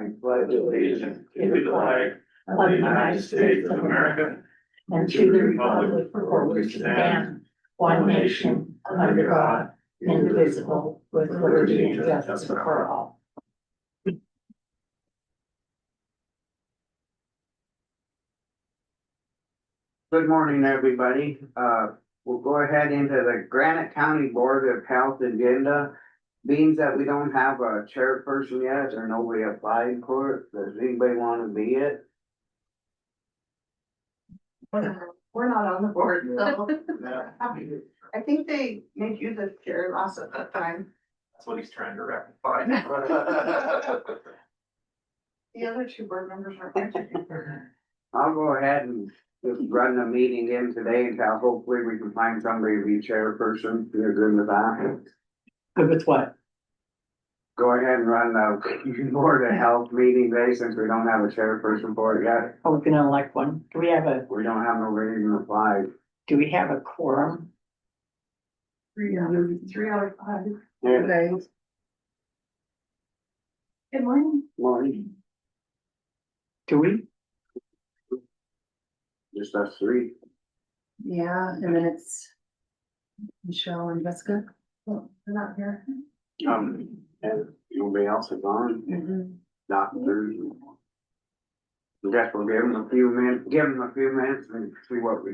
I pledge allegiance to the flag of the United States of America and to the republic for which it stands, one nation, under God, indivisible, with liberty and justice for all. Good morning, everybody. We'll go ahead into the Granite County Board of Health agenda. Being that we don't have a chairperson yet, or nobody applied for it, does anybody want to be it? We're not on the board, so. Yeah. I think they made you the chair last at that time. That's what he's trying to rectify. The other two board members are actually. I'll go ahead and just run the meeting in today until hopefully we can find somebody to be chairperson. You're good with that? Good with what? Go ahead and run the Board of Health meeting today since we don't have a chairperson for it yet. Are we gonna elect one? Do we have a We don't have a quorum? 3 out of 5. Yeah. Okay. Good morning. Morning, Do we? just us three. Yeah, and then it's Michelle and Jessica. Well, they're not here. And nobody else is on, Mm-hmm. doctors. I guess we'll give them a few minutes and see what we.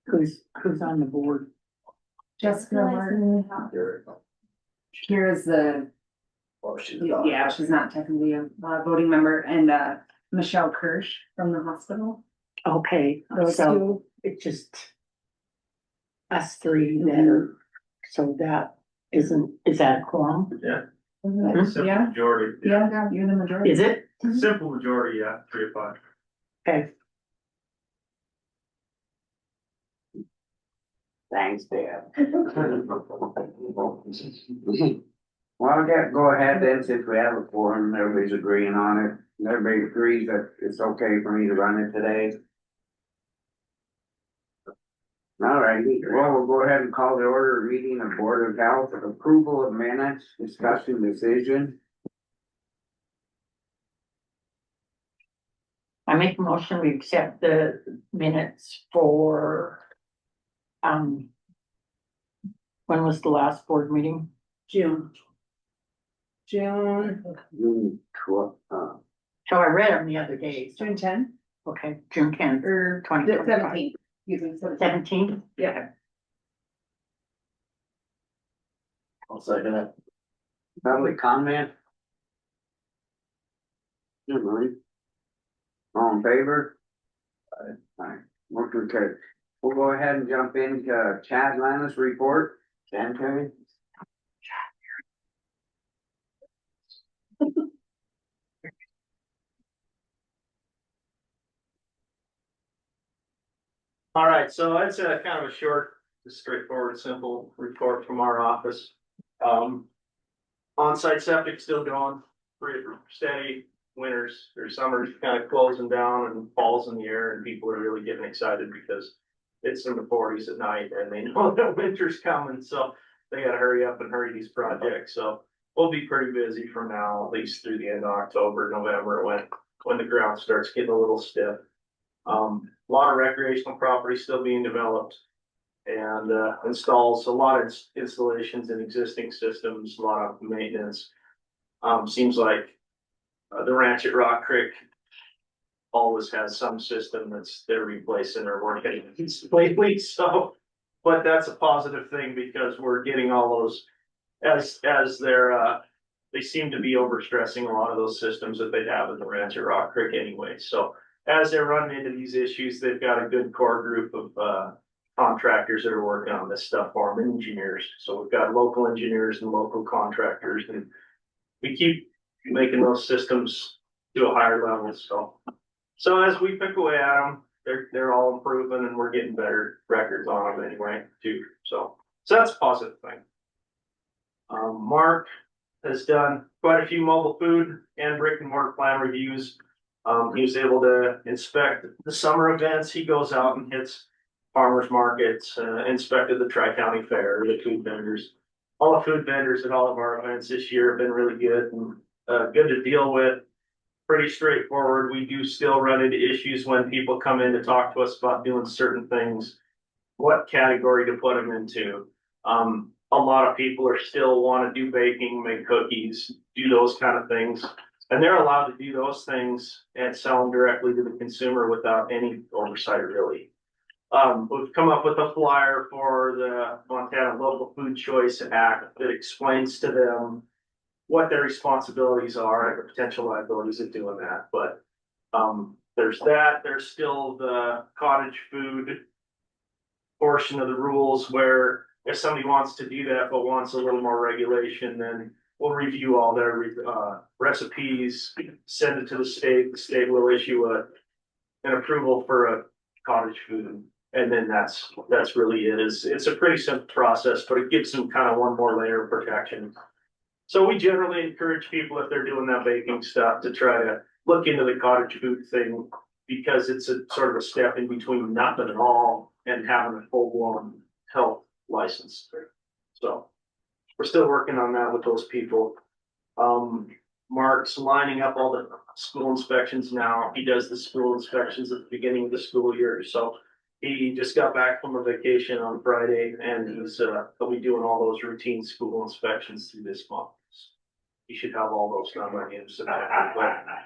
Who's on the board? Jessica Martin, Kira's the, Well, she's yeah, she's not technically a voting member, and Michelle Kirsch from the hospital. Okay, Those so two. it's just us three that are, so that is that a quorum? Simple Yeah, majority. yeah, you're the majority. Is it? Simple majority, yeah, 3 of 5. Okay, Thanks, Dad. Well, I'll go ahead then, since we have a forum, everybody's agreeing on it, everybody agrees that it's okay for me to run it today. All right, well, we'll go ahead and call the order of meeting of Board of Health, approval of minutes, discussion decision. I make a motion, we accept the minutes for, when was the last board meeting? June. June So I read them the other day, so, June 10th okay, June 10th, or 2025. 17th. Excuse me, 17th? Yeah. I'll second it. public comment. All in favor? Aye. Motion carried. We'll go ahead and jump into Chad Lannis report. Sanitary. All right, so it's a kind of a short, straightforward, simple report from our office. On-site septic still going, pretty steady. Winters or summers kind of closing down and falls in the air, and people are really getting excited because it's in the 40s at night and they know that winter's coming, so they gotta hurry up and hurry these projects. So we'll be pretty busy from now, at least through the end of October, November, when the ground starts getting a little stiff. A lot of recreational property still being developed and installs, a lot of installations in existing systems, a lot of maintenance. Seems like the ranch at Rock Creek always has some system they're replacing or working lately, so. But that's a positive thing because we're getting all those, as they seem to be overstressing a lot of those systems that they have at the ranch at Rock Creek anyway, so. As they're running into these issues, they've got a good core group of contractors that are working on this stuff for them, engineers. So we've got local engineers and local contractors, and we keep making those systems to a higher level. So as we pick away at them, they're all improving, and we're getting better records on them anyway too. So that's a positive thing. Mark has done quite a few mobile food and brick and mortar plan reviews. He was able to inspect the summer events. He goes out and hits farmers markets, inspected the Tri-County Fair, the food vendors, all the food vendors at all of our events this year have been really good and, good to deal with. Pretty straightforward. We do still run into issues when people come in to talk to us about doing certain things, what category to put them into. A lot of people are still want to do baking, make cookies, do those kind of things. And they're allowed to do those things and sell them directly to the consumer without any oversight really. We've come up with a flyer for the Montana Local Food Choice Act that explains to them what their responsibilities are and the potential liabilities of doing that. But there's that. There's still the cottage food portion of the rules where if somebody wants to do that but wants a little more regulation, then we'll review all their recipes, send it to the state. The state will issue an approval for a cottage food. And then that's really it. It's a pretty simple process, but it gives them kind of one more layer of protection. So we generally encourage people, if they're doing that baking stuff, to try to look into the cottage food thing, because it's a sort of a step in between nothing at all and having a full-blown health license. So we're still working on that with those people. Mark's lining up all the school inspections now. He does the school inspections at the beginning of the school year. So he just got back from a vacation on Friday, and he'll be doing all those routine school inspections through this month. He should have all those done by the end of September. But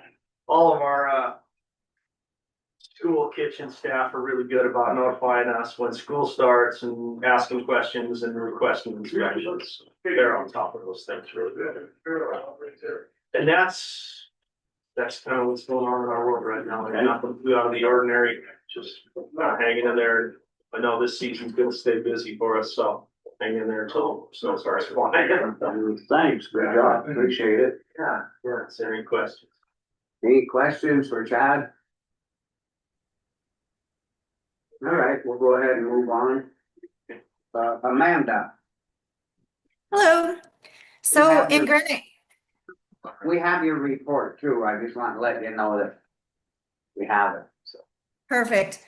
all of our school kitchen staff are really good about notifying us when school starts and asking questions and requesting inspections. They're on top of those things really good. And that's kind of what's going on in our world right now. There's nothing too out of the ordinary, just hanging in there. I know this season's gonna stay busy for us, so hang in there until snow starts flying. Thanks, good job, appreciate it. Yeah, is there any questions? Any questions for Chad? All right, we'll go ahead and move on. Amanda, Hello. So have in your- Granite, we have your report too, I just want to let you know that we have it, so. perfect.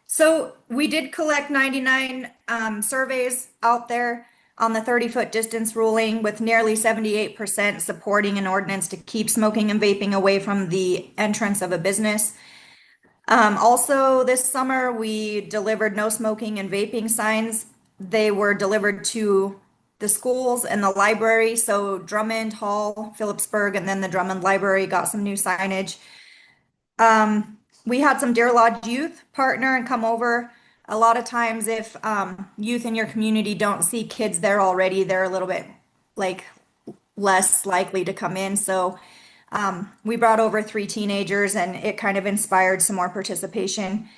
So we did collect 99 surveys out there on the 30-foot distance ruling, with nearly 78% supporting an ordinance to keep smoking and vaping away from the entrance of a business. Also this summer, we delivered no smoking and vaping signs. They were delivered to the schools and the library. So Drummond, Hall, Phillipsburg, and then the Drummond Library got some new signage. We had some Deer Lodge youth partner and come over. A lot of times if youth in your community don't see kids there already, they're a little bit like less likely to come in. So we brought over 3 teenagers, and it kind of inspired some more participation.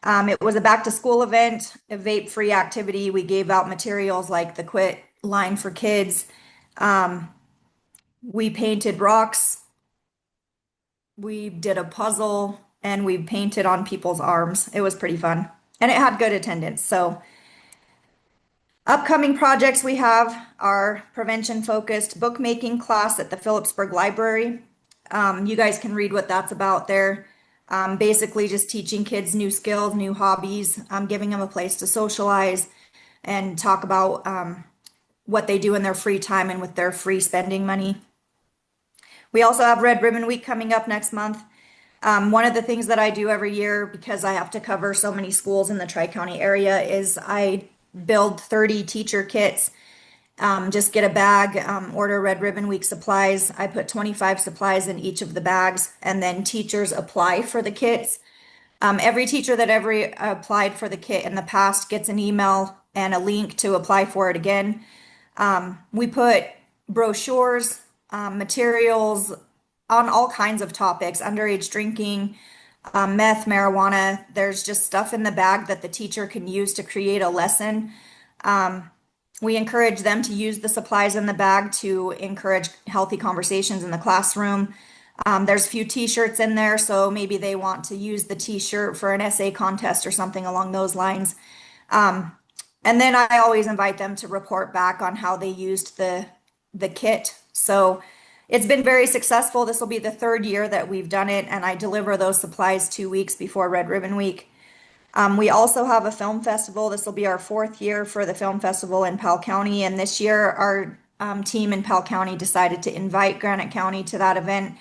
It was a back to school event, a vape free activity. We gave out materials like the Quit line for kids. We painted rocks. We did a puzzle, and we painted on people's arms. It was pretty fun, and it had good attendance. So upcoming projects we have are prevention focused bookmaking class at the Phillipsburg Library. You guys can read what that's about there. Basically just teaching kids new skills, new hobbies, giving them a place to socialize and talk about what they do in their free time and with their free spending money. We also have Red Ribbon Week coming up next month. One of the things that I do every year, because I have to cover so many schools in the Tri-County area, is I build 30 teacher kits. Just get a bag, order Red Ribbon Week supplies. I put 25 supplies in each of the bags, and then teachers apply for the kits. Every teacher that ever applied for the kit in the past gets an email and a link to apply for it again. We put brochures, materials on all kinds of topics, underage drinking, meth, marijuana. There's just stuff in the bag that the teacher can use to create a lesson. We encourage them to use the supplies in the bag to encourage healthy conversations in the classroom. There's a few t-shirts in there, so maybe they want to use the t-shirt for an essay contest or something along those lines. And then I always invite them to report back on how they used the kit. So it's been very successful. This will be the 3rd year that we've done it, and I deliver those supplies 2 weeks before Red Ribbon Week. We also have a film festival. This will be our 4th year for the film festival in Powell County. And this year, our team in Powell County decided to invite Granite County to that event.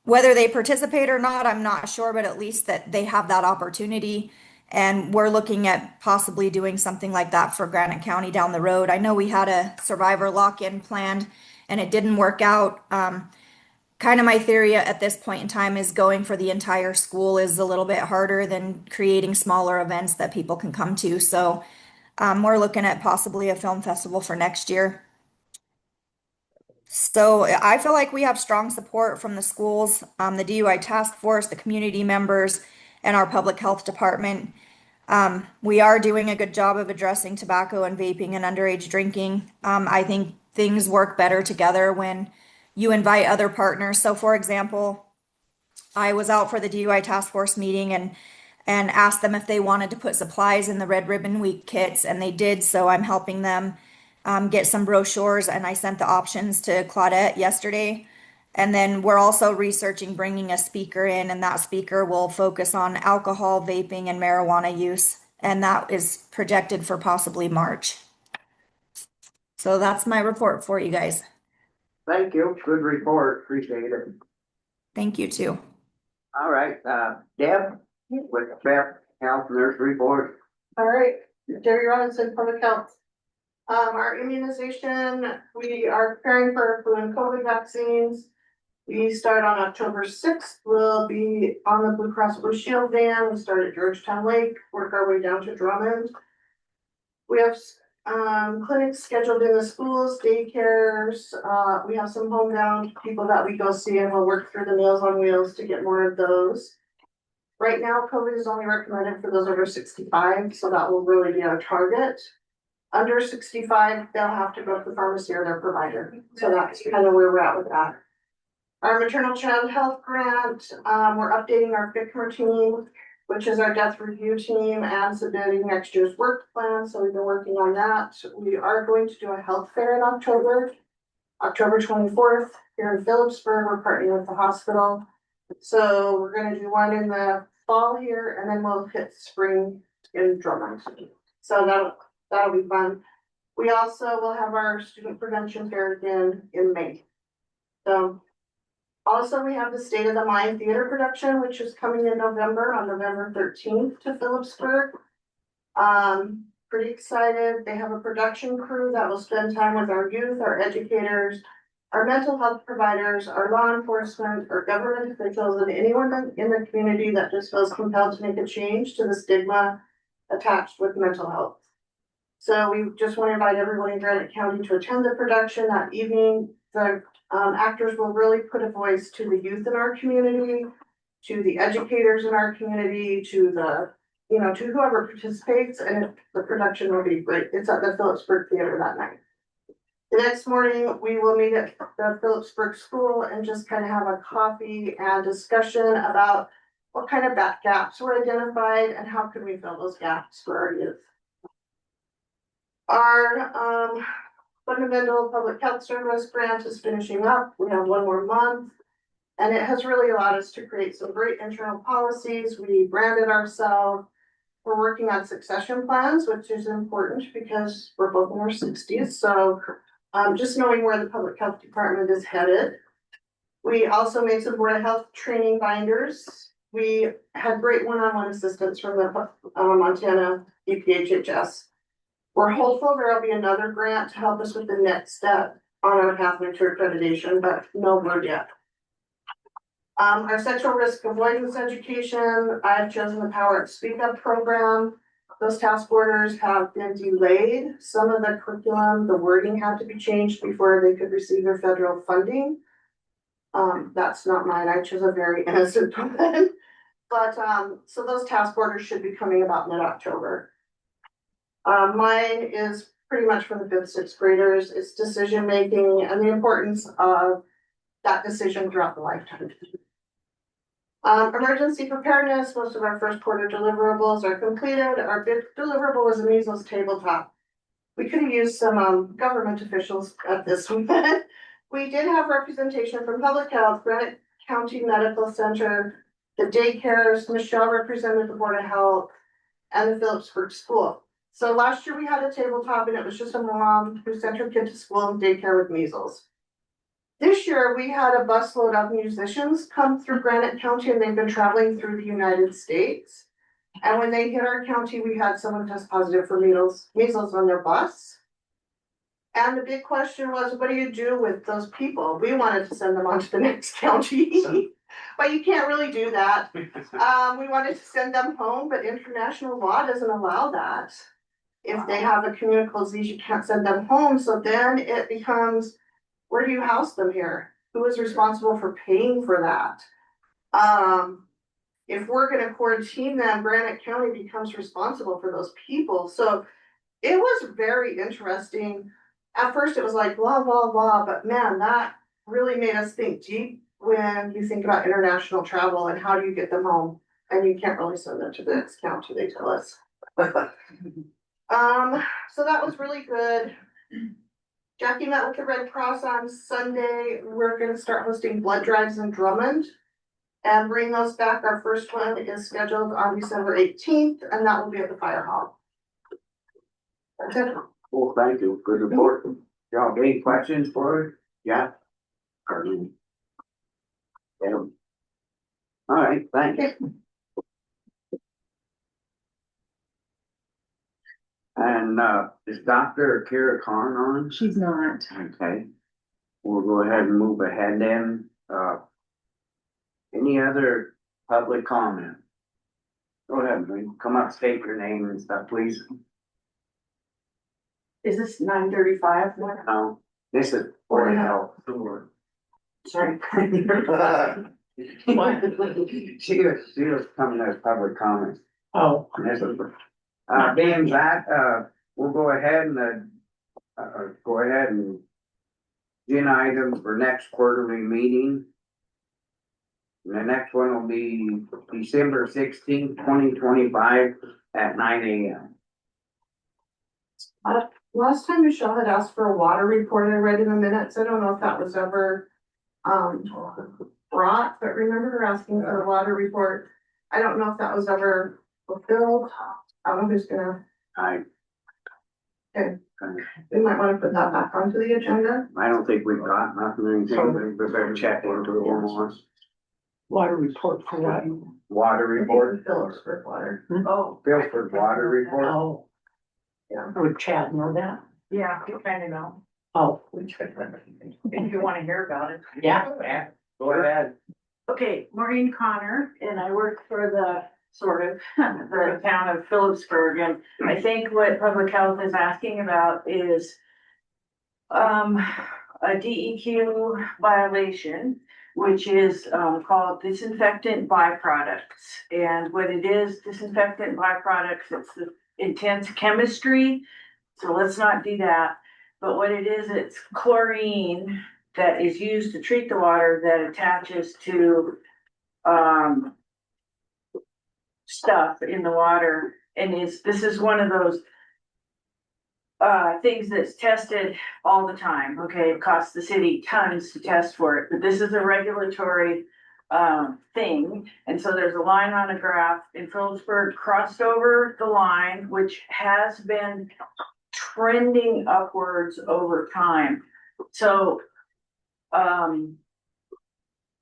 Whether they participate or not, I'm not sure, but at least that they have that opportunity. And we're looking at possibly doing something like that for Granite County down the road. I know we had a survivor lock-in planned and it didn't work out. Kind of my theory at this point in time is going for the entire school is a little bit harder than creating smaller events that people can come to. So we're looking at possibly a film festival for next year. So I feel like we have strong support from the schools, the DUI task force, the community members, and our public health department. We are doing a good job of addressing tobacco and vaping and underage drinking. I think things work better together when you invite other partners. So for example, I was out for the DUI task force meeting and asked them if they wanted to put supplies in the Red Ribbon Week kits, and they did. So I'm helping them get some brochures, and I sent the options to Claudette yesterday. And then we're also researching bringing a speaker in, and that speaker will focus on alcohol, vaping, and marijuana use. And that is projected for possibly March. So that's my report for you guys. Thank you, good report, appreciate it. Thank you too. All right, Deb, with Beth, Health Nurse Report. All right, Jerry Robinson, Public Health. Our immunization, we are preparing for flu and COVID vaccines. We start on October 6th. We'll be on the Blue Cross Blue Shield van. We start at Georgetown Lake, work our way down to Drummond. We have clinics scheduled in the schools, daycares. We have some homebound people that we go see, and we'll work through the Meals on Wheels to get more of those. Right now, COVID is only recommended for those over 65, so that will really be our target. Under 65, they'll have to go to the pharmacy or their provider. So that's kind of where we're at with that. Our maternal child health grant, we're updating our FICMR team, which is our death review team, and submitting next year's work plan. So we've been working on that. We are going to do a health fair in October 24th here in Phillipsburg. We're partnering with the hospital. So we're going to do one in the fall here, and then we'll hit spring in Drummond. So that'll be fun. We also will have our student prevention fair again in May. So also we have the State of the Mind theater production, which is coming in November, on November 13th to Phillipsburg. Pretty excited. They have a production crew that will spend time with our youth, our educators, our mental health providers, our law enforcement, our government officials, and anyone in the community that just feels compelled to make a change to the stigma attached with mental health. So we just want to invite everyone in Granite County to attend the production that evening. The actors will really put a voice to the youth in our community, to the educators in our community, to the, to whoever participates, and the production will be great. It's at the Phillipsburg Theater that night. The next morning, we will meet at the Phillipsburg School and just kind of have a coffee and discussion about what kind of gaps were identified and how can we fill those gaps for our youth. Our fundamental public health service grant is finishing up. We have one more month, and it has really allowed us to create some great internal policies. We branded ourselves. We're working on succession plans, which is important because we're both in our 60s. So just knowing where the public health department is headed. We also made some Board of Health training binders. We had great one-on-one assistance from the Montana EPHHS. We're hopeful there will be another grant to help us with the next step on our pathway to accreditation, but no word yet. Our sexual risk avoidance education, I've chosen the Power Up Speak Up program. Those task orders have been delayed. Some of the curriculum, the wording had to be changed before they could receive their federal funding. That's not mine. I chose a very innocent one. But so those task orders should be coming about mid-October. Mine is pretty much for the 5th, 6th graders. It's decision making and the importance of that decision throughout the lifetime. Emergency preparedness, most of our first quarter deliverables are completed. Our big deliverable was a measles tabletop. We could have used some government officials at this one. We did have representation from Public Health, Granite County Medical Center, the daycares, Michelle represented the Board of Health, and the Phillipsburg School. So last year we had a tabletop and it was just a mom who sent her kid to school in daycare with measles. This year we had a busload of musicians come through Granite County and they've been traveling through the United States. And when they hit our county, we had someone test positive for measles on their bus. And the big question was, what do you do with those people? We wanted to send them on to the next county, but you can't really do that. We wanted to send them home, but international law doesn't allow that. If they have a communicable disease, you can't send them home. So then it becomes, where do you house them here? Who is responsible for paying for that? If we're gonna quarantine them, Granite County becomes responsible for those people. So it was very interesting. At first it was like blah, blah, blah, but man, that really made us think deep when you think about international travel and how do you get them home? And you can't really send them to the next county, they tell us. So that was really good. Jackie met with the Red Cross on Sunday. We're gonna start hosting blood drives in Drummond and bring those back. Our first one is scheduled on December 18th, and that will be at the fire hall. That's it. Well, thank you, good report. Y'all have any questions for her? Yeah? Carly? Yeah. All right, thank you. And, is Dr. Kara Khan on? She's not. Okay. We'll go ahead and move ahead then. Any other public comment? Go ahead, come up, state your name and stuff, please. Is this 9:35? No, this is Board of Health. Sorry. She was coming as public comment. Oh. This is, being that, we'll go ahead and, agenda item for next quarterly meeting. And the next one will be December 16th, 2025 at 9 AM. Last time Michelle had asked for a water report, I read in the minutes. I don't know if that was ever brought, but remember her asking for a water report. I don't know if that was ever fulfilled. I don't know who's gonna, okay. We might wanna put that back onto the agenda. I don't think we've got nothing or anything, but we better check into it one more. Water report for what? Water report. Phillipsburg water. Oh. Phillipsburg water report. Oh. Yeah. Would Chad know that? Yeah, you kind of know, Oh. if you wanna hear about it. Yeah. Go ahead. Okay, Maureen Connor, and I work for the the town of Phillipsburg, and I think what public health is asking about is a DEQ violation, which is called disinfectant byproducts. And what it is, disinfectant byproducts, it's the intense chemistry, so let's not do that. But what it is, it's chlorine that is used to treat the water that attaches to stuff in the water, and this is one of those things that's tested all the time. Okay, it costs the city tons to test for it, but this is a regulatory thing. And so there's a line on a graph in Phillipsburg crossed over the line, which has been trending upwards over time. So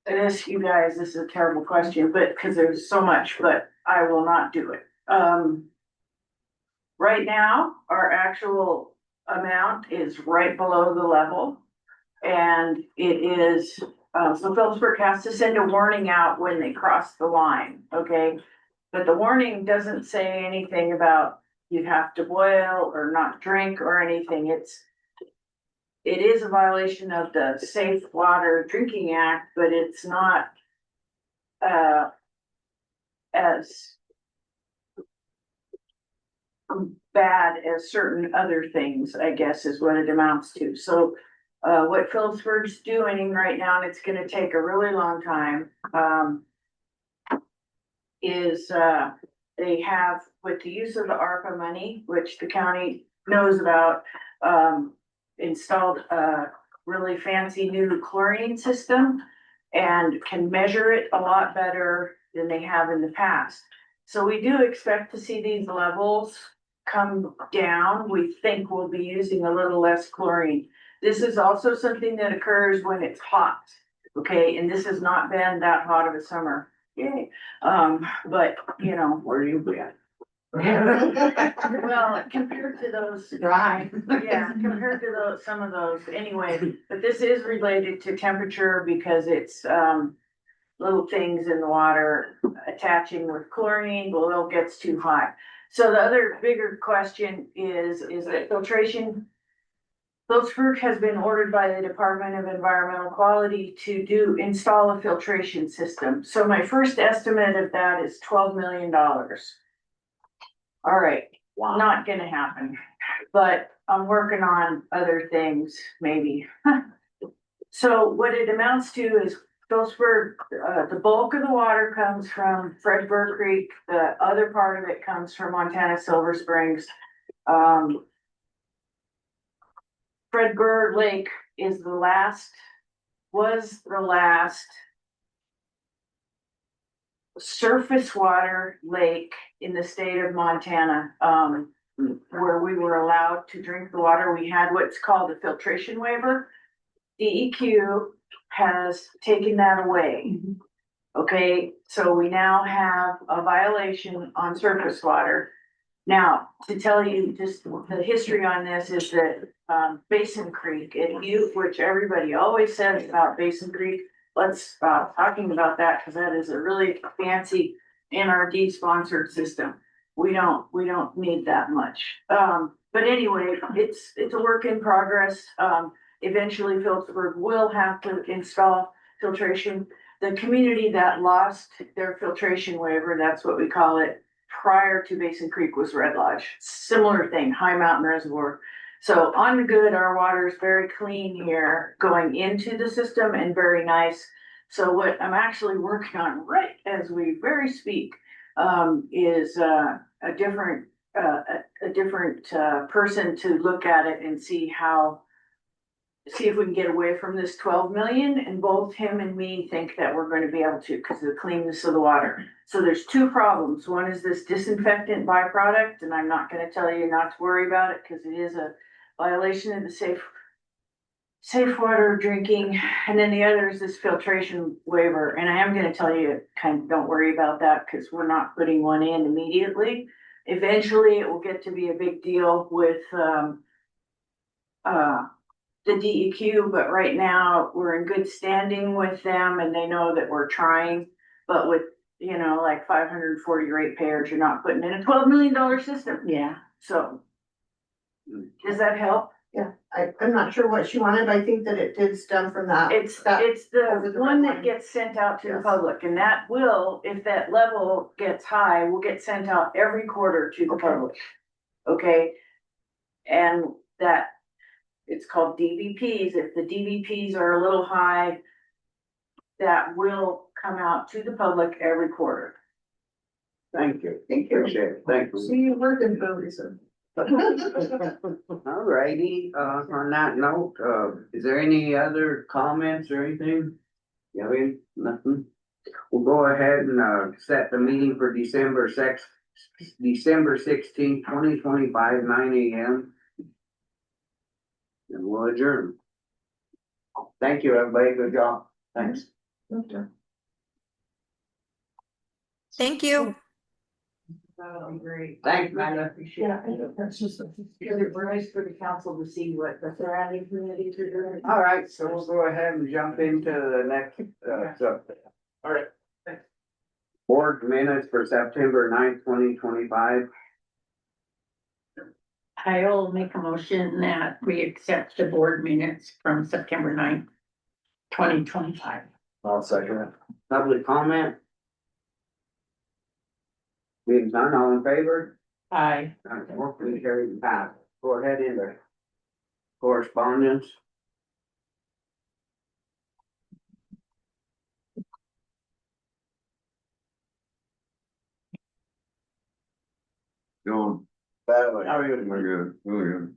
this, you guys, this is a terrible question, but because there's so much, but I will not do it. Right now, our actual amount is right below the level. And it is, so Phillipsburg has to send a warning out when they cross the line, okay? But the warning doesn't say anything about you have to boil or not drink or anything. It is a violation of the Safe Water Drinking Act, but it's not as bad as certain other things, I guess, is what it amounts to. So what Phillipsburg's doing right now, and it's gonna take a really long time, is they have, with the use of the ARPA money, which the county knows about, installed a really fancy new chlorine system and can measure it a lot better. than they have in the past. So we do expect to see these levels come down. We think we'll be using a little less chlorine. This is also something that occurs when it's hot, okay? And this has not been that hot of a summer. Yay. But, you know, Where you been? well, compared to those, Dry. yeah, compared to those, some of those, anyway, but this is related to temperature because it's, little things in the water attaching with chlorine, the oil gets too hot. So the other bigger question is that filtration. Phillipsburg has been ordered by the Department of Environmental Quality to install a filtration system. So my first estimate of that is $12 million. All right, not gonna happen, but I'm working on other things, maybe. So what it amounts to is Phillipsburg, the bulk of the water comes from Fredberg Creek, the other part of it comes from Montana Silver Springs. Fredberg Lake is was the last surface water lake in the state of Montana, where we were allowed to drink the water. We had what's called a filtration waiver. DEQ has taken that away. Okay, so we now have a violation on surface water. Now, to tell you just the history on this is that Basin Creek, which everybody always says about Basin Creek, let's stop talking about that because that is a really fancy NRD sponsored system. We don't need that much. But anyway, it's a work in progress. Eventually Phillipsburg will have to install filtration. The community that lost their filtration waiver, that's what we call it, prior to Basin Creek was Red Lodge. Similar thing, High Mountain Reservoir. So on the good, our water is very clean here going into the system and very nice. So what I'm actually working on right as we very speak is a different person to look at it and see if we can get away from this 12 million, and both him and me think that we're going to be able to because of the cleanness of the water. So there's two problems. One is this disinfectant byproduct, and I'm not going to tell you not to worry about it because it is a violation of the safe water drinking. And then the other is this filtration waiver. And I am going to tell you, kind of don't worry about that because we're not putting one in immediately. Eventually it will get to be a big deal with, the DEQ, but right now we're in good standing with them and they know that we're trying. But with, like 540 ratepayers, you're not putting in a $12 million system. Yeah. So does that help? Yeah, I'm not sure what she wanted, but I think that it did stem from that. It's over the the one red that line. gets sent out to the Yes. public, and that will, if that level gets high, will get sent out every quarter to the Okay. public. Okay? And that, it's called DVPs. If the DVPs are a little high, that will come out to the public every quarter. Thank you. Thank you. Appreciate it. Thank you. See, you worked in for a reason. All righty, on that note, is there any other comments or anything? You have any, nothing? We'll go ahead and, set the meeting for December 16th, 2025, 9 AM. And we'll adjourn. Thank you, everybody, good job, thanks. Thank you. That'll be great. Thanks, Amanda. Appreciate it. That's just. We're nice for the council to see what the surrounding communities are doing. All right, so we'll go ahead and jump into the next, subject. All right. Board minutes for September 9th, 2025. I'll make a motion that we accept the board minutes from September 9th, 2025. I'll second it. Public comment? Being none, all in favor? Aye. Motion carried and passed. Go ahead into correspondence. Going. Badly. How are you? We're good. We're good.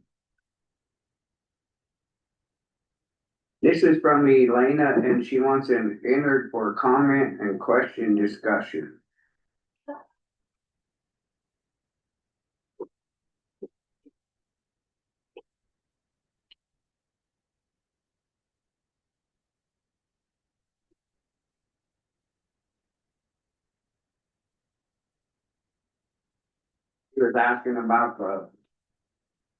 This is from Elena and she wants an entered for comment and question discussion. She was asking about the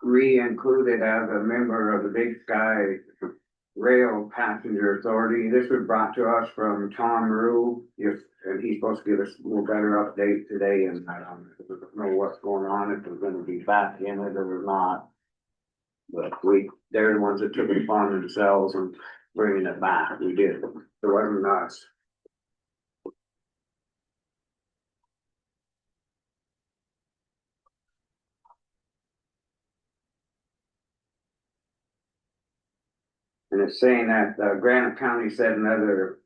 re-included as a member of the Big Sky Rail Passenger Authority. This was brought to us from Tom Rue, and he's supposed to give us a little better update today, and I don't know what's going on, if we're gonna be back in it or not. But they're the ones that took it upon themselves and bringing it back, we did, it wasn't us. And it's saying that Granite County said another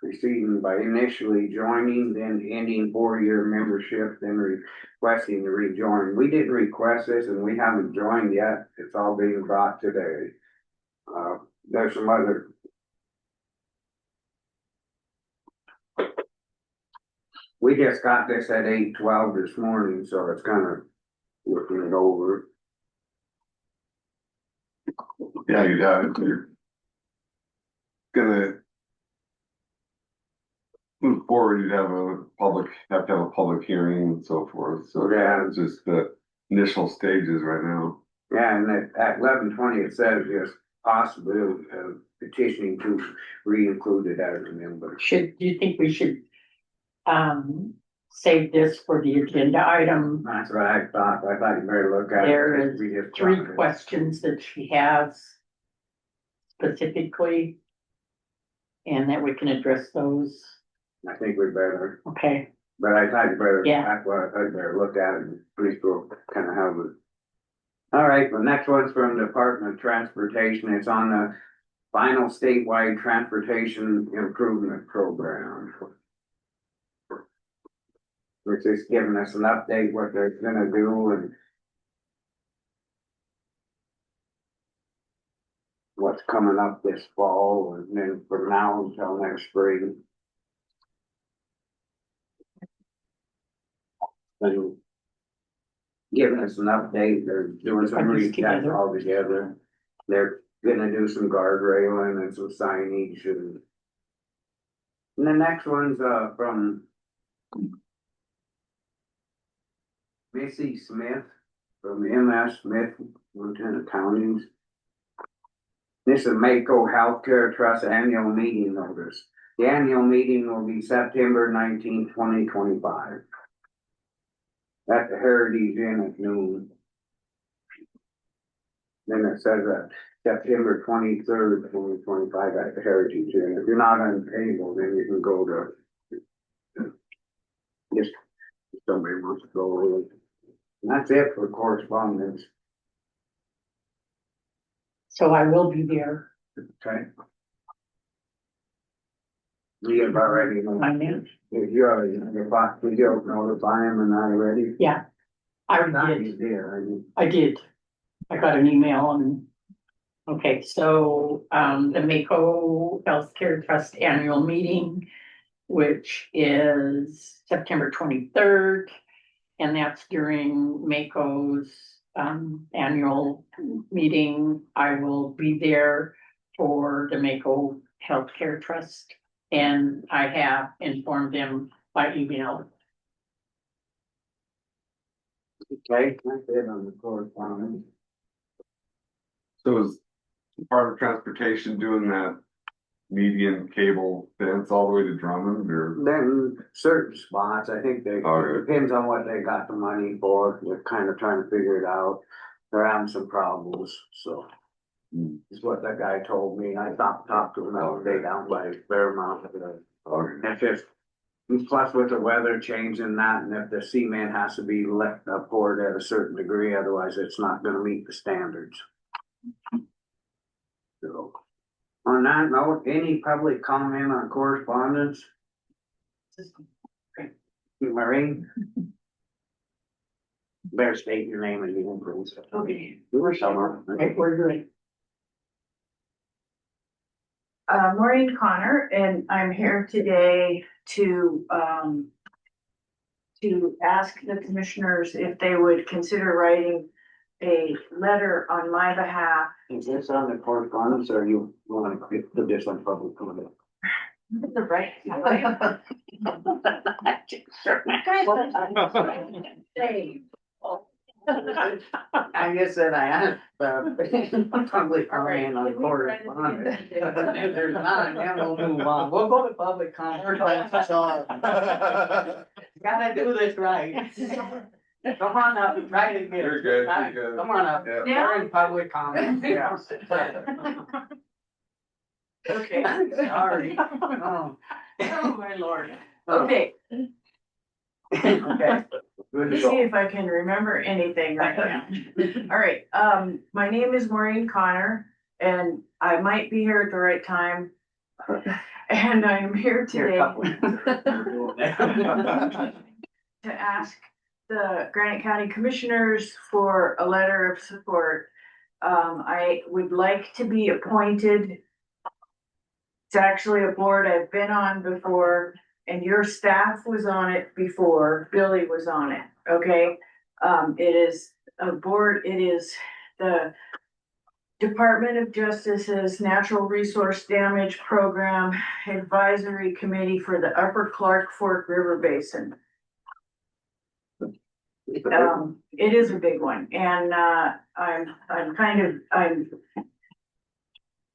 proceeding by initially joining, then ending 4-year membership, then requesting to rejoin. We didn't request this and we haven't joined yet. It's all being brought today. There's some other. We just got this at 8:12 this morning, so it's kind of looking it over. Yeah, you'd have, you're gonna move forward, you'd have to have a public hearing and so forth, so Yeah. it's just the initial stages right now. Yeah, and at 11:20, it says just possibility of petitioning to re-include it as a member. Do you think we should, save this for the agenda item? That's what I thought. I thought you better look at it. There is We just 3 brought it. questions that she has specifically, and that we can address those. I think we better, Okay, but I thought you better, Yeah. that's what I thought you better look at it and please go kind of have it. All right, the next one's from the Department of Transportation. It's on the final statewide transportation improvement program. Which is giving us an update what they're gonna do and what's coming up this fall and then from now until next spring. And giving us an update, they're doing some Put this research together. all together. They're gonna do some guardrailing and some signage and. And the next one's from Missy Smith from MS Smith, Lieutenant Counties. This is Mako Healthcare Trust annual meeting notice. The annual meeting will be September 19th, 2025. At the Heritage Inn at noon. Then it says that September 23rd, 2025 at the Heritage Inn. If you're not unable, then you can go to. Just if somebody wants to go with it. And that's it for correspondence. so I will be there. Okay. You have already. I am. If you already, did you notify him and I already? Yeah, I Not already you did. did, I did. I did. I got an email and, okay, so, the Mako Healthcare Trust annual meeting, which is September 23rd. And that's during Mako's, annual meeting. I will be there for the Mako Healthcare Trust. And I have informed them by email. Okay, that's it on the correspondence. So is Department of Transportation doing that median cable fence all the way to Drummond or? Then certain spots, I think they, Okay. depends on what they got the money for, they're kind of trying to figure it out. They're having some problems, so. Is what that guy told me, I talked to him the other day down by Fairmount. Okay. That's just, and plus with the weather changing that, and if the cement has to be left poured at a certain degree, otherwise it's not gonna meet the standards. So, on that note, any public comment on correspondence? Marie? Better state your name and you can please. Okay. We were somewhere. Right, we're good. Maureen Connor, and I'm here today to ask the commissioners if they would consider writing a letter on my behalf. Is this on the correspondence or you want to put this on public comment? The right. I guess that I asked, public comment on correspondence. If there's not, then we'll move on. We'll go to public comment. Gotta do this right. Come on up, try it again. You're good, you're good. Come on up. Yeah. We're in public comment. Yeah. Okay. Sorry. Oh. Oh, my lord. Okay, Okay. Good let's to see go. if I can remember anything right now. All right, my name is Maureen Connor, and I might be here at the right time. And I'm here Here, today couple. to ask the Granite County Commissioners for a letter of support. I would like to be appointed. It's actually a board I've been on before, and your staff was on it before, Billy was on it, okay? It is a board, it is the Department of Justice's Natural Resource Damage Program Advisory Committee for the Upper Clark Fork River Basin. It is a big one, and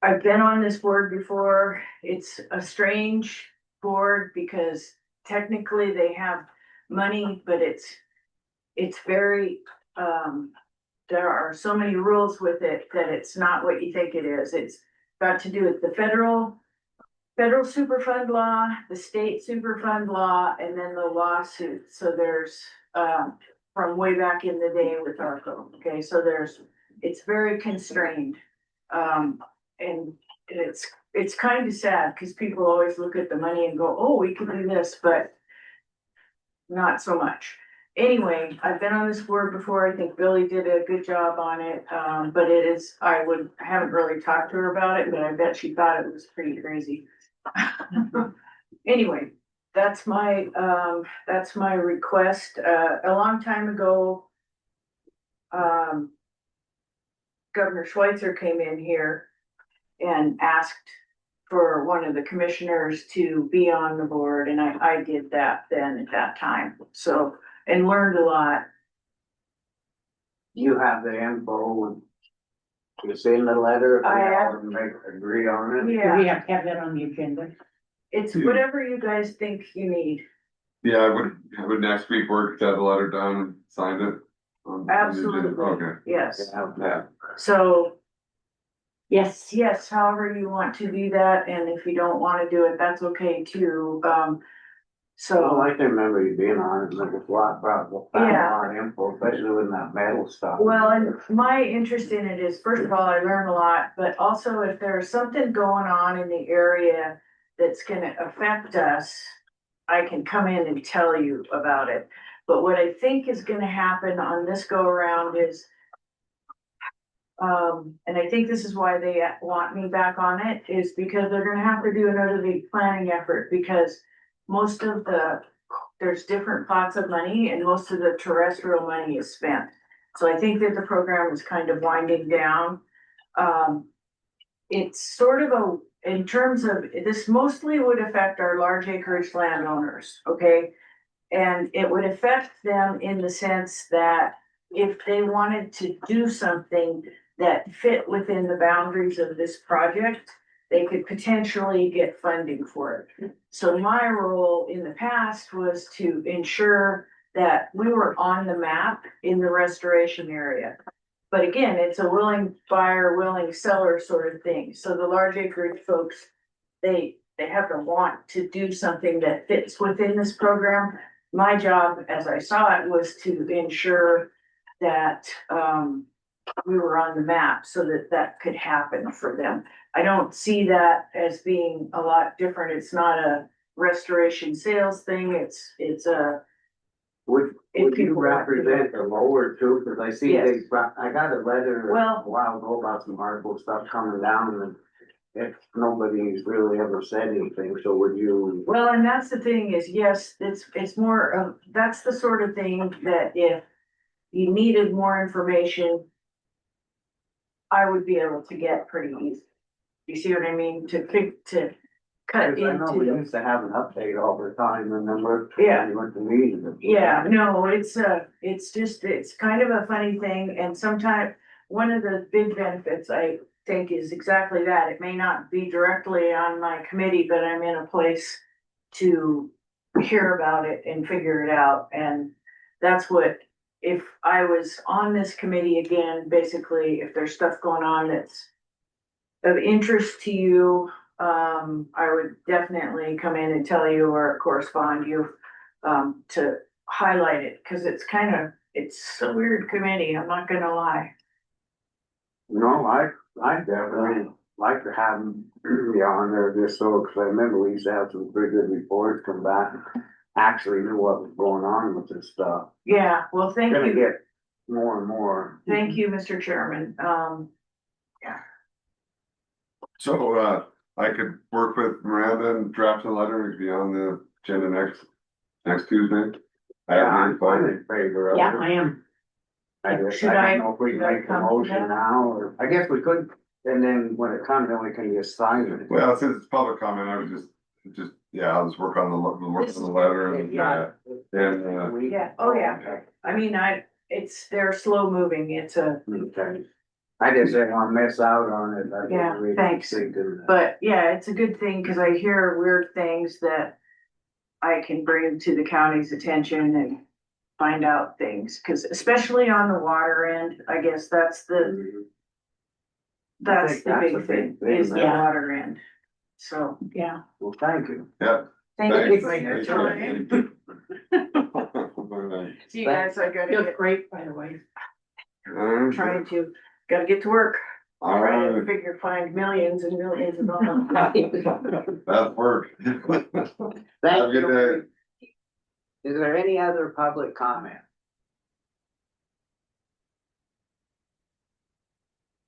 I've been on this board before. It's a strange board because technically they have money, but it's very, there are so many rules with it that it's not what you think it is. It's got to do with the federal Superfund law, the state Superfund law, and then the lawsuit. So there's, from way back in the day with ARCO, okay, so it's very constrained. And it's kind of sad because people always look at the money and go, oh, we can do this, but not so much. Anyway, I've been on this board before. I think Billy did a good job on it. But I haven't really talked to her about it, but I bet she thought it was pretty crazy. Anyway, that's my request. A long time ago, Governor Schweitzer came in here and asked for one of the commissioners to be on the board, and I did that then at that time, so, and learned a lot. You have the info. You send the letter. I have. And agree on it. Do Yeah, we have to have that on the agenda? it's whatever you guys think you need. Yeah, I would next week work to have the letter done and signed it. on the agenda? Absolutely, Okay. yes, Yeah. so, Yes. yes, however you want to do that, and if you don't wanna do it, that's okay too, Well, so. I can remember you being on it, like a lot, probably, Yeah. a lot of info, especially with that metal stuff. Well, and my interest in it is, first of all, I learn a lot, but also if there's something going on in the area that's gonna affect us, I can come in and tell you about it. But what I think is gonna happen on this go around is, and I think this is why they want me back on it, is because they're gonna have to do another big planning effort, because most of there's different pots of money and most of the terrestrial money is spent. So I think that the program is kind of winding down. It's sort of in terms of, this mostly would affect our large acreage landowners, okay? And it would affect them in the sense that if they wanted to do something that fit within the boundaries of this project, they could potentially get funding for it. So my role in the past was to ensure that we were on the map in the restoration area. But again, it's a willing buyer, willing seller sort of thing. So the large acreage folks, they have to want to do something that fits within this program. My job, as I saw it, was to ensure that, we were on the map so that that could happen for them. I don't see that as being a lot different. It's not a restoration sales thing. It's a, Would you people want to do represent the lower too, cause I see Yes. I got a letter Well- a while ago about some hardwood stuff coming down and if nobody's really ever said anything, so would you? Well, and that's the thing is, yes, it's more of, that's the sort of thing that if you needed more information, I would be able to get pretty easy. You see what I mean? To cut I know we into, used to have an update all the time, remember? Yeah. We went to meetings. yeah, no, it's just, it's kind of a funny thing, and sometimes one of the big benefits I think is exactly that. It may not be directly on my committee, but I'm in a place to hear about it and figure it out, and that's what, if I was on this committee again, basically, if there's stuff going on that's of interest to you, I would definitely come in and tell you or correspond you, to highlight it, cause it's a weird committee, I'm not gonna lie. No, I definitely like to have them be on there just so, cause I remember we used to have some pretty good reports come back. Actually knew what was going on with this stuff. Yeah, well, thank Gonna you, get more and more. thank you, Mr. Chairman, So, I could work with Miranda and draft a letter and be on the agenda next Tuesday. I Yeah, have the I'm invite. in favor of it. Yeah, I am. I just, Should I I- don't know if we should can I make a come to motion that? now, or, I guess we could, and then when it comes, then we can just sign it. Well, since it's public comment, I would just, yeah, I'll just work on the letter and, Yeah. We- yeah, oh, yeah, I mean, they're slow moving, it's a, Okay. I just didn't wanna miss out on it. I Yeah, didn't really thanks. think of that. but yeah, it's a good thing, cause I hear weird things that I can bring to the county's attention and find out things, cause especially on the water end, I guess that's the Mhm. That's think the that's a big thing, big thing, is the yeah. water end. So, Yeah. Well, thank you. yeah. thank you Thanks. for your Thank time. you. See you guys, I gotta Feels get, great, by the way. trying to, gotta get to work. All Trying to right, figure, find millions and millions of dollars. that worked. Thank Have a good you. day. Is there any other public comment?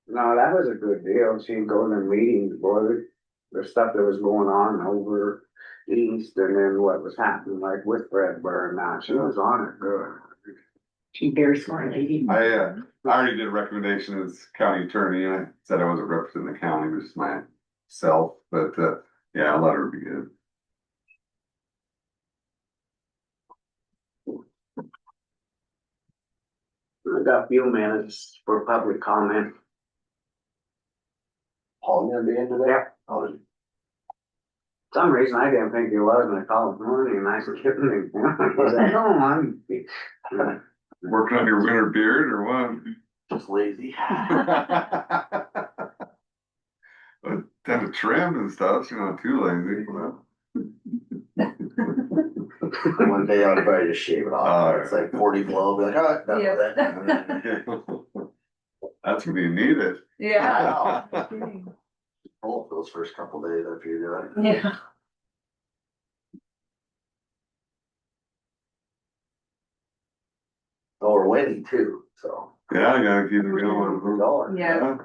No, that was a good deal. She go to the meetings, boy, the stuff that was going on over east and then what was happening like with Fred Burr now. She was on it good. She's very smart lady. I already did a recommendation as county attorney, and I said I wasn't representing the county, just myself, but, yeah, a letter would be good. I got a few minutes for public comment. Paul, gonna be into that? Oh, Some reason I didn't think he was, and I called this morning and I said, I said, no, I'm. Working on your winter beard or what? just lazy. But tend to trim and stuff, so you're not too lazy. One day I'll probably just shave it off. It's like 40 below, be like, all right, done with that. That's when you need it. Yeah. Pull for those first couple days after you do it. Yeah. Oh, we're winning too, so. Yeah, I gotta keep it We're going. going. Yeah.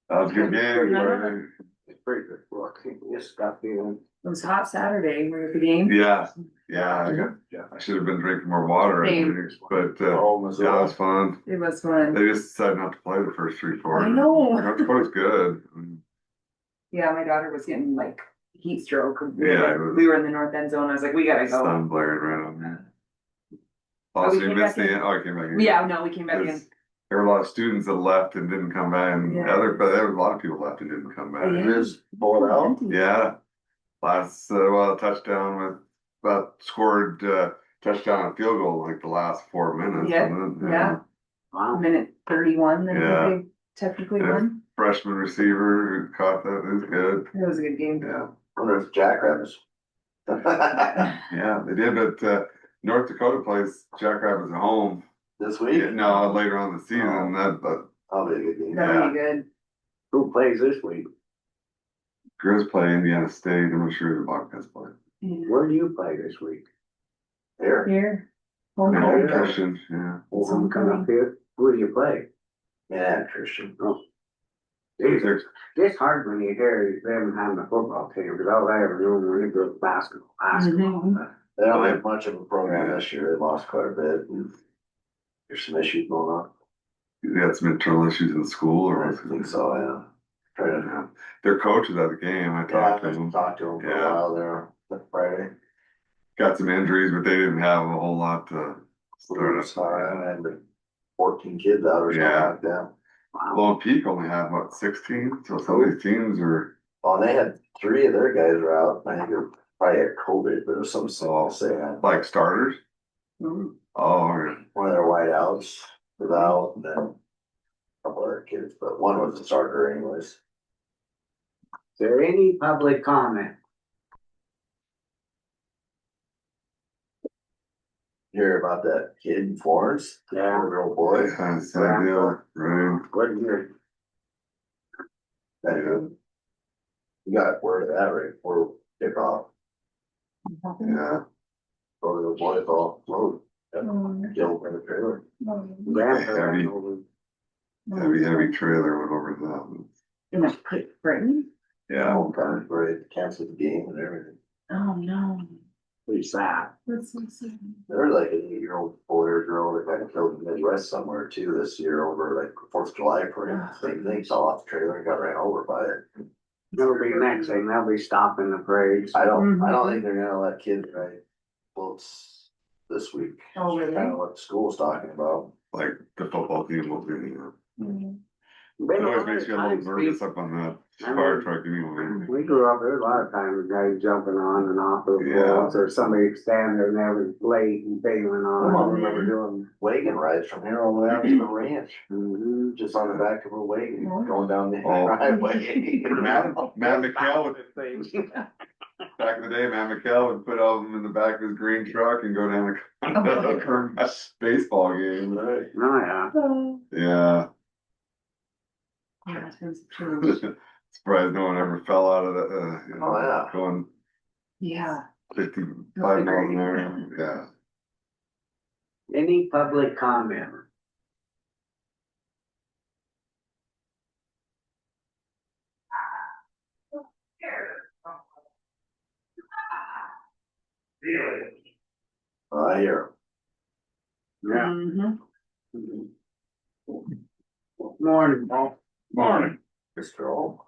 That was a good game. It's pretty good look. Just got feeling. It was hot Saturday, we were at the game. Yeah, I should have been drinking more water, I Same. think, but, Oh, yeah, it Missoula. was fun. It was fun. They just decided not to play the first three quarters. I know. North Dakota's good. Yeah, my daughter was getting like heat stroke. Yeah, it was- We were in the north end zone. I was like, we gotta go. Sun blaring right on that. Oh, Oh, we so you came missed back in? the, I came back in. Yeah, no, we came back in. There's- There were a lot of students that left and didn't come back, and Yeah. but there was a lot of people left and didn't come back. It is bullet out. Yeah, last, touchdown scored, touchdown and field goal in like the last 4 minutes. Yeah, wasn't it? yeah. Wow. Minute 31, then Yeah. they technically Yeah. won. Freshman receiver who caught that, it was good, It was a good game. yeah. Wonder if Jackrabbits. Yeah, they did, but, North Dakota plays Jackrabbits at home. This week? No, later on in the season, but That'll be a good game. That'll be good. Who plays this week? Grizz play Indiana State, I'm not sure who the Bobcats play. Where do you play this week? Here. Here. Yeah, Homecoming. Christian, yeah. Homecoming up here? Who do you play? Yeah, Christian. Oh. It's hard when you hear them having a football team, because all I ever knew when we grew up basketball. They don't have much of a program this year, they lost quite a bit, and there's some issues going on. You had some internal issues in school or I was think so, yeah. Try to, Yeah. Their coach was at the game. I yeah, talked to I him. talked to them for a Yeah. while there, Friday. Got some injuries, but they didn't have a whole lot to start us. And 14 kids out or something Yeah. like that. Lone Peak only had what, 16? So some of these teams are, Well, and they had 3 of their guys were out, I think they're probably had COVID, but it was some small saying. like starters. Mhm. Oh, yeah. One of their whiteouts was out, and then a couple other kids, but one was a starter anyways. Is there any public comment? Hear about that kid in Florence? Yeah. The real boy. Yeah, it's that deal, right? What year? That good. You got word of that right before kickoff, Yeah. or the boys all load. Killed in the trailer. Heavy trailer went over that. You must put Brittany? Yeah. All kinds where they canceled the game and everything. Oh, no. Pretty sad. That's so sad. There was like an 8-year-old boy or girl that got killed in the Midwest somewhere too this year over like 4th of July parade. Same thing, fell off the trailer and got ran over by it. That'll be next thing, they'll be stopping the parades. I don't think they're gonna let kids ride boats this week. Oh, really? Kind of what the school's talking about. Like the football team will be, Been it a always lot makes of you a little times, nervous up on that fire truck anyway. we grew up, there was a lot of times guys jumping on and off of Yeah. boats, or somebody standing there and they was late and failing I on. remember doing wagon rides from here all the way out to the ranch, Mhm. just on the back of a wagon, going down the Oh. driveway. Matt McHale would, back in the day, Matt McHale would put all of them in the back of his green truck and go down a baseball game. Right. Oh, yeah. Yeah. Yeah, it's true. Surprised no one ever fell out of that, Oh, yeah. going Yeah. 55 miles an hour, yeah. Any public comment? I hear. Yeah. Mhm. Morning, Paul. Morning. Mr. O.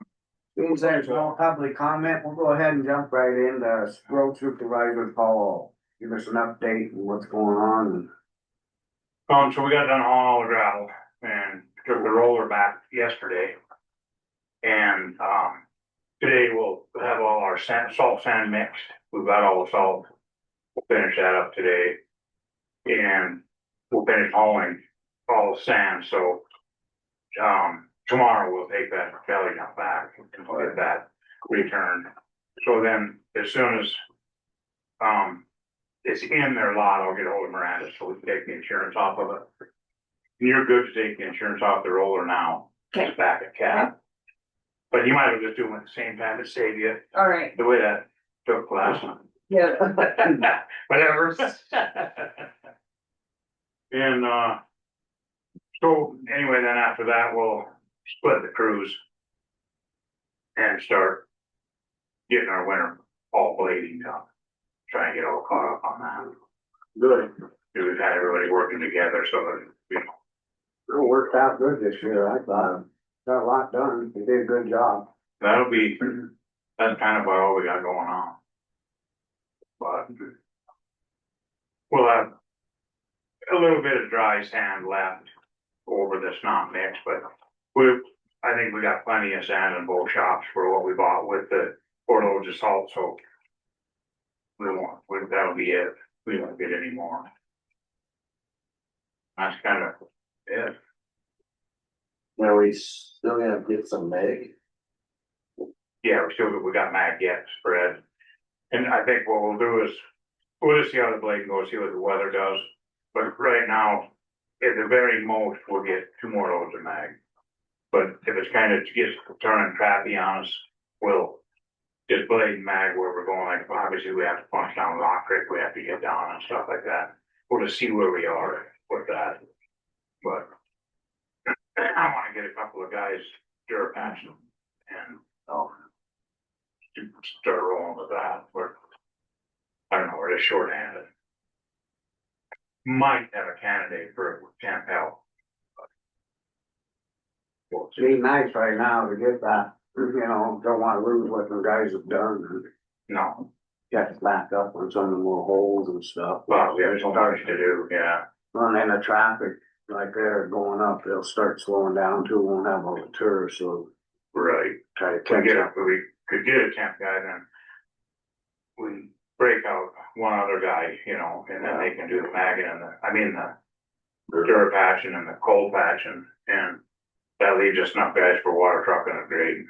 Since there's no public comment, we'll go ahead and jump right into road supervisor Paul. Give us an update on what's going on. So we got done hauling all the gravel and took the roller back yesterday. And, today we'll have all our salt sand mixed. We've got all the salt. We'll finish that up today. And we'll finish hauling all the sand, so, tomorrow we'll take that belly dump back and we'll get that returned. So then, as soon as, it's in their lot, I'll get ahold of Miranda so we can take the insurance off of it. And you're good to take the insurance off the roller now. Okay. It's back at CAT. But you might as well just do them at the same time to save you All right. the way that took last time. Yeah. Whatever. And, so anyway, then after that, we'll split the crews. And start getting our winter fall blading done. Try and get all caught up on that. Good. We've had everybody working together, so that, you know, It worked out good this year, I thought. Got a lot done. You did a good job. that'll be, that's kind of about all we got going on. But we'll have a little bit of dry sand left over this not mix, but I think we got plenty of sand in both shops for what we bought with the 4 loads of salt, so that'll be it. We won't get any more. That's kind of it. Now, we still gonna get some mag. Yeah, we got mag yet spread. And I think what we'll do is, we'll just see how the blade goes, see what the weather does. But right now, at the very most, we'll get 2 more loads of mag. But if it's kind of gets turning crappy on us, we'll just blade and mag where we're going. Like, obviously, we have to punch down Rock Creek, we have to get down and stuff like that. We'll just see where we are with that. But I wanna get a couple of guys Durapatch and, to start rolling with that, or, I don't know, we're just shorthanded. Might have a candidate for temp help. We'll see. Be nice right now to get that, don't wanna lose what the guys have done and No, get to back up on some of the more holes and stuff. well, we have so much to do, yeah. Well, and then the traffic, like they're going up, they'll start slowing down too, won't have all the tourists, so Right. try to We catch get up. we could get a temp guy, then we break out one other guy, and then they can do the magging and the Durapatch and the cold patching, and that leaves us enough guys for water trucking and grading.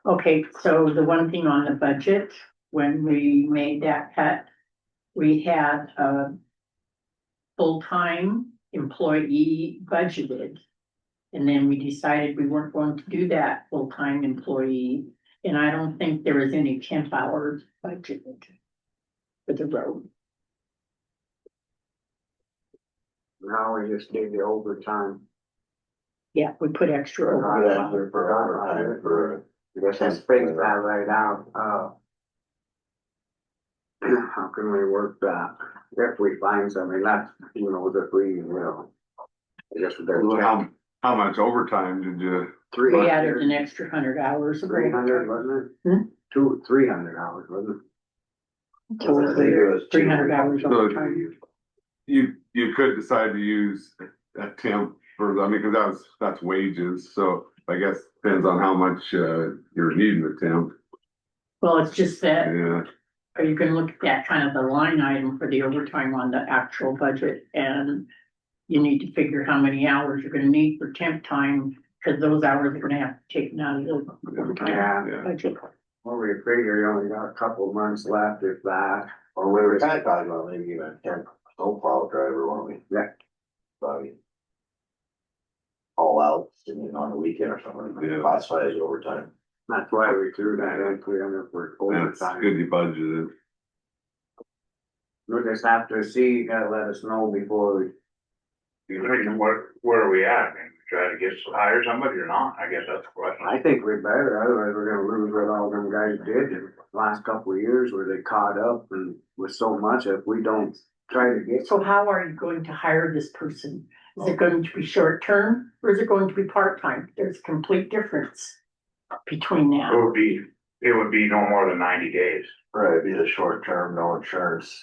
Okay, so the one thing on the budget, when we made that cut, we had a full-time employee budgeted. And then we decided we weren't going to do that full-time employee, and I don't think there was any temp hours budgeted for the road. Now we just did the overtime. Yeah, we put extra over. I guess that's fixed that right out, how can we work that? If we find something, that's, if we will. I guess we better. How much overtime did you? We added an extra 100 hours. of 300, overtime. wasn't it? 300 hours, wasn't So it was 300 hours So overtime. you could decide to use a temp for, cause that's wages, so I guess depends on how much, you're needing the temp, Well, it's just that, yeah. are you gonna look at that kind of the line item for the overtime on the actual budget, and you need to figure how many hours you're gonna need for temp time, cause those hours are gonna have to take out of the overtime Yeah. budget. Well, we figure you only got a couple of months left, if that. Or we were kinda talking about maybe even a temp snowplow driver, weren't we? Yeah. Probably. All out, on the weekend or something, Yeah. classify as overtime. That's why we threw that in, 300 for That's overtime. good you budgeted. We'll just have to see, you gotta let us know before we. Where are we at? I mean, try to hire somebody or not? I guess that's the question. I think we better, otherwise we're gonna lose what all them guys did in the last couple of years where they caught up and with so much, if we don't try to get. So how are you going to hire this person? Is it going to be short-term, or is it going to be part-time? There's a complete difference between It that. would be no more than 90 days. Right, be the short term, no insurance,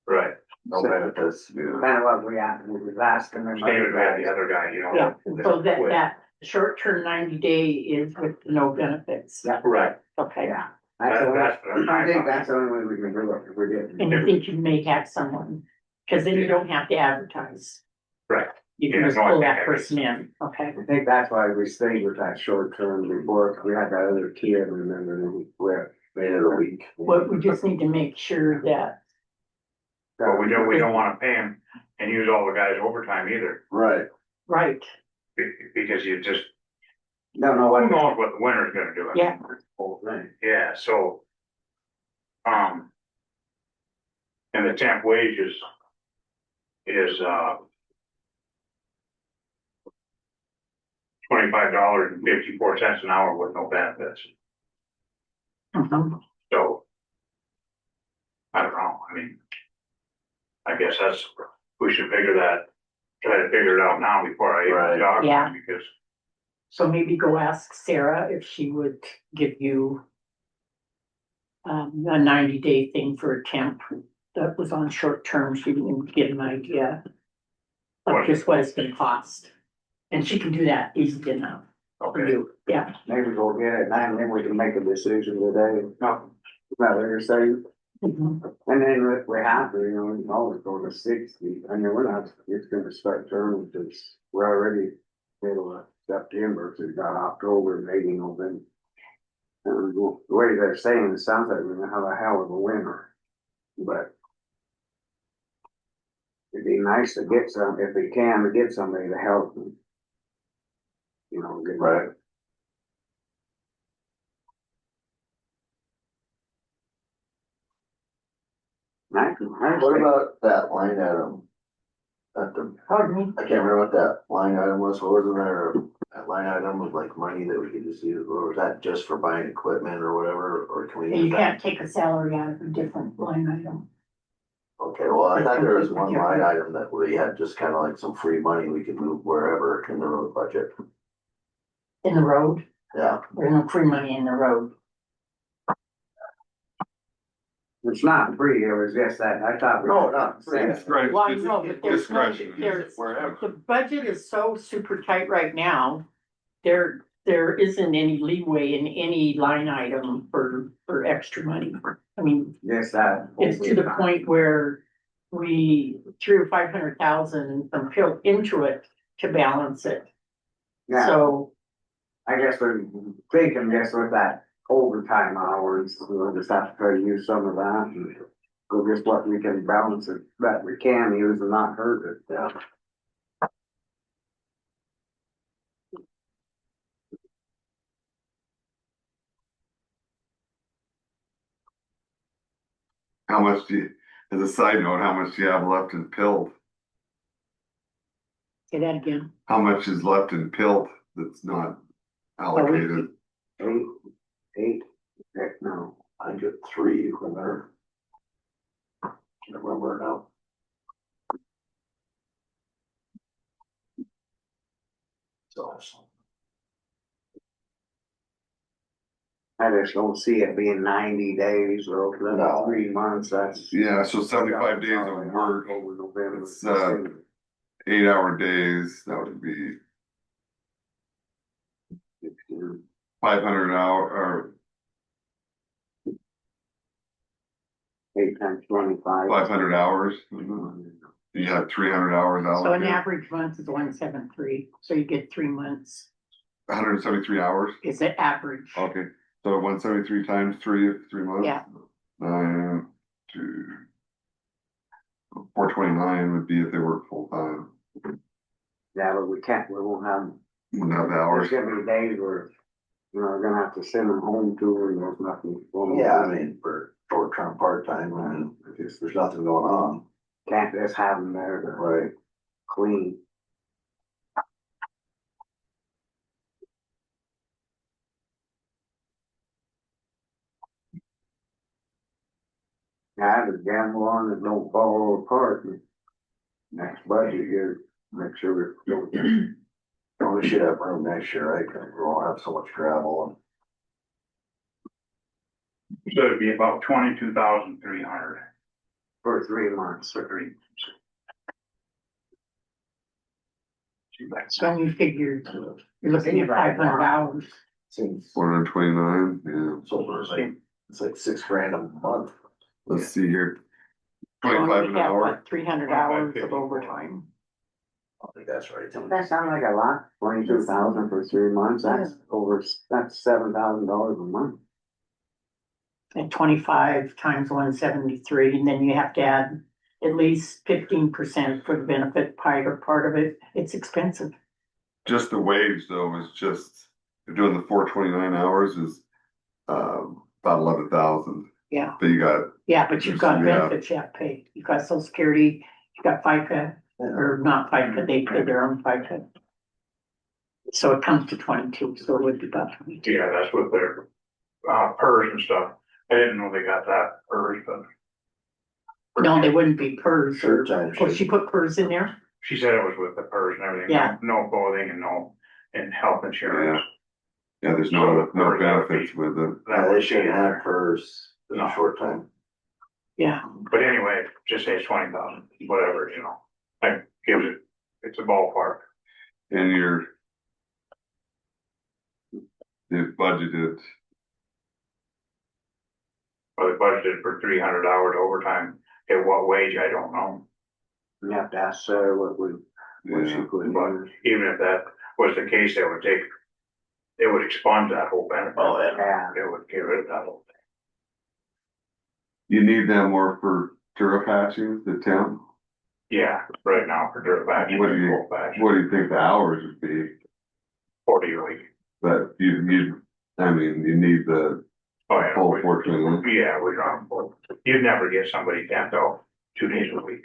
Right. no benefits. Kind of what we was asking them. Same as that, the other guy, Yeah, so that short-term 90-day is with no benefits. Yeah. Right. Okay, Yeah. That's- I think that's the only way we can do it, if we're getting. and you think you may have someone, cause then you don't have to advertise. Right. You can Yeah, just no, I pull think that I person in, okay? I think that's why we stayed with that short term before, we had that other kid, and then we quit. Made it a week. What we just need to make sure that, But we don't wanna pay him and use all the guys overtime either, Right. right, because you just, Don't know who what. knows what the winter's gonna do. yeah, Whole thing. Yeah, so. And the temp wages is, $25.54 an hour with no benefits, mhm. so. I don't know, I guess we should try to figure it out now before I Right. even talk, Yeah. because. So maybe go ask Sarah if she would give you a 90-day thing for a temp that was on short term, she can get an idea of just what it's gonna cost. And she can do that easily enough for Okay, you, yeah. Maybe we'll get it, and then we can make a decision today. No. Rather you're saying, Mhm. and then if we have to, we can always go to 60, we're not, it's gonna start turning, because we're already middle of September, so we've got October, maybe November. And the way they're saying, it sounds like we're gonna have a hell of a winter, but it'd be nice to get some, if we can, to get somebody to help them. Get Right. What about that line item? At the, Pardon me? I can't remember what that line item was, what was in there, that line item of like money that we could just use, or is that just for buying equipment or whatever, or can we You use that? can't take a salary out of a different line item. Okay, well, I thought there was one line item that we had just kind of like some free money we could move wherever in the road budget. In the road, Yeah, there's no free money in the road. It's not free, it was just that, I thought. No, not free. Discretion, Well, no, but there's no, discretion. there's, wherever. the budget is so super tight right now. There isn't any leeway in any line item for extra money. I mean, Yes, that. it's to the point where we threw 500,000 from Pilt into it to balance it. Yeah, So, I guess we're thinking just with that overtime hours, we'll just have to try to use some of that and go just what we can balance it, that we can use and not hurt it. Yeah. How much do you, as a side note, how much do you have left in Pilt? say that again. How much is left in Pilt that's not allocated? Eight, heck no. I get 3 from there. Can't remember now. So. I just don't see it being 90 days or over the No. 3 months, that's. Yeah, so 75 days of work, Over November. It's, 8-hour days, that would be 500 hour, or 8 times 25. 500 hours. You have 300 hours So an allocated, average month is 173, so you get 3 months. 173 hours. Is it average? Okay, so 173 times 3 months. Yeah. 9 to 429 would be if they work full time. Yeah, but we won't have. Wouldn't have the hours. There's gonna be days where, we're gonna have to send them home too, and there's nothing. Yeah, I mean, for short-term, part-time, I mean, if there's nothing going on, Can't just have them there to right? clean. I have a gamble on it, don't fall apart. And next budget year, make sure we don't. Well, we should have room next year, right? 'Cause we won't have so much gravel So it'd be about 22,300 For 3 months. for 3. So you figure you're looking at 500 hours. and seems, 429, yeah. so it's like $6 a month. Let's see here. So we 25 an have, hour. what, 300 hours of overtime. I think that's right. That sounds like a lot, 22,000 for 3 months, that's $7,000 a month. And 25 times 173, and then you have to add at least 15% for the benefit part of it. It's expensive. Just the wage though is just, if doing the 429 hours is, about 11,000. Yeah. But you got, Yeah, but you've got Yeah. benefits you have to pay. You've got social security, you've got FICA, or not FICA, they pay their own FICA. So it comes to 22, so it would be about 22. Yeah, that's with their, PERS and stuff. I didn't know they got that PERS, but. No, they wouldn't be PERS Sure, or, time. oh, she put PERS in there? She said it was with the PERS and everything. Yeah. No clothing and and health insurance. yeah, there's no benefits with it. Yeah, they shouldn't have hers in a short time. Yeah. But anyway, just say it's 20,000, whatever, I give it, it's a ballpark. And the budgeted, But it's budgeted for 300 hours overtime. At what wage, I don't know. You have to ask Sarah what she yeah, put in. But even if that was the case, it would expunge that whole benefit. Oh, yeah. It would get rid of that whole thing. you need them more for Durapatching, the temp. Yeah, right now for dirt patch. What do you think the hours would be? 40 a week. But you need the Oh, yeah. full 14. Yeah, we're on board. You'd never get somebody camped out 2 days a week.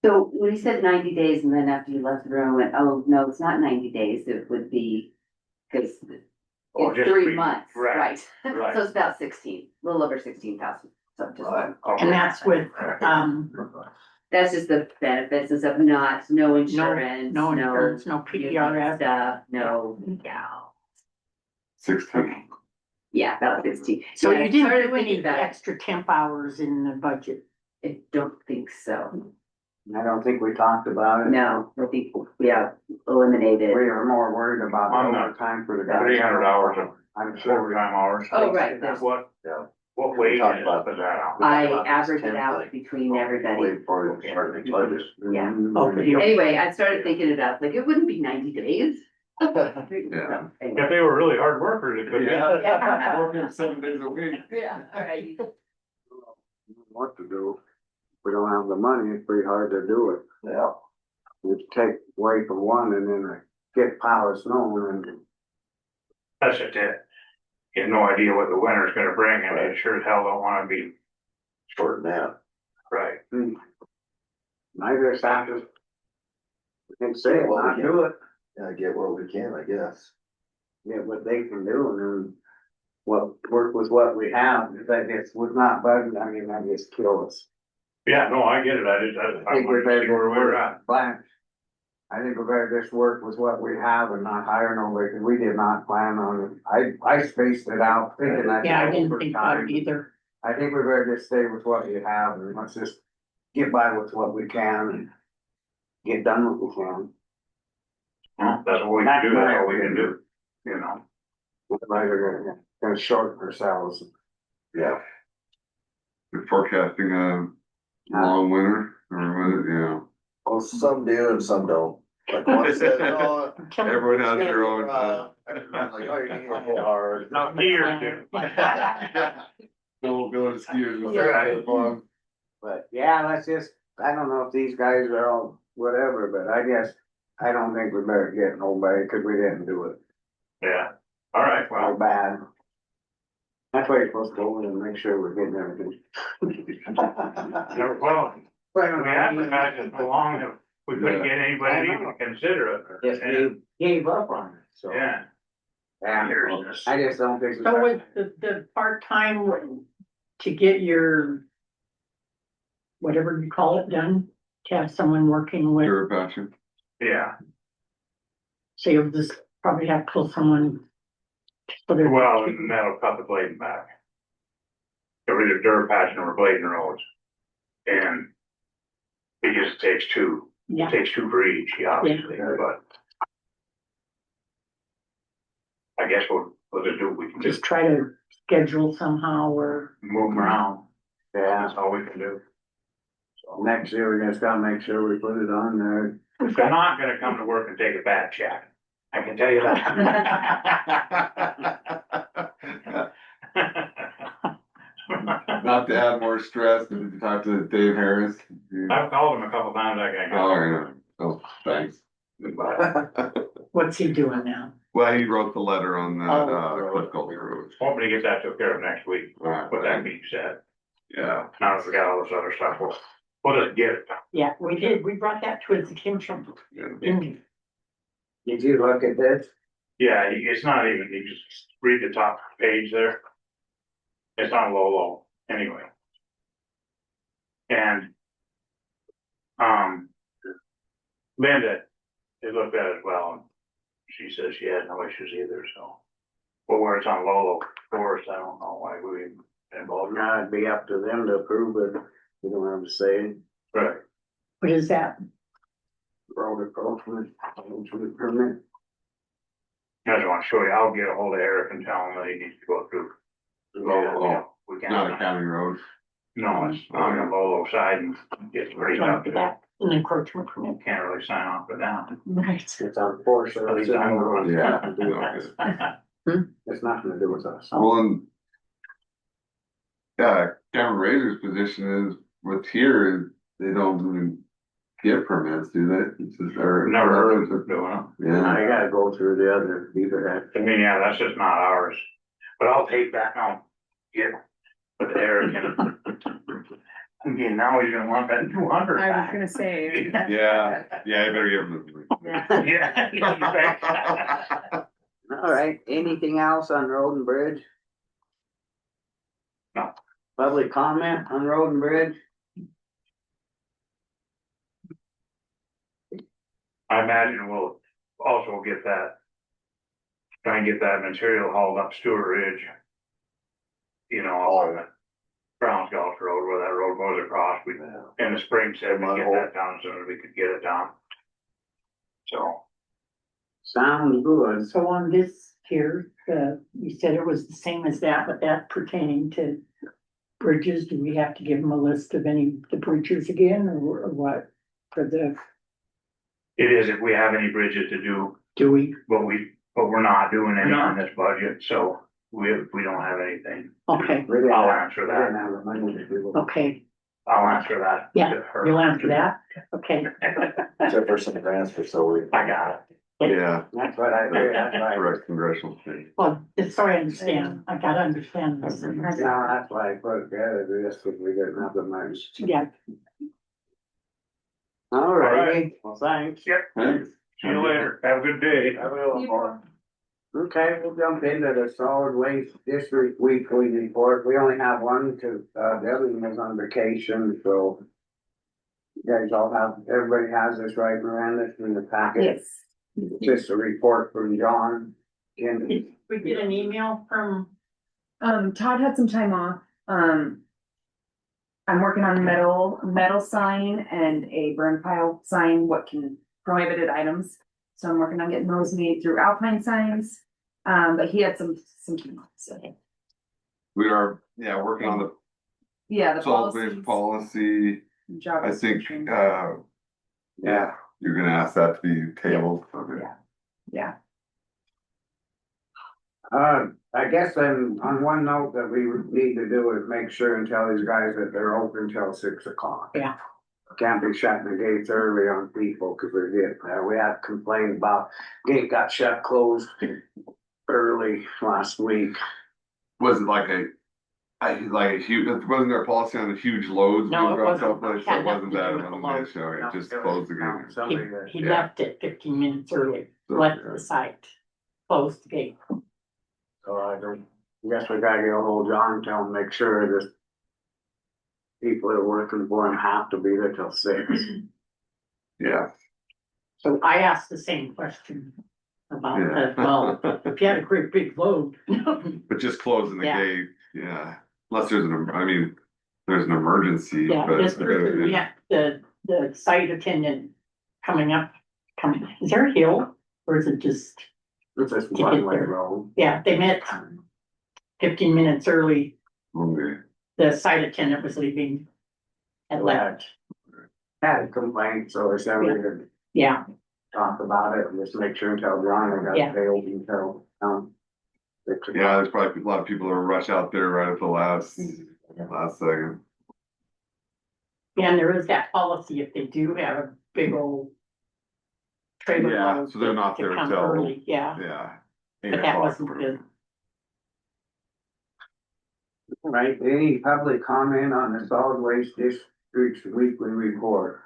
So when you said 90 days and then after you left the room, I went, oh, no, it's not 90 days, it would be, because Oh, it's just 3 months, right, right? right. So it's about 16, a little over 16,000, so just, And that's with, that's just the benefits and stuff, not, no insurance, no insurance, no union PPRF. stuff, no, yeah. 16. Yeah, about 16. So Yeah, you I didn't started do any thinking about it. extra temp hours in the budget? I don't think so. I don't think we talked about it. No, I think, yeah, eliminated. We were more worried about On the overtime for the guys. 300 hours of I'm sure. overtime hours. Oh, right, there's- What, Yeah. what We wage talked is about that out? I about average it this out template. between everybody. Wait for the start of the budget. Yeah. Oh, for the- Anyway, I started thinking it up, like, it wouldn't be 90 days. Yeah. If they were really hard workers, it could be. Yeah. Working 7 days a week. Yeah, all right. What to do. We don't have the money, it's pretty hard to do it. Yeah. You take away from one and then get pile of snow and That's just it. You have no idea what the winter's gonna bring, and they sure as hell don't wanna be Shorten that. right. I just have to. We can say it, not do it, Yeah, get what we can, I guess. get what they can do and then. What, work with what we have, if that gets, was not budget, I mean, that just kills us. Yeah, no, I get it. I wanted to see where we're at. Plan. I think we better just work with what we have and not hire nobody, because we did not plan on it. I spaced it out thinking that. Yeah, I didn't think about it either. I think we better just stay with what you have and let's just get by with what we can and get done what we can. Well, that's what we can do, that's all we can do, you know? Otherwise, we're gonna shorten ourselves. Yeah. We're forecasting a long winter or what, yeah. Well, some do and some don't. Like one said, no. Everyone has their own, Like, oh, you're gonna get hit hard. Not here, dude. No, Bill excuse. Yeah. But yeah, let's just, I don't know if these guys are all whatever, but I guess, I don't think we better get nobody, cause we didn't do it. Yeah, all right, Well, well, bad. That's why you're supposed to go in and make sure we're getting everything. never, well, we advertised it so long that we couldn't get anybody to even consider Yes, it. we gave up on it, so. Yeah, Yeah, I just don't think. we So better- with the part-time to get your, whatever you call it done, to have someone working with, Sure, passion. yeah. so you'll just probably have to pull someone. for their- Well, and that'll cut the blading back. They're either dirt patching or blading roads. And it just takes two. Yeah, Takes two for each, obviously, but. I guess we'll just do, we can just just try to schedule somehow or, move them around, Yeah, that's all we can do. next year we just gotta make sure we put it on there. They're not gonna come to work and take a bad check, I can tell you that. Not to add more stress, did you talk to Dave Harris? I've called him a couple times, I can't. Oh, yeah, oh, thanks. what's he doing now? Well, he wrote the letter on the, Oh. Cliff Gully Road. Hoping to get that took care of next week, Alright, with that being said, yeah. now that we got all this other stuff, we'll just get it. Yeah, we brought that to his attention. In- Did you look at this? Yeah, it's not even, you just read the top page there. It's on low, anyway. And, Linda, they looked at it as well, and she says she had no issues either, so. But where it's on low for us, I don't know why we involved. Now it'd be up to them to approve it. We don't have to say. Right, What is that? Road approachment, permit. I just want to show you, I'll get a hold of Eric and tell him that he needs to go through. We Not a can't, county road. no, it's on the low side and it's pretty tough to, That, an encroachment permit. can't really sign off for that. Right. It's on force, so it's nothing Yeah. to do with us. It's nothing to do with us. Well, and. Yeah, Cameron Razor's position is with here, is they don't even get permits, do they? It's just, or. Never heard of it doing it. Now Yeah, you gotta go through the other, either I mean, yeah, that's just not ours, but I'll take back on, get with Eric and Okay, now he's gonna want that 200 I was back. gonna say. Yeah, yeah, I better give him Yeah. All right, anything else on road and bridge? No. Public comment on road and bridge? I imagine we'll also get that. Try and get that material hauled up Stewart Ridge. You know, all of it. Brown's Gulch Road, where that road goes across, we, in the spring said we'd get that done as soon as we could get it done. So, Sounds good. So on this here, you said it was the same as that, but that pertaining to bridges, do we have to give them a list of any, the bridges again, or what? For the, it is if we have any bridges to do, do we? but we're not doing any on this budget, so we don't have anything. Okay, I'll answer We didn't that. have the money to do it. okay, I'll answer that. Yeah, to her. you'll answer that, okay. Except for some transfer, so we. I got it. Yeah, That's what I did, that's why. correct congressional thing. Well, just so I understand, I gotta understand this. No, that's why I put it together, this, because we didn't have the money. Yeah, All righty, well, thanks. Yep, Thanks. see you later. Have a good day. Okay, we'll jump into the solid waste district weekly report. We only have one because Debbie was on vacation, so. You guys all have, everybody has this right, Miranda, it's in the packet. Yes. Just a report from John. did we get an email from, Todd had some time off. I'm working on metal sign and a burn pile sign, what can prohibited items. So I'm working on getting those made through Alpine Signs. But he had some time off, so. We are, yeah, working on the Yeah, the solid waste policies. policy. Job I think, description. yeah, you're gonna ask that to be tabled. Okay. Yeah. I guess then on one note that we would need to do is make sure and tell these guys that they're open till 6 o'clock. Yeah. Can't be shutting the gates early on people, cause we had complained about gate got shut closed early last week. Was it like a huge, wasn't there a policy on the huge loads? No, it moved around wasn't. someplace? Had So it wasn't nothing to that, do it with the wasn't the load. issue, it just closed the game. Somebody that- he Yeah. left it 15 minutes early, So, left yeah. the site, closed the gate. So I guess we gotta get a hold of John, tell him, make sure that people that are working for him have to be there till 6. Yeah. So I asked the same question about Yeah. that, well, if you had a great big load. But just closing the Yeah. gate, yeah, unless there's there's an emergency, Yeah, but. this person, we had the site attendant coming, is there a hill or is it just, It's just get one way there. road. yeah, they met 15 minutes early. Okay. The site attendant was leaving at left, Had a complaint, so I said we could yeah, talk about it and just make sure and tell John I Yeah. got to open until, 6 o'clock. Yeah, there's probably a lot of people that rush out there right at the last second. and there is that policy, if they do have a big old trailer Yeah, load so they're not to there come till- early, yeah, Yeah. but that wasn't good. Right, any public comment on the solid waste district's weekly report?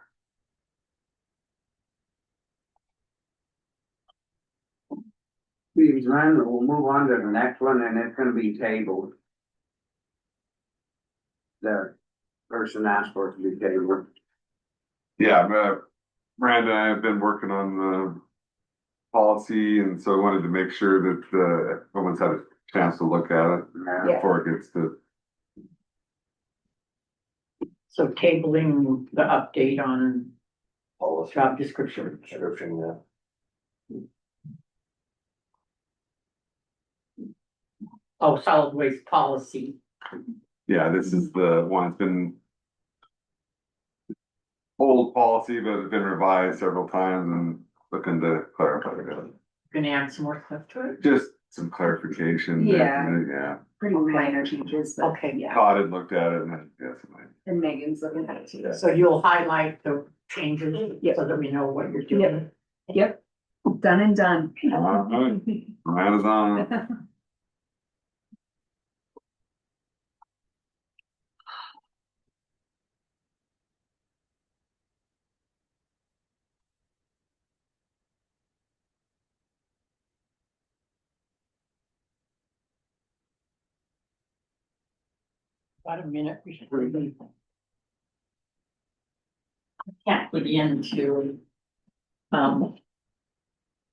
Please, man, we'll move on to the next one and it's gonna be tabled. The person asked for it to be tabled. Yeah, Miranda and I have been working on the policy, and so I wanted to make sure that everyone's had a chance to look at it Yeah. before it gets to. So tabling the update on Policy job description. description, yeah. Oh, solid waste policy. Yeah, this is the one that's been old policy, but it's been revised several times and looking to clarify it. Gonna add some more stuff to it? Just some clarification. Yeah. Yeah. Pretty minor changes, but Okay, yeah, Todd had looked at it and had, yes, and Megan's looking at it too. so you'll highlight the changes so that we know what you're doing. Yep, done and done. Miranda's on. About a minute. We should leave. I can't put into,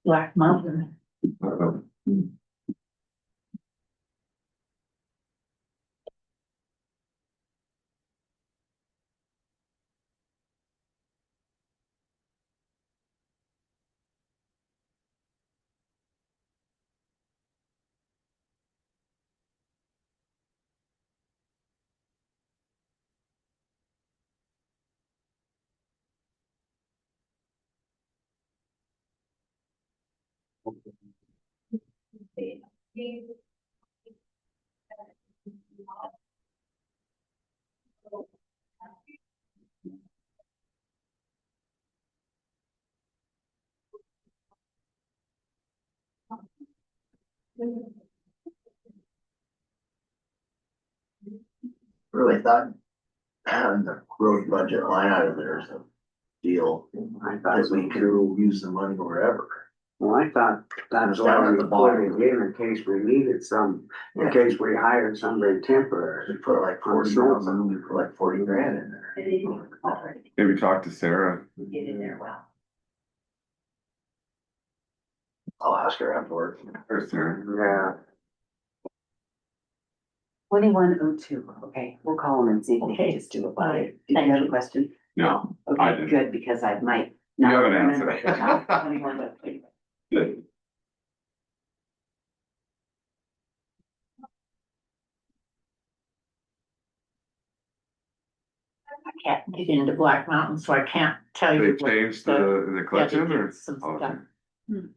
Black Mountain. Really thought having the road budget line item there is a deal. I thought That we could use the money wherever. Well, I thought that's It's down why at we the put bottom. it in case we needed some, in Yeah. case we hired somebody temporary. We put like 40,000, we put like 40 grand in there. Maybe talk to Sarah. Get in there well. I'll ask her afterwards. Or Sarah. Yeah. 2102, okay, we'll call them and see if they Okay. can just do it by. Did Thank you have a you. question? No, I Okay, didn't. good, because I might You not have an remember answer. it now. 2102. Good. I can't get into Black Mountain, so I can't tell They you. what changed the- the Yeah, they collection or? did some Oh, stuff. okay.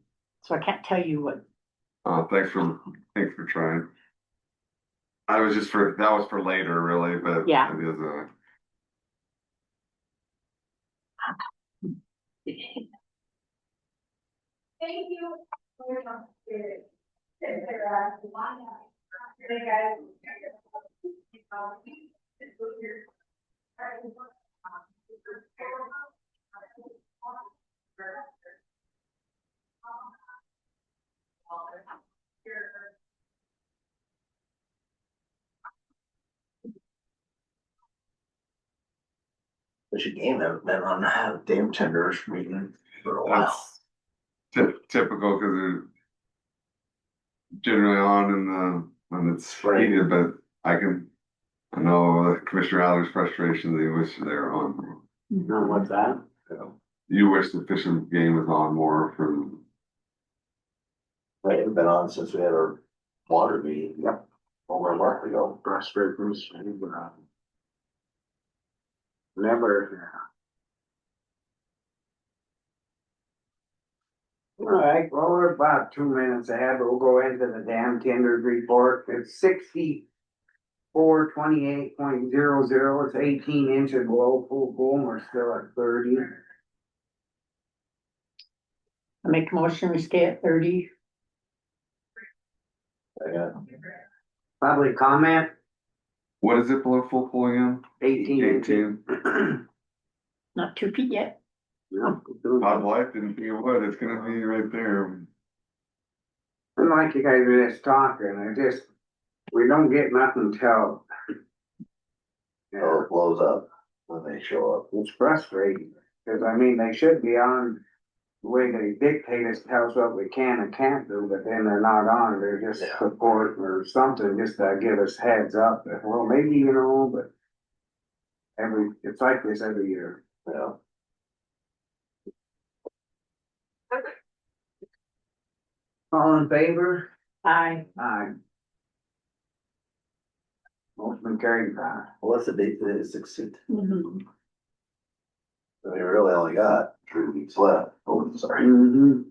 So I can't tell you what, Thanks for trying. I was just that was for later really, but Yeah. it is Thank you. Michigan haven't been on a damn tenders meeting for a while. that's typical because they're generally on in when it's Right. heated, but I know Commissioner Adler's frustration that he wished they were on. Now, what's that? You wish the Fish and Game was on more for, They haven't been on since we had our water meeting. Yep. Over a month ago. Frustrating. Never. All right, well, we're about 2 minutes ahead, but we'll go into the dam tenders report. It's 6428.00. It's 18 inches below full boom. We're still at 30. I make a motion, we stay at 30. Yeah. Public comment, what is it below full pull again? 18 inches. 18. Not 2 feet yet. No, Todd White didn't think it would, it's gonna be right there. and like you guys were just talking, we don't get nothing till. Or it blows up when they show up. It's frustrating, cause I mean, they should be on the way they dictate us, tell us what we can and can't do, but then they're not on, they're just Yeah. support or something, just to give us heads up that, well, maybe, but it's like this every year. Yeah. All in favor? Aye. Aye. Motion carried. What's the date today? 16th. Mhm. I mean, we really only got 3 weeks left. Oh, sorry. Mm-hmm.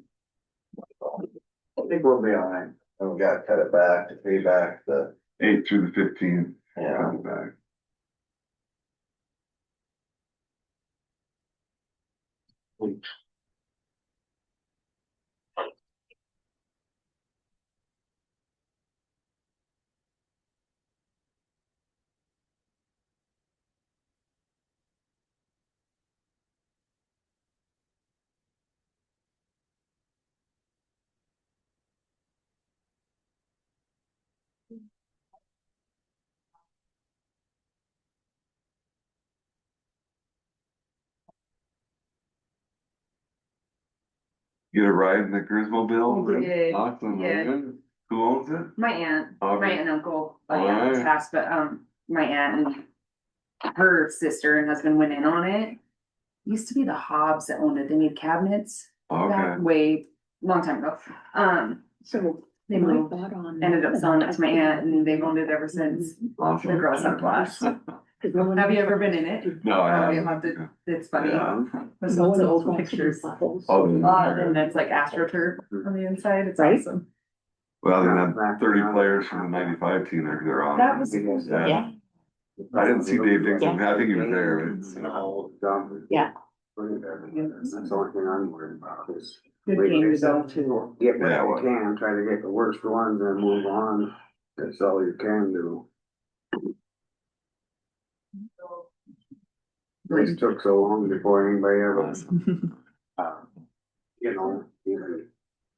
I think we'll be all right. And we gotta cut it back to pay back the, 8 through the 15th, yeah. coming back. Get a ride in the Grismobile? We did, Awesome, yeah. man. Who owns it? My aunt, Okay. my aunt and uncle, my aunt Alright. passed, but, my aunt and her sister and husband went in on it. Used to be the Hobbs that owned it. They made cabinets Okay. back way, long time ago. So. They moved, ended up selling it to my aunt and they've owned it ever since. The Awesome. girls have a blast. Have you ever been in it? No, I Oh, you haven't. have to, it's funny. Yeah. There's lots of old pictures. Oh, And it's like AstroTurf on the inside. It's Right. awesome. well, they had 30 players from the 95 team they're on. That was- Yeah. I didn't see Dave Dixon. I think he was there. It's, Yeah. That's the only thing I'm worried about is. Good game to go to. Get what Yeah, you well. can, try to get the worst ones and move on. That's all you can do. This took so long before anybody ever, you know, even,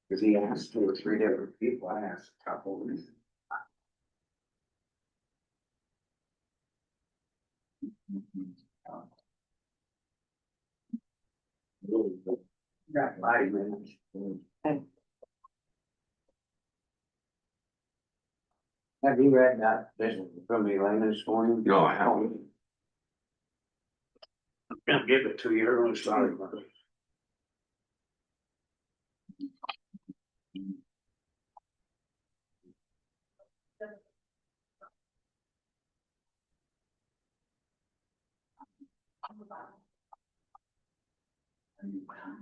cause he asked 2 or 3 different people, I asked a couple. Got 5 minutes. Have you read that vision from Elena this morning? No, I haven't. I'll give it to you, early, sorry about it.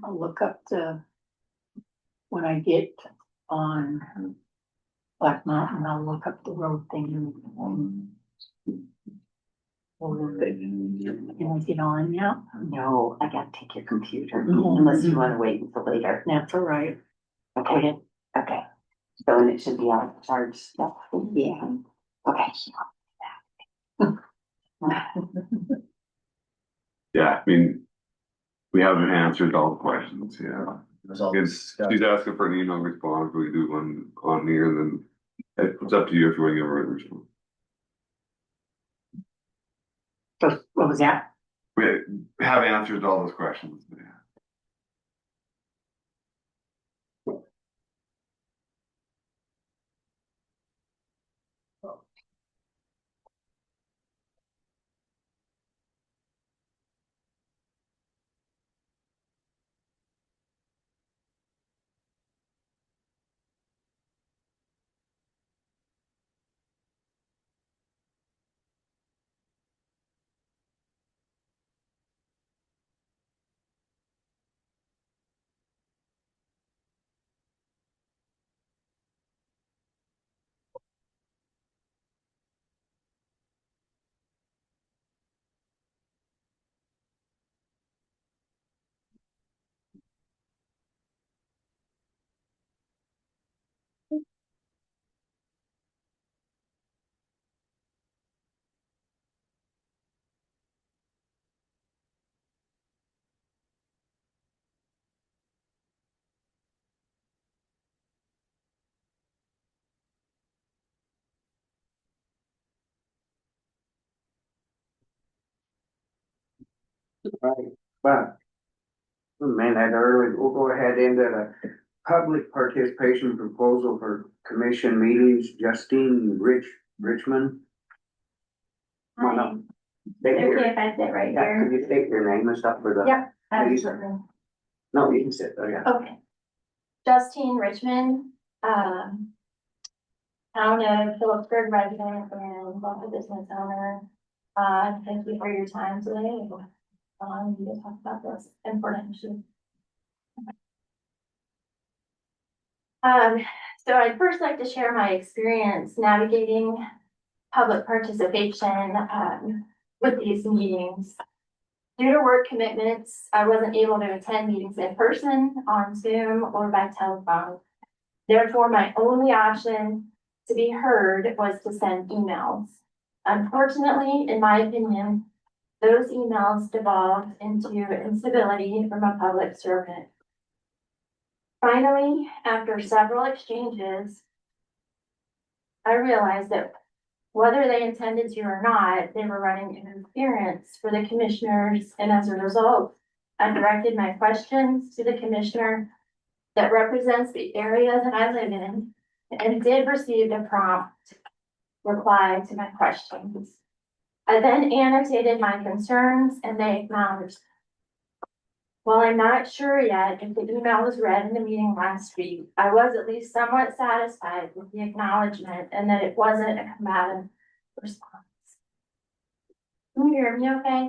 I'll look up when I get on Black Mountain, I'll look up the road thing. Can I get on now? No, I gotta take your computer, unless you wanna wait until later. That's all right. Okay, okay. So, and it should be on charge stuff. Yeah. Okay. Yeah, I mean, we haven't answered all the questions, yeah. She's asking for an email response, we do one on here, then it's up to you if you want to give her a response. So what was that? We have answered all those questions, yeah. Right, but. A minute early, we'll go ahead into the public participation proposal for commission meetings, Justine Richmond. Come on up. State your- Okay, if I sit right Yeah, here. Could you state your name and stuff for the? Yep, absolutely. No, you can sit there, yeah. Okay. Justine Richmond, town of Phillipsburg resident and local business owner. Thank you for your time today. To talk about this important issue. So I'd first like to share my experience navigating public participation, with these meetings. Due to work commitments, I wasn't able to attend meetings in person, on Zoom, or by telephone. Therefore, my only option to be heard was to send emails. Unfortunately, in my opinion, those emails devolved into incivility from a public servant. Finally, after several exchanges, I realized that whether they intended to or not, they were running interference for the commissioners, and as a result, I directed my questions to the commissioner that represents the area that I live in and did receive a prompt reply to my questions. I then annotated my concerns and they acknowledged. While I'm not sure yet if the email was read in the meeting last week, I was at least somewhat satisfied with the acknowledgement and that it wasn't a combative response. Can you hear me okay?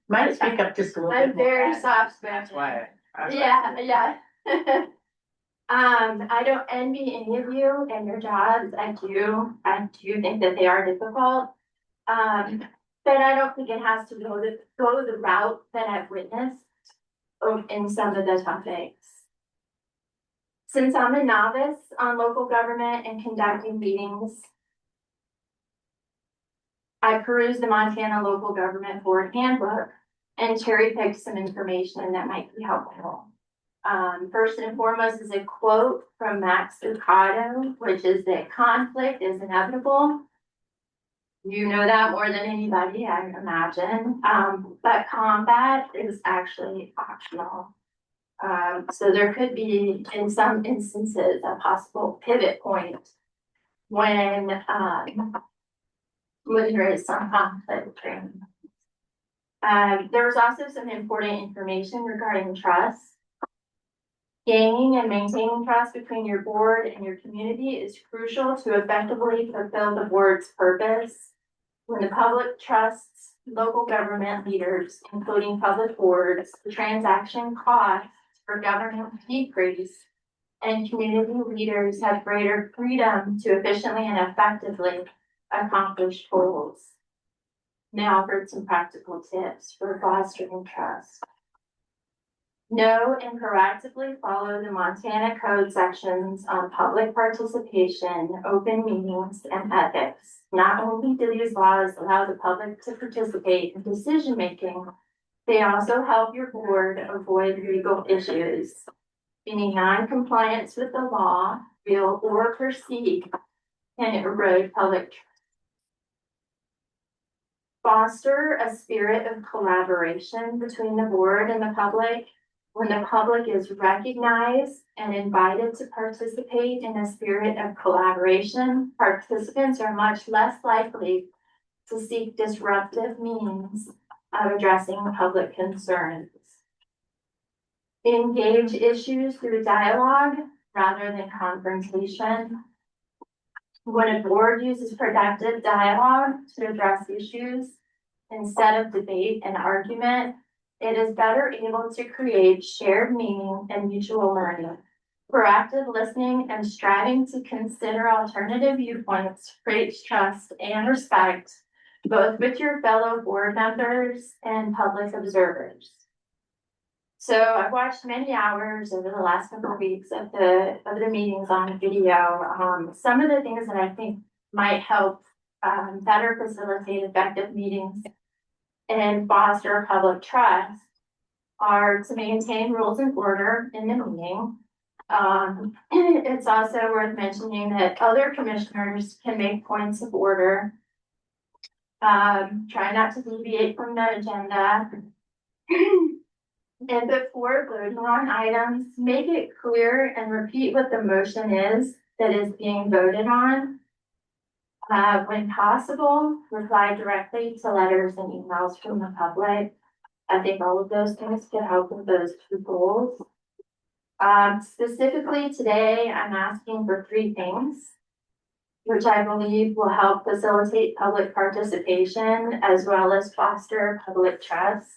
Might speak up just a little bit I'm more. very soft spoken. That's why. Yeah. I don't envy any of you and your jobs. I do think that they are difficult. But I don't think it has to go the route that I've witnessed in some of the topics. Since I'm a novice on local government and conducting meetings, I perused the Montana Local Government Board Handbook and cherry picked some information that might be helpful. First and foremost is a quote from Max Lucado, which is that conflict is inevitable. You know that more than anybody, I imagine, but combat is actually optional. So there could be, in some instances, a possible pivot point when there is some conflict. There was also some important information regarding trust. Gaining and maintaining trust between your board and your community is crucial to effectively fulfill the board's purpose. When the public trusts local government leaders, including public boards, the transaction costs for government decrease, and community leaders have greater freedom to efficiently and effectively accomplish goals. Now for some practical tips for fostering trust. Know and proactively follow the Montana Code sections on public participation, open meetings, and ethics. Not only do these laws allow the public to participate in decision-making, they also help your board avoid legal issues. Any non-compliance with the law, real or perceived, can erode public trust. Foster a spirit of collaboration between the board and the public. When the public is recognized and invited to participate in a spirit of collaboration, participants are much less likely to seek disruptive means of addressing public concerns. Engage issues through dialogue rather than confrontation. When a board uses productive dialogue to address issues instead of debate and argument, it is better able to create shared meaning and mutual learning. Proactive listening and striving to consider alternative viewpoints creates trust and respect, both with your fellow board members and public observers. So I've watched many hours over the last couple of weeks of the meetings on video. Some of the things that I think might help better facilitate effective meetings and foster public trust are to maintain rules and order in the meeting. It's also worth mentioning that other commissioners can make points of order. Try not to deviate from the agenda. And before voting on items, make it clear and repeat what the motion is that is being voted on. When possible, reply directly to letters and emails from the public. I think all of those things could help with those two goals. Specifically today, I'm asking for 3 things, which I believe will help facilitate public participation as well as foster public trust.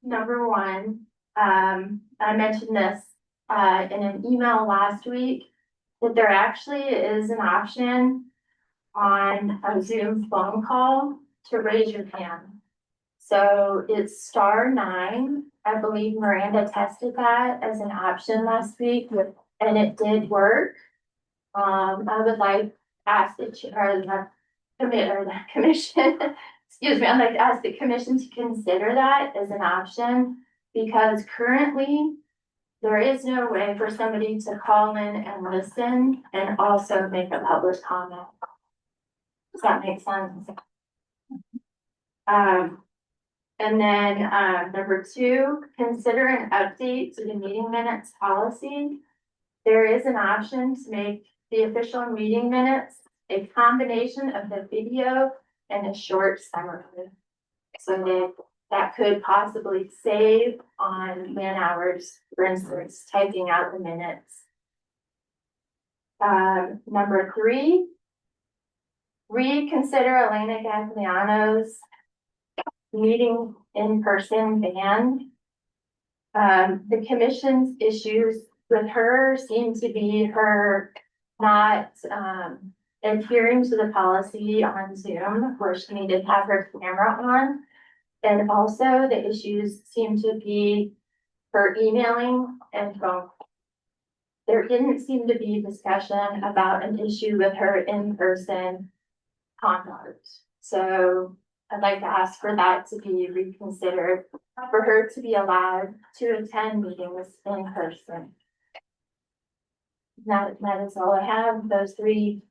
Number 1, I mentioned this in an email last week, that there actually is an option on a Zoom phone call to raise your hand. So it's *9. I believe Miranda tested that as an option last week and it did work. I would like to ask the commission, excuse me, I'd like to ask the commission to consider that as an option because currently there is no way for somebody to call in and listen and also make a public comment. Does that make sense? And then, number 2, consider an update to the meeting minutes policy. There is an option to make the official meeting minutes a combination of the video and a short summary. So that could possibly save on man hours, for instance, typing out the minutes. Number 3, reconsider Elena Gagliano's meeting in person ban. The commission's issues with her seem to be her not adhering to the policy on Zoom, where she needed to have her camera on. And also the issues seem to be her emailing and phone. There didn't seem to be discussion about an issue with her in-person conduct. So I'd like to ask for that to be reconsidered, for her to be allowed to attend meetings in person. That is all I have, those three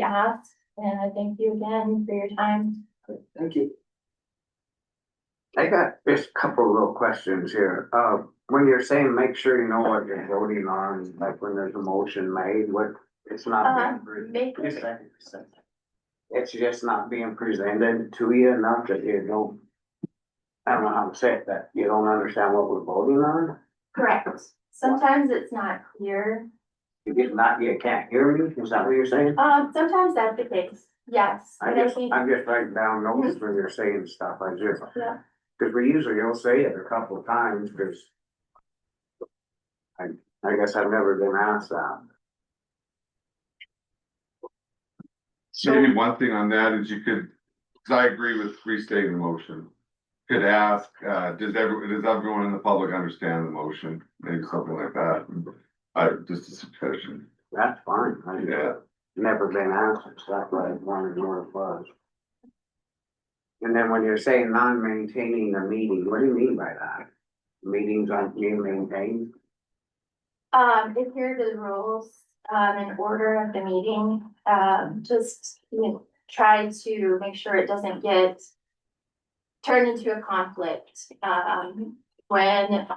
asks, and I thank you again for your time. Thank you. I got just a couple of little questions here. When you're saying make sure you know what you're voting on, like when there's a motion made, it's not being it's just not being presented to you enough that you don't, I don't know how to say it, that you don't understand what we're voting on? Correct. Sometimes it's not clear. You can't hear me? Is that what you're saying? Sometimes that's the case, yes. I'm just writing down notes when you're saying stuff. Yeah. Cause we usually will say it a couple of times, cause I guess I've never been asked that. Maybe one thing on that is you could, cause I agree with restating the motion. Could ask, does everyone in the public understand the motion? Maybe something like that. Just a suggestion. That's fine. Yeah. Never been asked, it's not what I wanted to know it was. And then when you're saying non-maintaining a meeting, what do you mean by that? Meetings aren't being maintained? Adhere to the rules, in order of the meeting, just, try to make sure it doesn't get turned into a conflict.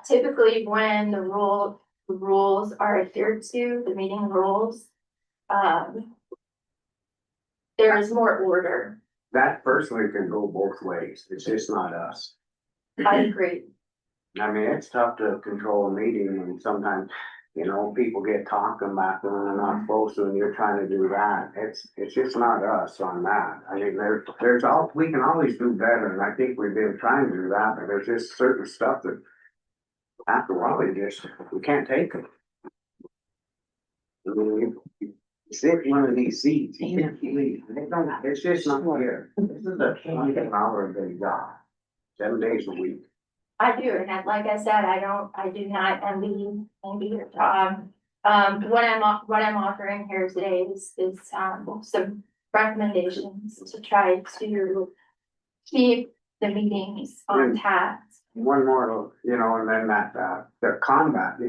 Typically when the rules are adhered to, the meeting rules, there is more order. That personally can go both ways, it's just not us. I agree. I mean, it's tough to control a meeting and sometimes, people get talking back when they're not supposed to and you're trying to do that. It's just not us on that. I mean, we can always do better and I think we've been trying to do that, but there's just certain stuff that after a while we can't take it. I mean, you sit in one of these seats, you can't leave. It's just not here. This is a 20-hour-a-day job, 7 days a week. I do, and like I said, I do not envy your job. What I'm offering here today is some recommendations to try to keep the meetings on task. One more, and then the combat,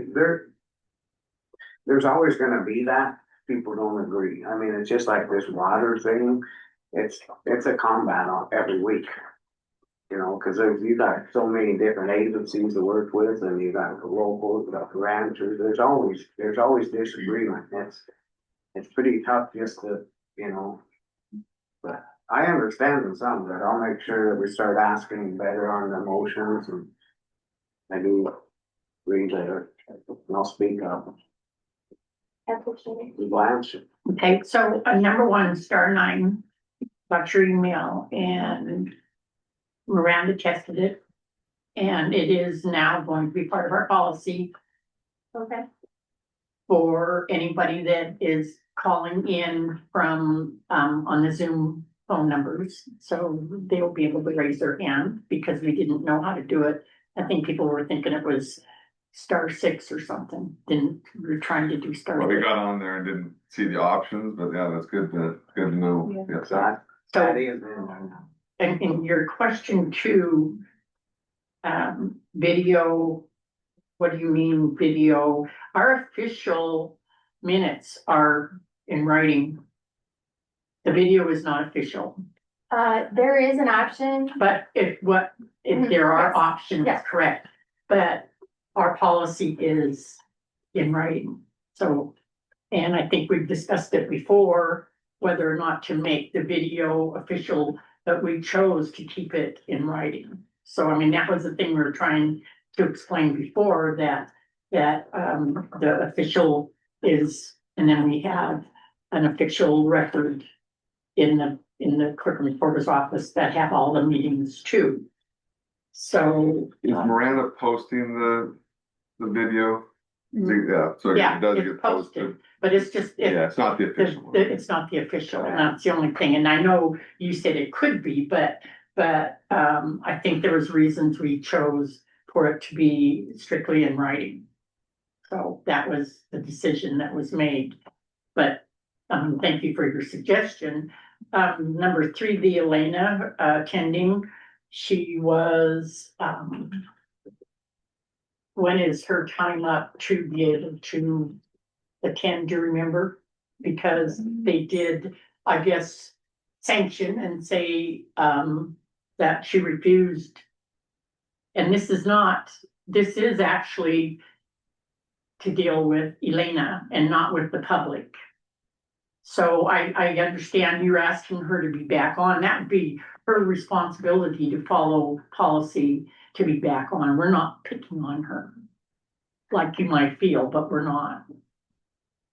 there's always gonna be that, people don't agree. I mean, it's just like this water thing, it's a combat every week. Cause you got so many different agencies to work with and you got the locals, you got the ranchers, there's always disagreement. It's pretty tough just to, but I understand in some, but I'll make sure that we start asking better on the motions and maybe read better, and I'll speak up. Blanche. Okay, so number 1, star 9, got your email and Miranda tested it. And it is now going to be part of our policy Okay. for anybody that is calling in from, on the Zoom phone numbers. So they'll be able to raise their hand because we didn't know how to do it. I think people were thinking it was star 6 or something. We're trying to do star. Well, we got on there and didn't see the options, but yeah, that's good to know. Yeah. Yeah. That is. And in your question 2, video, what do you mean video? Our official minutes are in writing. The video is not official. There is an option. But if there are Yes. options, Yes. correct, but our policy is in writing, so. And I think we've discussed it before, whether or not to make the video official, but we chose to keep it in writing. So I mean, that was the thing we were trying to explain before, that the official is, and then we have an official record in the clerk and recorder's office that have all the meetings too. So. Is Miranda posting the video? Yeah, so Yeah, it does it's get posted. posted, but it's just, Yeah, it's not the official one. it's not the official, and that's the only thing, and I know you said it could be, but I think there was reasons we chose for it to be strictly in writing. So that was the decision that was made, but, thank you for your suggestion. Number 3, the Elena, attending, she was, when is her time up to be able to attend, do you remember? Because they did, I guess, sanction and say, that she refused. And this is actually to deal with Elena and not with the public. So I understand you're asking her to be back on. That would be her responsibility to follow policy to be back on. We're not picking on her, like you might feel, but we're not.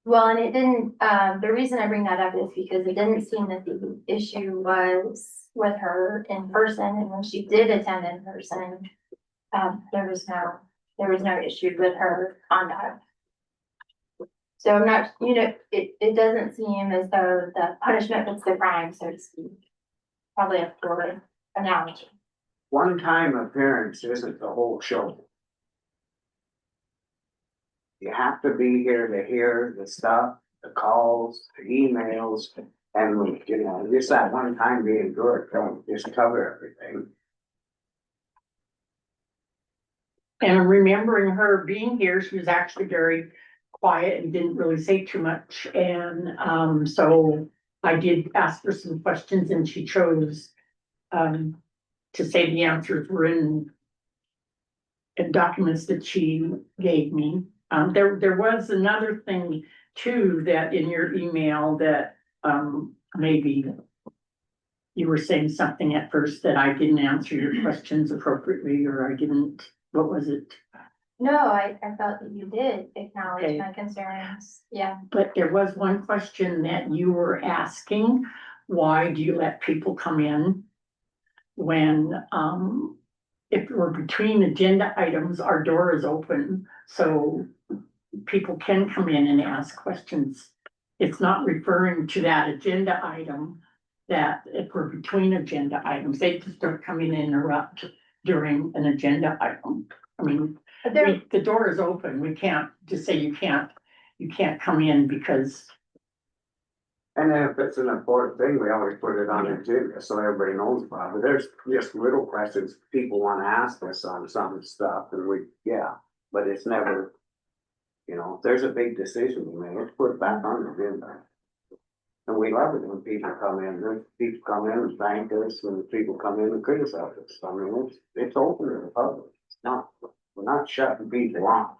Well, and it didn't, the reason I bring that up is because it didn't seem that the issue was with her in person, and when she did attend in person, there was no issue with her conduct. So I'm not, it doesn't seem as though the punishment was the crime, so to speak. Probably a poor analogy. One-time appearance isn't the whole show. You have to be here to hear the stuff, the calls, the emails, and, just that one time being good, don't just cover everything. And remembering her being here, she was actually very quiet and didn't really say too much. And so I did ask her some questions, and she chose to say the answers were in documents that she gave me. There was another thing too, that in your email that maybe you were saying something at first that I didn't answer your questions appropriately, or I didn't, what was it? No, I felt that you did acknowledge Okay. my concerns, yeah. But there was one question that you were asking, why do you let people come in when, if we're between agenda items, our door is open, so people can come in and ask questions. It's not referring to that agenda item, that if we're between agenda items, they just don't come in and interrupt during an agenda item. I mean, the door is open. We can't just say you can't come in because. And then if it's an important thing, we always put it on the agenda so everybody knows about it. There's just little questions people want to ask us on some stuff, and but it's never, if there's a big decision to make, let's put it back on the agenda. And we love it when people come in. There's people come in and thank us, and people come in and criticize us. I mean, it's open to the public. It's not, we're not shutting people off.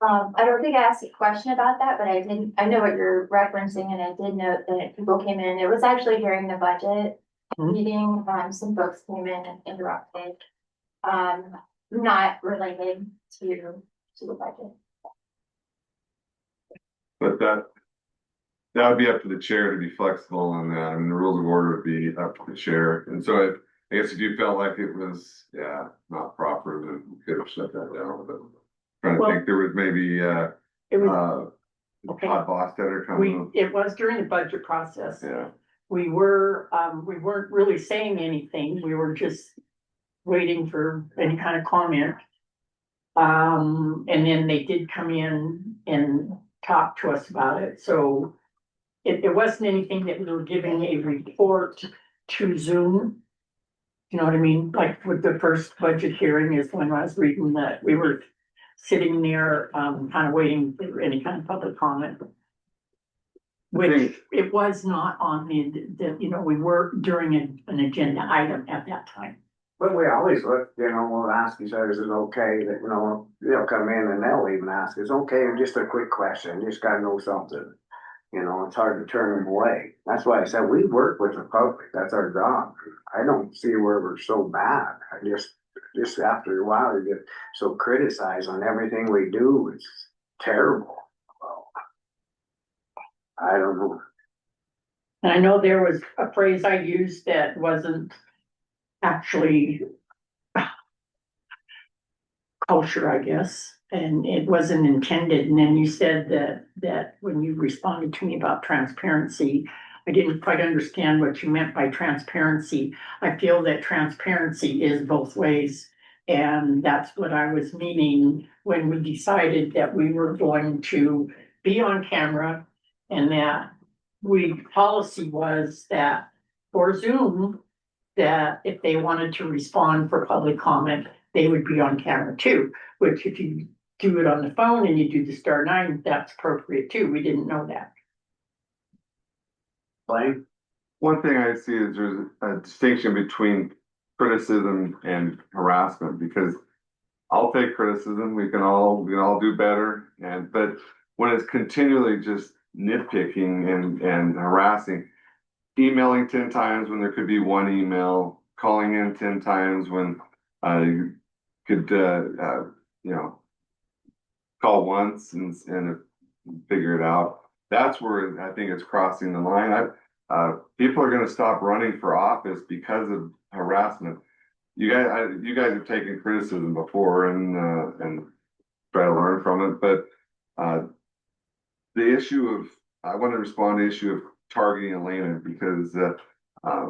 I don't think I asked a question about that, but I know what you're referencing, and I did note that people came in. It was actually during the budget meeting, some folks came in and interrupted. Not related to the budget. But that would be up to the chair to be flexible on that. I mean, the rules of order would be up to the chair. And so I guess if you felt like it was, not proper, then we could have shut that down. But trying to think, there was maybe, It was, okay. Todd Bostetter coming. It was during the budget process. Yeah. We weren't really saying anything. We were just waiting for any kind of comment. And then they did come in and talk to us about it. So it wasn't anything that we were giving a report to Zoom. You know what I mean? Like with the first budget hearing is when I was reading that, we were sitting there, kind of waiting for any kind of public comment. which it was not on the, you know, we were during an agenda item at that time. But we always look, you know, we'll ask each other, is it okay that, you know, they'll come in and they'll even ask, is it okay, or just a quick question, just gotta know something. You know, it's hard to turn them away. That's why I said we work with the public. That's our job. I don't see where we're so bad. I just after a while, you get so criticized on everything we do. It's terrible. Well, I don't know. And I know there was a phrase I used that wasn't actually kosher, I guess, and it wasn't intended. And then you said that when you responded to me about transparency, I didn't quite understand what you meant by transparency. I feel that transparency is both ways. And that's what I was meaning when we decided that we were going to be on camera, and that policy was that for Zoom, that if they wanted to respond for public comment, they would be on camera too, which if you do it on the phone and you do the *9, that's appropriate too. We didn't know that. Blaine? One thing I see is there's a distinction between criticism and harassment, because I'll take criticism, we can all do better, but when it's continually just nitpicking and harassing, emailing 10 times when there could be one email, calling in 10 times when you could you know, call once and figure it out. That's where I think it's crossing the line. People are going to stop running for office because of harassment. You guys have taken criticism before and try to learn from it, but the issue of, I want to respond to the issue of targeting Elena, because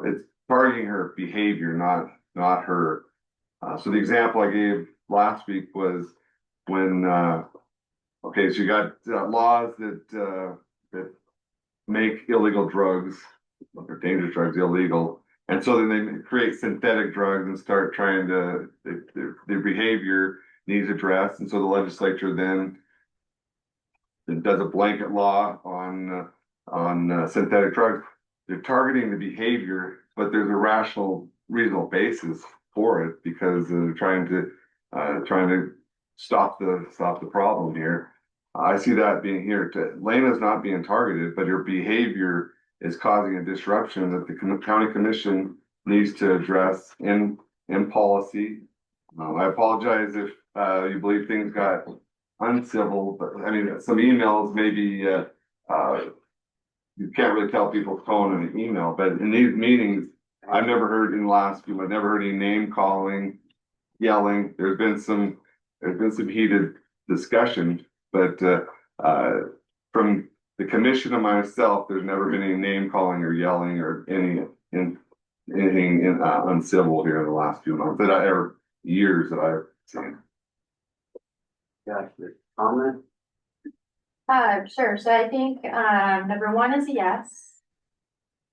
it's targeting her behavior, not her. So the example I gave last week was when okay, so you got laws that make illegal drugs, or dangerous drugs, illegal, and so then they create synthetic drugs and start trying to, their behavior needs addressed, and so the legislature then does a blanket law on synthetic drugs. They're targeting the behavior, but there's a rational, reasonable basis for it, because they're trying to stop the problem here. I see that being here. Lena's not being targeted, but her behavior is causing a disruption that the county commission needs to address in policy. I apologize if you believe things got uncivil, but I mean, some emails maybe you can't really tell people's tone in an email, but in these meetings, I've never heard in the last few, I've never heard any name calling, yelling. There's been some heated discussion, but from the commission and myself, there's never been any name calling or yelling or anything uncivil here in the last few months years that I've seen. Got your comment? Sure. So I think, number 1 is a yes.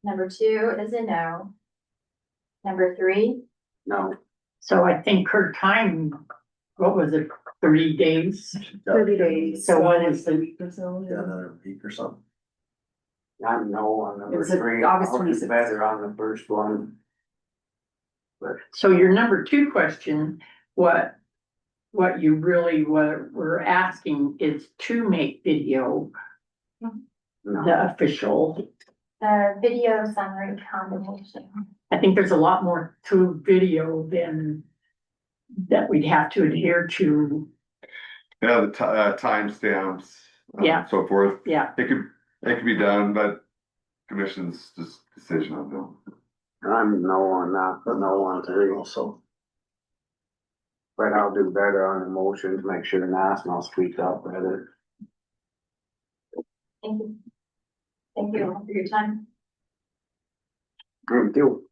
Number 2 is a no. Number 3. No. So I think her time, what was it, 3 days? 30 days. So what is the, Another week or something. I know on number It's 3. August I'll do 26th. better on the first one. so your number 2 question, what you really were asking is to make video No. the official. Video summary combination. I think there's a lot more to video than that we'd have to adhere to. Yeah, the timestamps, Yeah. so forth. Yeah, It could be done, but commission's just decision on them. I'm no on that, but no on 3 also. But I'll do better on the motions, make sure and ask, and I'll speak up better. Thank you. Thank you all for your time. Thank you.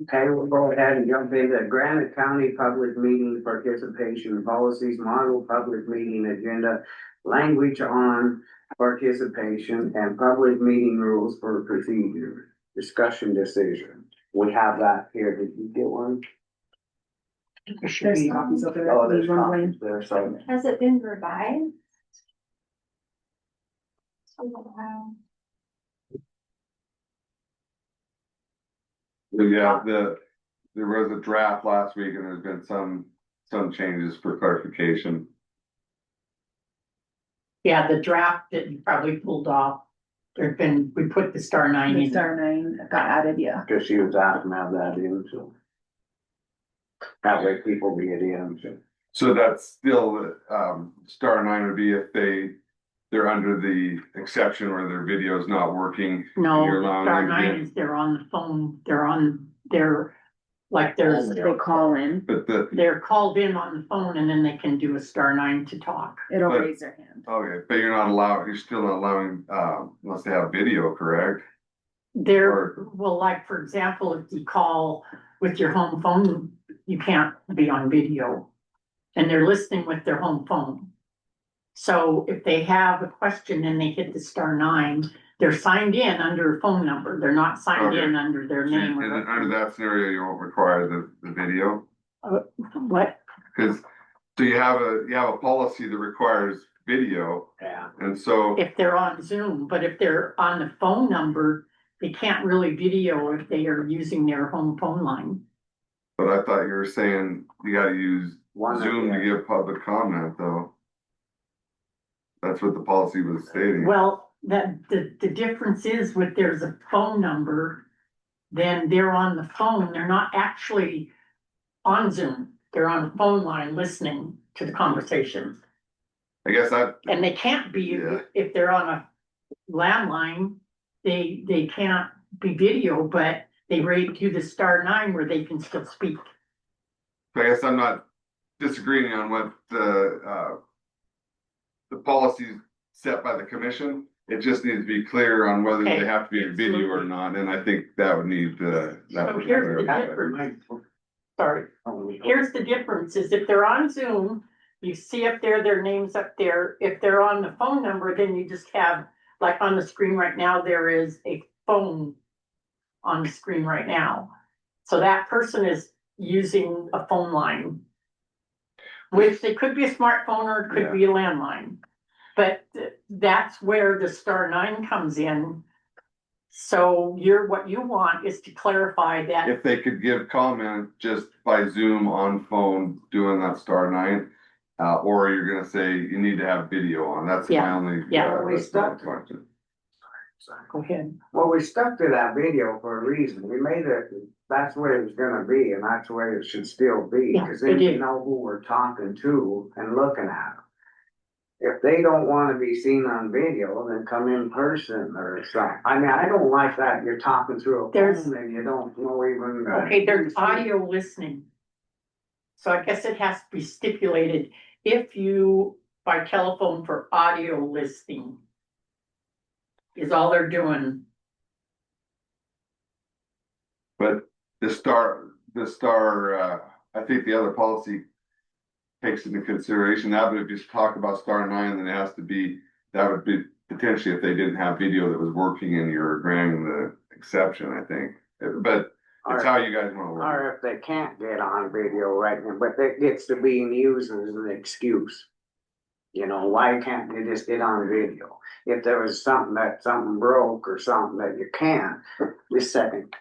Okay, we'll go ahead and jump into Granite County Public Meeting Participation Policies, Model Public Meeting Agenda, Language on Participation, and Public Meeting Rules for Procedure, Discussion Decision. We have that here. Did you get one? There should There's be. copies of it. Oh, there's Leave one blank. copies there, so. Has it been revised? Wow. Yeah, there was a draft last week and there's been some changes for clarification. Yeah, the draft that you probably pulled off. We put the star 9 The in. star 9 got added, yeah. Cause she was asking to have that in, so. That way people get in, so. So that's still, star 9 would be if they're under the exception where their video is not working. No, You're the allowing star them to 9 get- is they're on the phone, there's, They call in, But they're called in on the phone and then they can do a star 9 to talk. it'll But- raise their hand. okay, but you're still not allowing, unless they have video, correct? Well, like, for example, if you call with your home phone, you can't be on video. And they're listening with their home phone. So if they have a question and they hit the star 9, they're signed in under a phone number. They're not signed in under their name. And then under that scenario, you won't require the video, What? cause, so you have a policy that requires video, Yeah. and so, If they're on Zoom, but if they're on the phone number, they can't really video if they are using their home phone line. but I thought you were saying you gotta use One of Zoom to the- give public comment, though. That's what the policy was stating. Well, the difference is with there's a phone number, then they're on the phone, they're not actually on Zoom. They're on the phone line listening to the conversation. I guess And they can't be, Yeah. if they're on a landline, they can't be video, but they rate to the star 9 where they can still speak. I guess I'm not disagreeing on what the policies set by the commission. It just needs to be clear on whether they Okay, have to be in video or absolutely. not, and I think that would need that. So would be here's the clarified. difference. Sorry, here's the difference, is if they're on Zoom, you see up there, their names up there. If they're on the phone number, then you just have, like on the screen right now, there is a phone on the screen right now. So that person is using a phone line. Which it could be a smartphone or it could be a landline. But that's where the star 9 comes in. So what you want is to clarify that. If they could give comment just by Zoom on phone doing that star 9, or you're gonna say you need to have video on, that's my Yeah, only. yeah. That's my question. Go ahead. Well, we stuck to that video for a reason. We made it, that's where it was gonna be, and that's where it should still be, Yeah, cause we then you did. know who we're talking to and looking at. If they don't wanna be seen on video, then come in person or something. I mean, I don't like that, you're talking through a There's- phone and you don't know even. Okay, there's audio listening. So I guess it has to be stipulated if you, by telephone for audio listening. Is all they're doing. But the star, I think the other policy takes into consideration that, but if you talk about star 9, then it has to be, that would be potentially if they didn't have video that was working and you're granting the exception, I think. But it's how you guys wanna work. Or if they can't get on video right now, but that gets to being used as an excuse. You know, why can't they just get on video? If there was something broke or something that you can't, just second,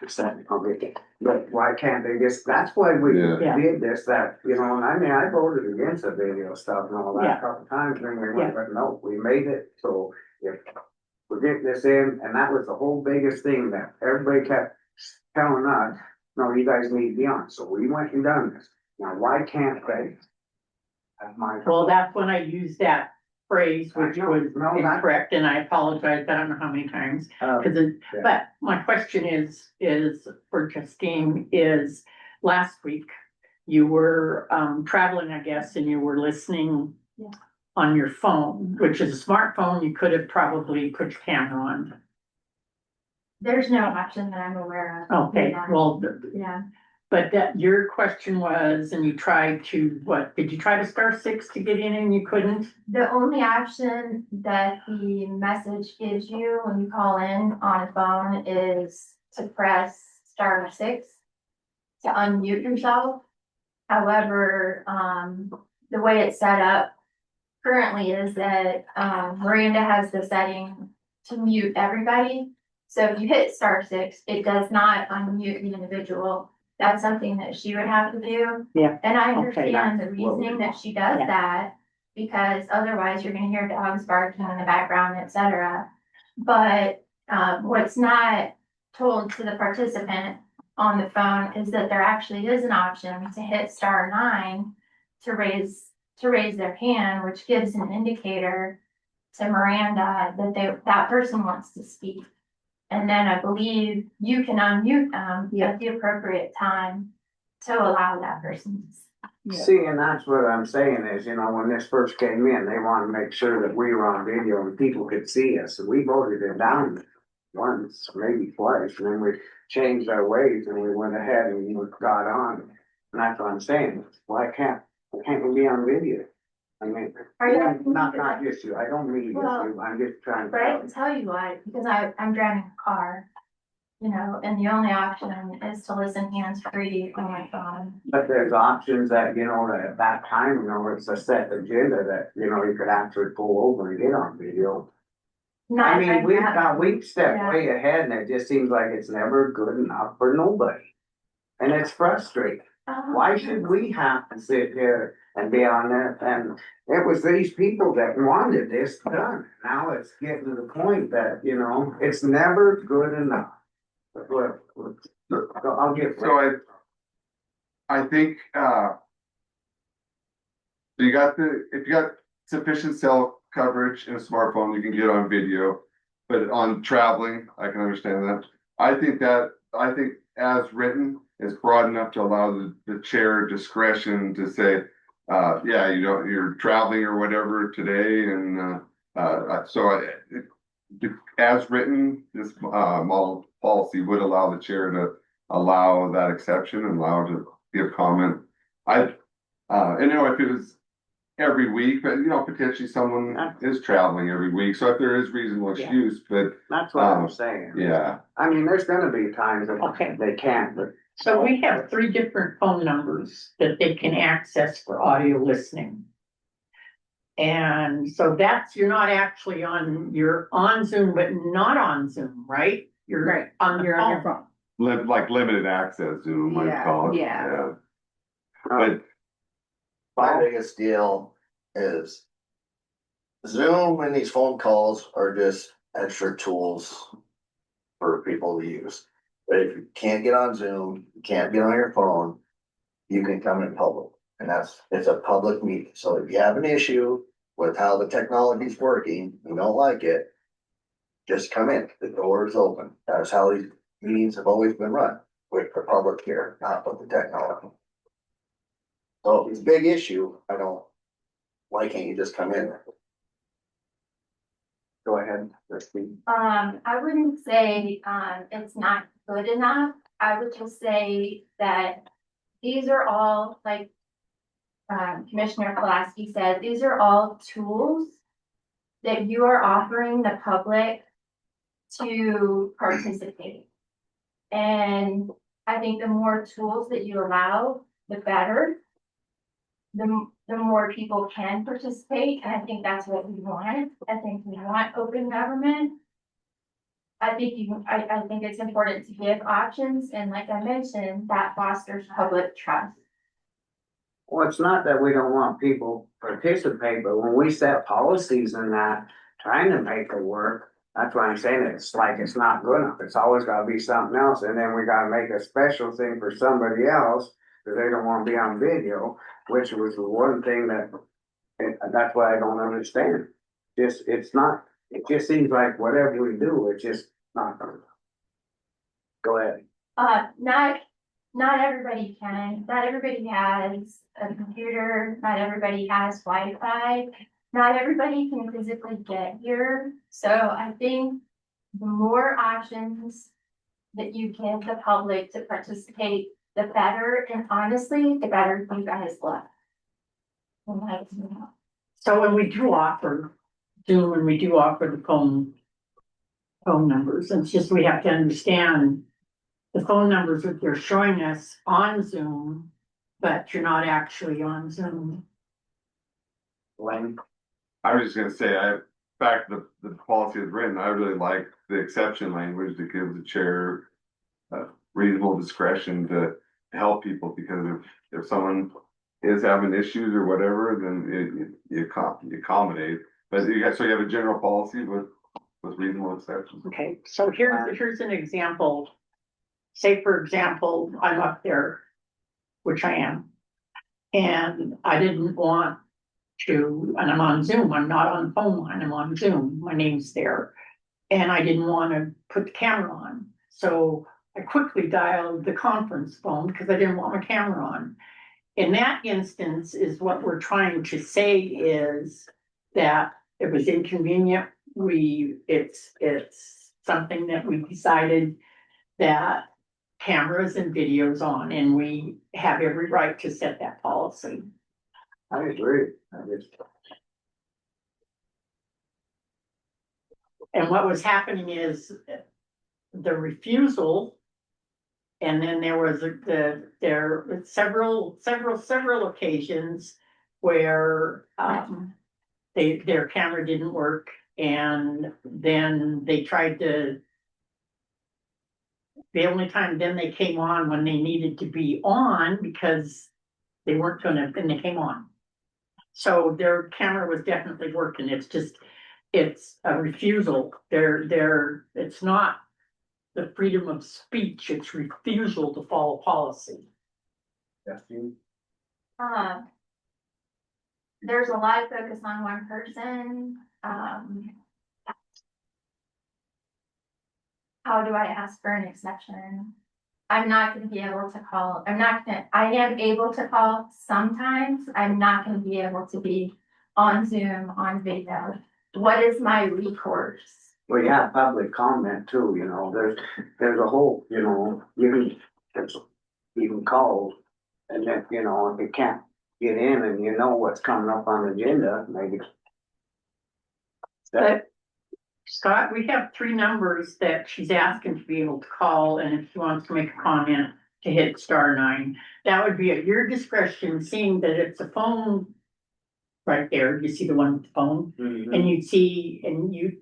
I'll get it. But why can't they just, that's why we Yeah. did this, that, you know, and I mean, I voted against the video stuff and all that Yeah. a couple times when we went, but no, we made it, so if we're getting this in, and that was the whole biggest thing that everybody kept telling us, no, you guys need to be on, so we went and done this. Now, why can't they? That's my. Well, that's when I used that phrase, which I know, was no, that- incorrect, and I apologize, I don't know how many times. Uh, yeah. But my question is for Justine, is last week you were traveling, I guess, and you were listening Yeah. on your phone, which is a smartphone, you could have probably put your camera on. There's no option that I'm aware of. Okay, Yeah. well, Yeah, but that your question was, and you tried to, what, did you try to star 6 to get in and you couldn't? the only option that the message gives you when you call in on a phone is to press star 6 to unmute yourself. However, the way it's set up currently is that, Miranda has the setting to mute everybody. So if you hit *6, it does not unmute the individual. That's something that she would have to do. Yeah. And I Okay. understand the reasoning that she does Yeah. that, because otherwise you're gonna hear dogs barking in the background, et cetera. But, what's not told to the participant on the phone is that there actually is an option to hit *9 to raise their hand, which gives an indicator to Miranda that that person wants to speak. And then I believe you can unmute them at the appropriate time to allow that person to speak. See, and that's what I'm saying is, when this first came in, they wanted to make sure that we were on video and people could see us. And we voted it down once, maybe twice, and then we changed our ways and we went ahead and got on. And that's what I'm saying. Why can't we be on video? I mean, Are you- not just you. I don't mean just you. I'm just trying But I to. can tell you why, because I'm driving a car, and the only option is to listen hands-free on my phone. But there's options that, that at that time, it's a set agenda that, you could actually pull over and get on video. Not I if mean, I'm we've driving. stepped Yeah. way ahead and it just seems like it's never good enough for nobody. And it's frustrating. Why should we have to sit here and be on there? And it was these people that wanted this done. Now it's getting to the point that, it's never good enough. But look, I'll get. So I think, if you got sufficient cell coverage in a smartphone, you can get on video. But on traveling, I can understand that. I think as written is broad enough to allow the chair discretion to say, yeah, you're traveling or whatever today. And, as written, this, model policy would allow the chair to allow that exception and allow to give comment. If it was every week, but potentially someone is traveling every week. So if there is reasonable excuse, but That's what I'm saying. yeah. I mean, there's gonna be times that they can't, but. So we have 3 different phone numbers that they can access for audio listening. And so you're not actually you're on Zoom, but not on Zoom, right? You're on the You're on your phone. Like limited access Zoom, I Yeah, call it. yeah. But My biggest deal is Zoom and these phone calls are just extra tools for people to use. But if you can't get on Zoom, you can't get on your phone, you can come in public. And it's a public meeting. So if you have an issue with how the technology's working, you don't like it, just come in. The door is open. That's how these meetings have always been run, with the public here, not with the technology. So if it's a big issue, why can't you just come in? Go ahead, Christine. I wouldn't say, it's not good enough. I would just say that these are all, like, Commissioner Pulaski said, these are all tools that you are offering the public to participate. And I think the more tools that you allow, the better. The more people can participate, and I think that's what we want. I think we want open government. I think it's important to give options, and like I mentioned, that fosters public trust. Well, it's not that we don't want people to participate, but when we set policies and that, trying to make it work, that's why I'm saying it's like it's not good enough. It's always gotta be something else, and then we gotta make a special thing for somebody else, because they don't wanna be on video, which was the one thing that's what I don't understand. It just seems like whatever we do, it's just not gonna. Go ahead. Not everybody can, not everybody has a computer, not everybody has Wi-Fi, not everybody can physically get here. So I think the more options that you give the public to participate, the better, and honestly, the better you guys look. So when we do offer Zoom, and we do offer the phone numbers, it's just we have to understand the phone numbers that they're showing us on Zoom but you're not actually on Zoom. When, I was just gonna say, back to the policy is written, I really like the exception language that gives the chair reasonable discretion to help people, because if someone is having issues or whatever, then you accommodate. But you have a general policy with reasonable exceptions. Okay, so here's an example. Say, for example, I'm up there, which I am. And I didn't want to, and I'm on Zoom, I'm not on the phone line, I'm on Zoom, my name's there. And I didn't want to put the camera on, so I quickly dialed the conference phone because I didn't want my camera on. In that instance is what we're trying to say is that it was inconvenient. It's something that we decided that cameras and videos on, and we have every right to set that policy. I agree. And what was happening is the refusal. And then there was there were several occasions where their camera didn't work, and then they tried to. The only time then they came on when they needed to be on because they weren't gonna, and they came on. So their camera was definitely working. It's a refusal. It's not the freedom of speech, it's refusal to follow policy. There's a lot of focus on one person. How do I ask for an exception? I'm not gonna be able to call, I am able to call sometimes, I'm not gonna be able to be on Zoom, on video. What is my recourse? Well, you have public comment too, you know, there's a whole, you know, you can call, and then, you know, if you can't get in and you know what's coming up on the agenda, maybe. But Scott, we have 3 numbers that she's asking to be able to call, and if she wants to make a comment, to hit *9. That would be at your discretion, seeing that it's a phone right there. You see the one with the phone, and you see,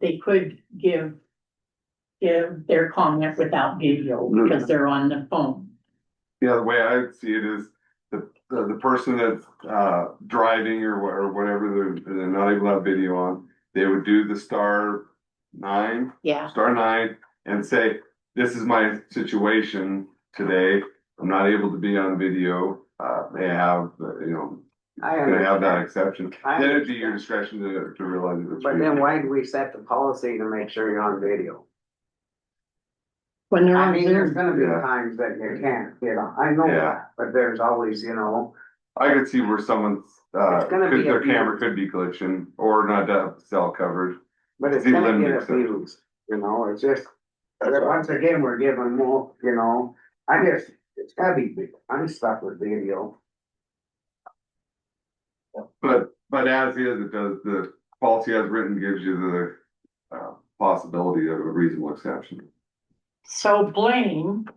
they could give their comment without video because they're on the phone. Yeah, the way I see it is the person that's driving or whatever, they're not able to have video on, they would do the *9. Yeah. *9 and say, this is my situation today. I'm not able to be on video. They have, gonna have that exception. Then it'd be your discretion to realize it's. But then why do we set the policy to make sure you're on video? When they're I on mean, there's Zoom. gonna be Yeah. times that you can't, you know, I know Yeah. that, but there's always, you know, I could see where someone's, It's gonna be their a- camera could be glitching or not have cell coverage. but it's See, gonna limited get exception. abused, you know, it's just. But once again, we're giving more, you know, it's gotta be, I'm stuck with video. But as is, it does, the policy as written gives you the possibility of a reasonable exception. So Blaine,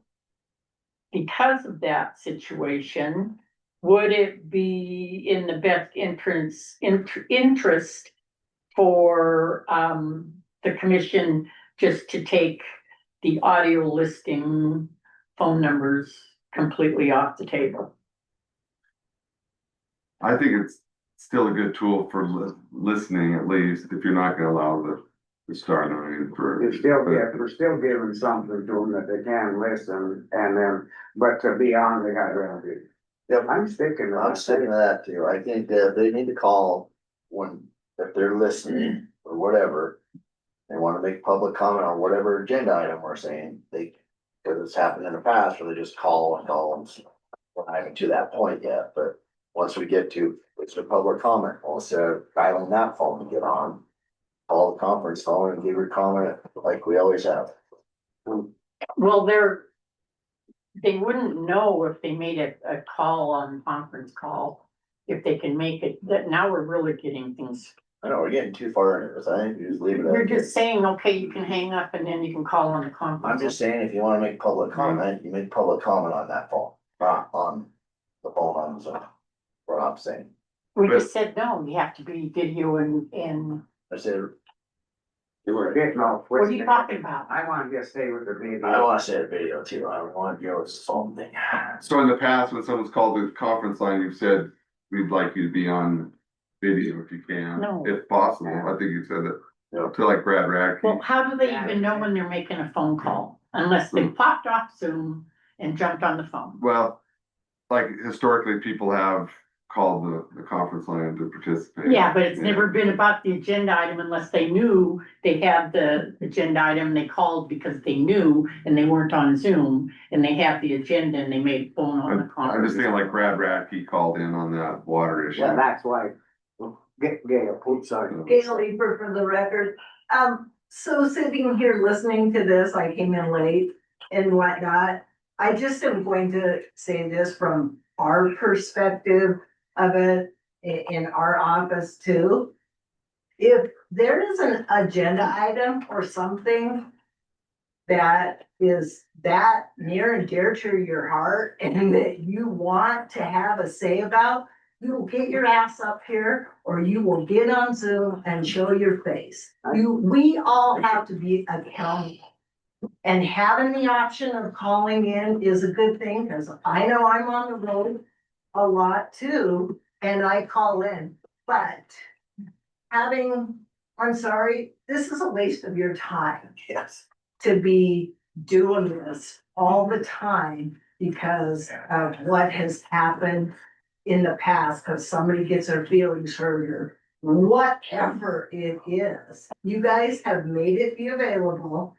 because of that situation, would it be in the best interest for the commission just to take the audio listing phone numbers completely off the table? I think it's still a good tool for listening, at least, if you're not gonna allow the *9 for. We're still giving something to them that they can listen, and then, but to be on, they gotta really. Yep. I'm sticking to I'm sticking to that too. I think that they need to call if they're listening or whatever. They wanna make public comment on whatever agenda item we're saying, cause it's happened in the past where they just call and call and. We're not even to that point yet, but once we get to, it's a public comment, well, instead of dialing that phone to get on. Call the conference phone and give your comment like we always have. Well, they wouldn't know if they made a call on conference call, if they can make it, that now we're really getting things. I know, we're getting too far into this, I think you just leave it at. We're just saying, okay, you can hang up and then you can call on the conference. I'm just saying, if you wanna make public comment, you make public comment on that phone, not on the phone on so, what I'm saying, We just said, no, you have to be video and, I said, You were getting off. what are you talking about? I wanna just stay with the video. I wanna say a video too, I don't wanna go with the phone thing. So in the past, when someone's called the conference line, you've said, we'd like you to be on video if you can, No. if possible. I think you said that Yeah. to like Brad Radke. Well, how do they even know when they're making a phone call? Unless they popped off Zoom and jumped on the phone. Well, like historically, people have called the conference line to participate. Yeah, but it's never been about the agenda item unless they knew they had the agenda item, they called because they knew and they weren't on Zoom and they have the agenda and they made a phone on the I'm conference. just thinking like Brad Radke called in on that water issue. Yeah, that's why, get Gail, oops, sorry. Gail Eber for the record. So sitting here listening to this, I came in late and whatnot. I just am going to say this from our perspective of it in our office too. If there is an agenda item or something that is that near and dear to your heart and that you want to have a say about, you will get your ass up here or you will get on Zoom and show your face. We all have to be accountable. And having the option of calling in is a good thing, because I know I'm on the road a lot too, and I call in, but I'm sorry, this is a waste of your time Yes. to be doing this all the time because of what has happened in the past, because somebody gets their feelings hurt or whatever it is. You guys have made it be available.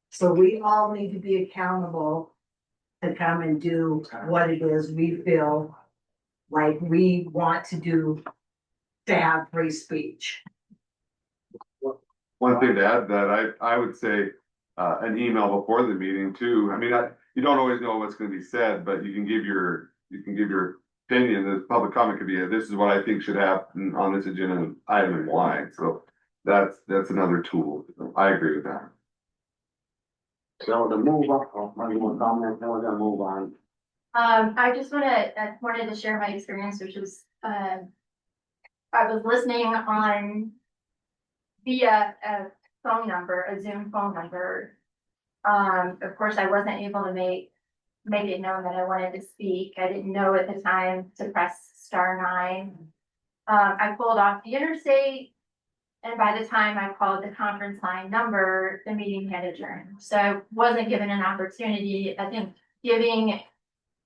So we all need to be accountable to come and do what it is we feel like we want to do to have free speech. One thing to add to that, I would say, an email before the meeting too. I mean, you don't always know what's gonna be said, but you can give your opinion. The public comment could be, this is what I think should happen on this agenda item and why. So that's another tool. I agree with that. So to move on, you want to comment, then we're gonna move on. I just wanted to share my experience, which was, I was listening on via a phone number, a Zoom phone number. Of course, I wasn't able to make it known that I wanted to speak. I didn't know at the time to press *9. I pulled off the interstate. And by the time I called the conference line number, the meeting had adjourned. So I wasn't given an opportunity. I think giving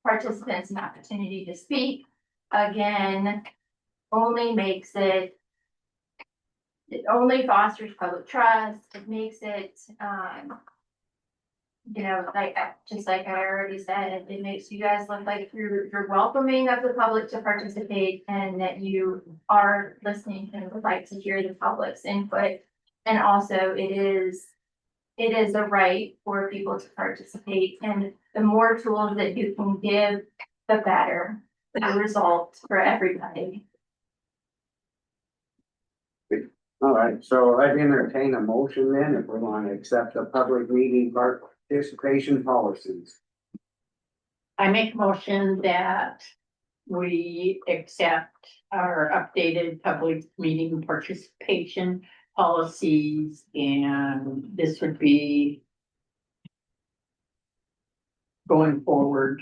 participants an opportunity to speak again only makes it only fosters public trust. It makes it, just like I already said, it makes you guys look like you're welcoming of the public to participate and that you are listening and would like to hear the public's input. And also it is a right for people to participate, and the more tools that you can give, the better the result for everybody. All right, so I'd entertain a motion then, if we're gonna accept the public meeting participation policies. I make a motion that we accept our updated public meeting participation policies, and this would be going forward,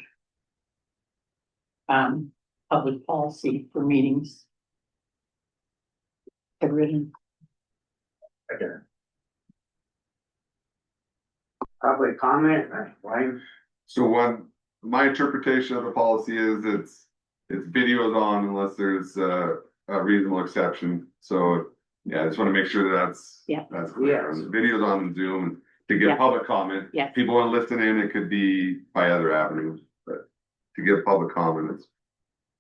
public policy for meetings. Have written. Public comment, Ryan? So my interpretation of the policy is it's videos on unless there's a reasonable exception. So, yeah, I just wanna make sure that's clear. Yes. Videos on Zoom to Yeah. give public comment. Yeah. People wanna listen in, it could be by other avenues, but to give public comment, it's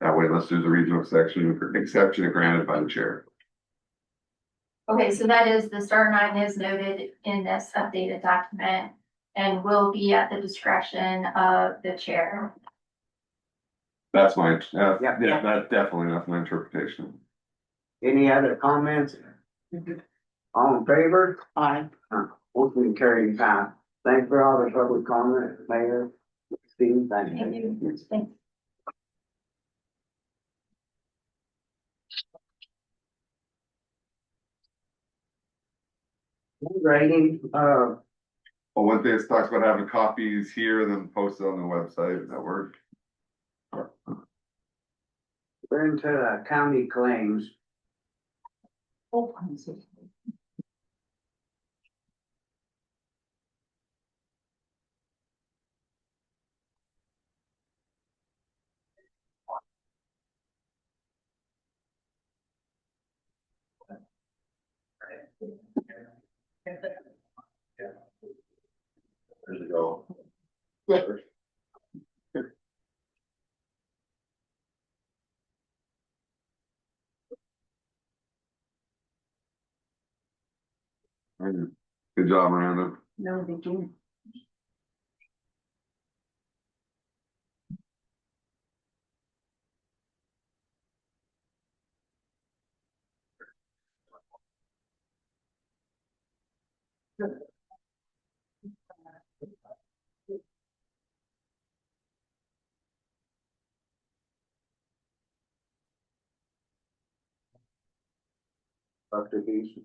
that way unless there's a reasonable exception granted by the chair. Okay, so that is, the *9 is noted in this updated document and will be at the discretion of the chair. That's my, Yeah. that's my interpretation. Any other comments? All in favor? Aye. Motion carried, Pat. Thanks for all the public comment, Mayor, Steve, thank you. Thank you. Writing, Well, one thing it talks about having copies here and then posted on the website, does that work? we're into county claims. There you go. Good job, Miranda. No, thank you. Dr. Beeson.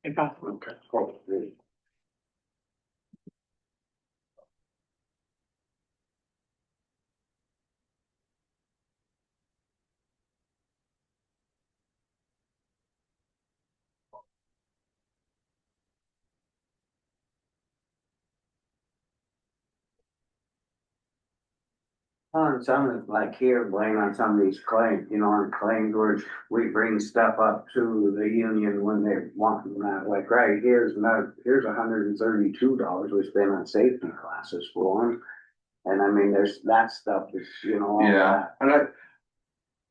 Okay. On some of, like here, blame on some of these claims, you know, on claims where we bring stuff up to the union when they want them that, like, right, here's $132 we spend on safety classes for them. And I mean, there's that stuff is, you know, all Yeah, that. and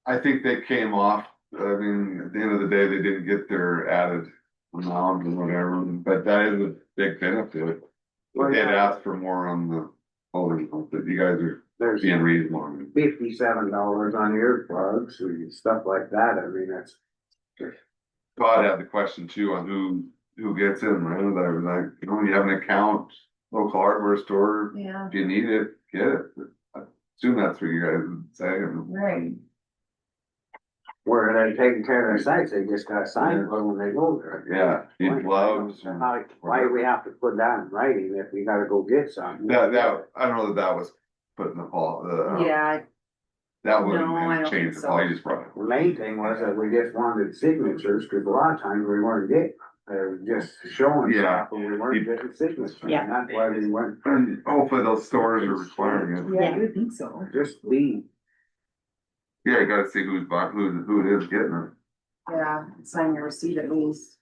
I think they came off, I mean, at the end of the day, they didn't get their added amount and whatever, but that is a big benefit. Well, They'd yeah. ask for more on the, but you guys are There's being reasonable. $57 on earplugs and stuff like that, I mean, that's. Todd had the question too on who gets in, right? I was like, you know, you have an account, local hardware store, Yeah, if you need it, get it. I assume that's what you guys would say. right. Where they're taking care of their sites, they just got signed for when they go there. Yeah, need gloves. and- Why do we have to put down in writing if we gotta go get some? That, I don't know that was put in the fall, Yeah, that No, I wouldn't don't change think the law, so. you just brought it. The main thing was that we just wanted signatures, cause a lot of times we weren't getting, they were just showing Yeah. stuff, but we weren't getting signatures. Yeah. And that's why we weren't, And hopefully those stores are requiring it. yeah, you would think so. just be. Yeah, you gotta see who it is getting it. Yeah, sign your receipt at least.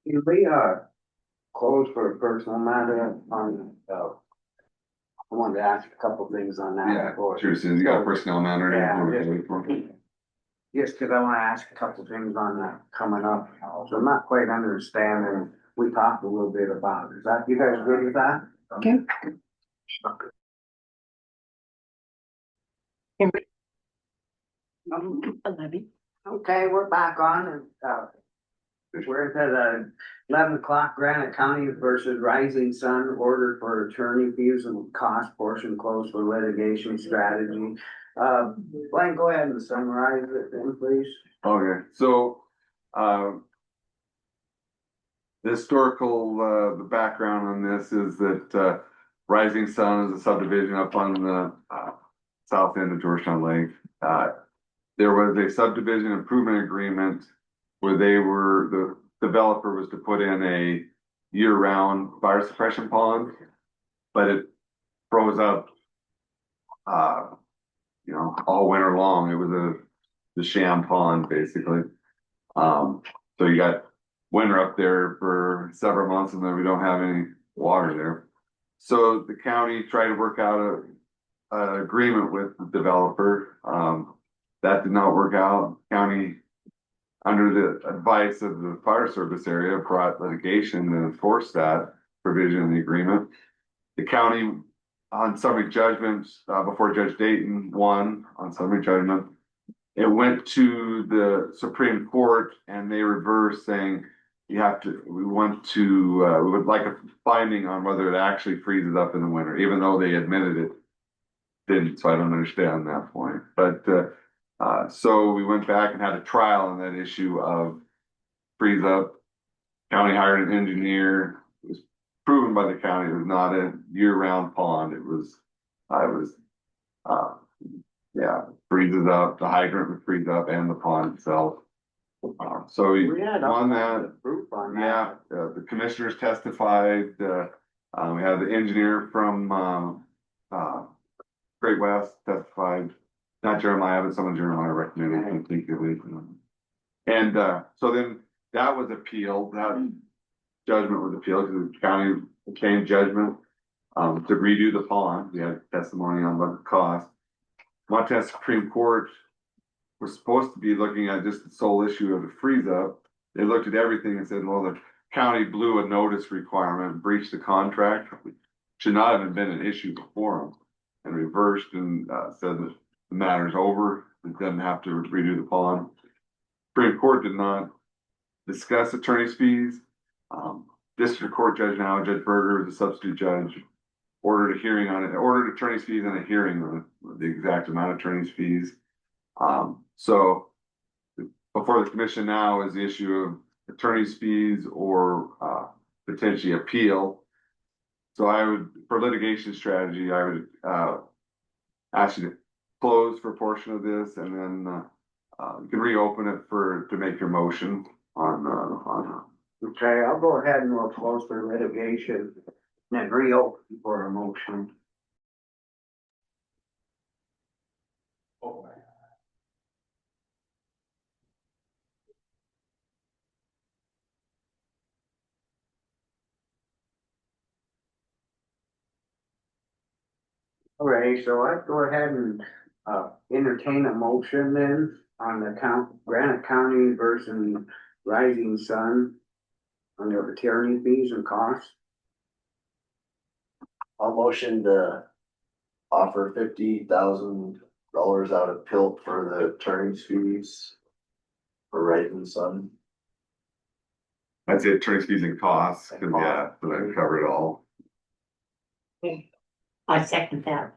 Can we, close for a personal matter on, I wanted to ask a couple things on that. Yeah, before. sure, so you got a personnel matter. Yeah, Just cause I wanna ask a couple things on that coming up, so I'm not quite understanding, we talked a little bit about, is that, you guys good with that? Okay. Okay, we're back on and, we're into the 11 o'clock Granite County versus Rising Sun order for attorney fees and cost portion closed for litigation strategy. Blaine, go ahead and summarize it then, please. Okay, so, the historical, the background on this is that, Rising Sun is a subdivision up on the, south end of Georgetown Lake. There was a subdivision improvement agreement where the developer was to put in a year-round fire suppression pond, but it froze up, you know, all winter long. It was the sham pond, basically. So you got winter up there for several months and then we don't have any water there. So the county tried to work out an agreement with the developer. That did not work out. County, under the advice of the fire service area, brought litigation to enforce that provision in the agreement. The county on summary judgments, before Judge Dayton won on summary judgment. It went to the Supreme Court and they reversed saying we would like a finding on whether it actually freezes up in the winter, even though they admitted it didn't, so I don't understand that point. But, so we went back and had a trial on that issue of freeze up. County hired an engineer. It was proven by the county it was not a year-round pond. It was, freezes up, the hydrant would freeze up and the pond itself. So We had on that, proof on that. yeah, the commissioners testified, we had the engineer from, Great West testified, not Jeremiah, but someone Jeremiah recommended, I think it was. And, so then that was appealed, that judgment was appealed, because the county came judgment, to redo the pond. We had testimony on what it cost. Montana Supreme Court was supposed to be looking at just the sole issue of the freeze up. They looked at everything and said, well, the county blew a notice requirement, breached the contract. Should not have been an issue before them, and reversed and said that the matter's over. It doesn't have to redo the pond. Supreme Court did not discuss attorney's fees. District Court judge now, Judge Berger, is a substitute judge, ordered a hearing on it, ordered attorney's fees and a hearing on the exact amount of attorney's fees. So before the commission now is the issue of attorney's fees or potentially appeal. So I would, for litigation strategy, I would ask you to close for a portion of this and then you can reopen it to make your motion on. Okay, I'll go ahead and we'll close for litigation, and then reopen for a motion. Alright, so I'd go ahead and entertain a motion then on the Granite County versus Rising Sun on their attorney fees and costs. I'll motion to offer $50,000 out of PILT for the attorney's fees for Rising Sun. I'd say attorney's fees and costs, cause yeah, but I covered it all. I second that.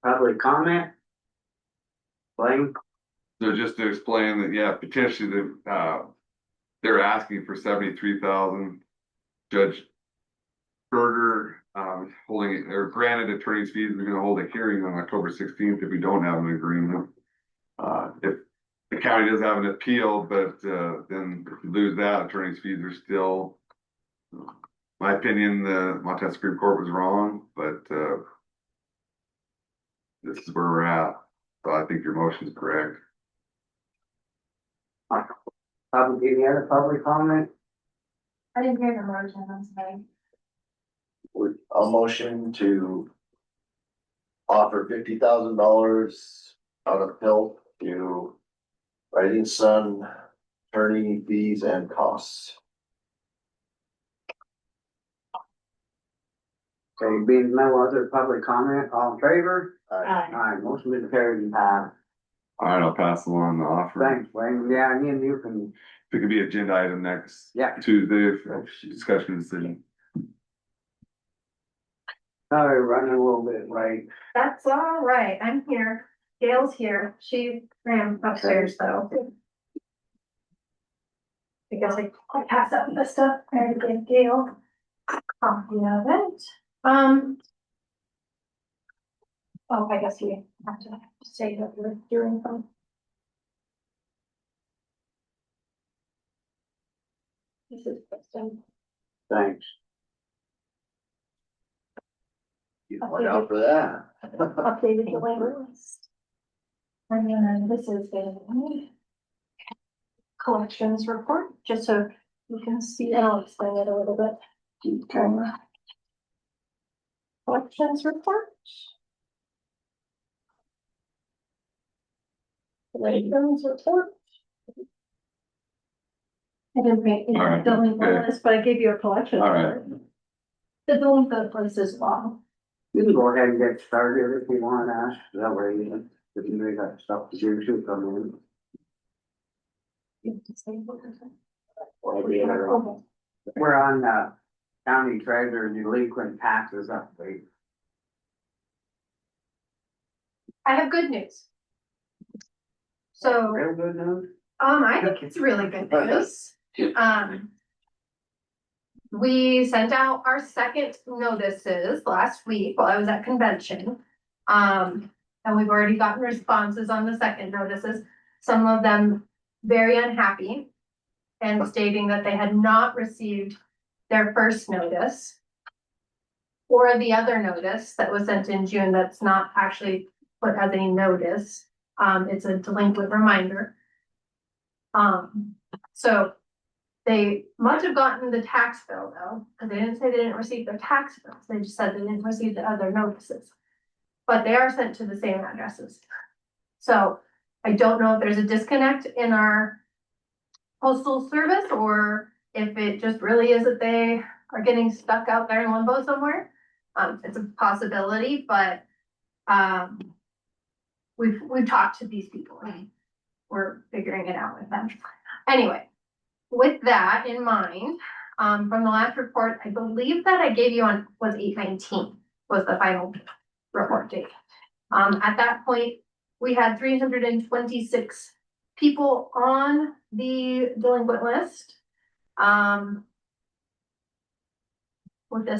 Public comment? Blaine? So just to explain that, yeah, potentially they're asking for 73,000. Judge Berger, holding, or granted attorney's fees, we're gonna hold a hearing on October 16th if we don't have an agreement. If the county does have an appeal, but, then if you lose that, attorney's fees are still, my opinion, the Montana Supreme Court was wrong, but, this is where we're at. So I think your motion is correct. Any other public comment? I didn't hear the motion, I'm sorry. I'll motion to offer $50,000 out of PILT to Rising Sun attorney fees and costs. Okay, being no other public comment, all in favor? Aye. Aye, motion been carried and All right, I'll pass along the offer. thanks, Blaine. Yeah, and then you can, If it could be agenda item next yeah, Tuesday, if discussion decision. sorry, running a little bit late. That's all right, I'm here. Gail's here. She ran upstairs though. Because I pass out the stuff, I had to give Gail a copy of it. Oh, I guess you have to say that we're doing them. This is Kristen. Thanks. You went out for that. Updated the labor list. And then this is the collections report, just so you can see, and I'll explain it a little bit. Collections report. Collections report. I didn't make All right, the delinquent okay. list, but I gave you a collection. All right. The delinquent list is long. You can go ahead and get started if you want, Ash, that way, if you got stuff to do, to come in. We're on, county treasurer delinquent taxes update. I have good news. So, Real good news? I think it's really good news. We sent out our second notices last week while I was at convention. And we've already gotten responses on the second notices, some of them very unhappy and stating that they had not received their first notice or the other notice that was sent in June that's not actually put as a notice. It's a delinquent reminder. So they must have gotten the tax bill though, because they didn't say they didn't receive their tax bills. They just said they didn't receive the other notices. But they are sent to the same addresses. So I don't know if there's a disconnect in our postal service or if it just really is that they are getting stuck out there in limbo somewhere. It's a possibility, but we've talked to these people and we're figuring it out with them. Anyway, with that in mind, from the last report, I believe that I gave you on was 8/19 was the final report date. At that point, we had 326 people on the delinquent list. With a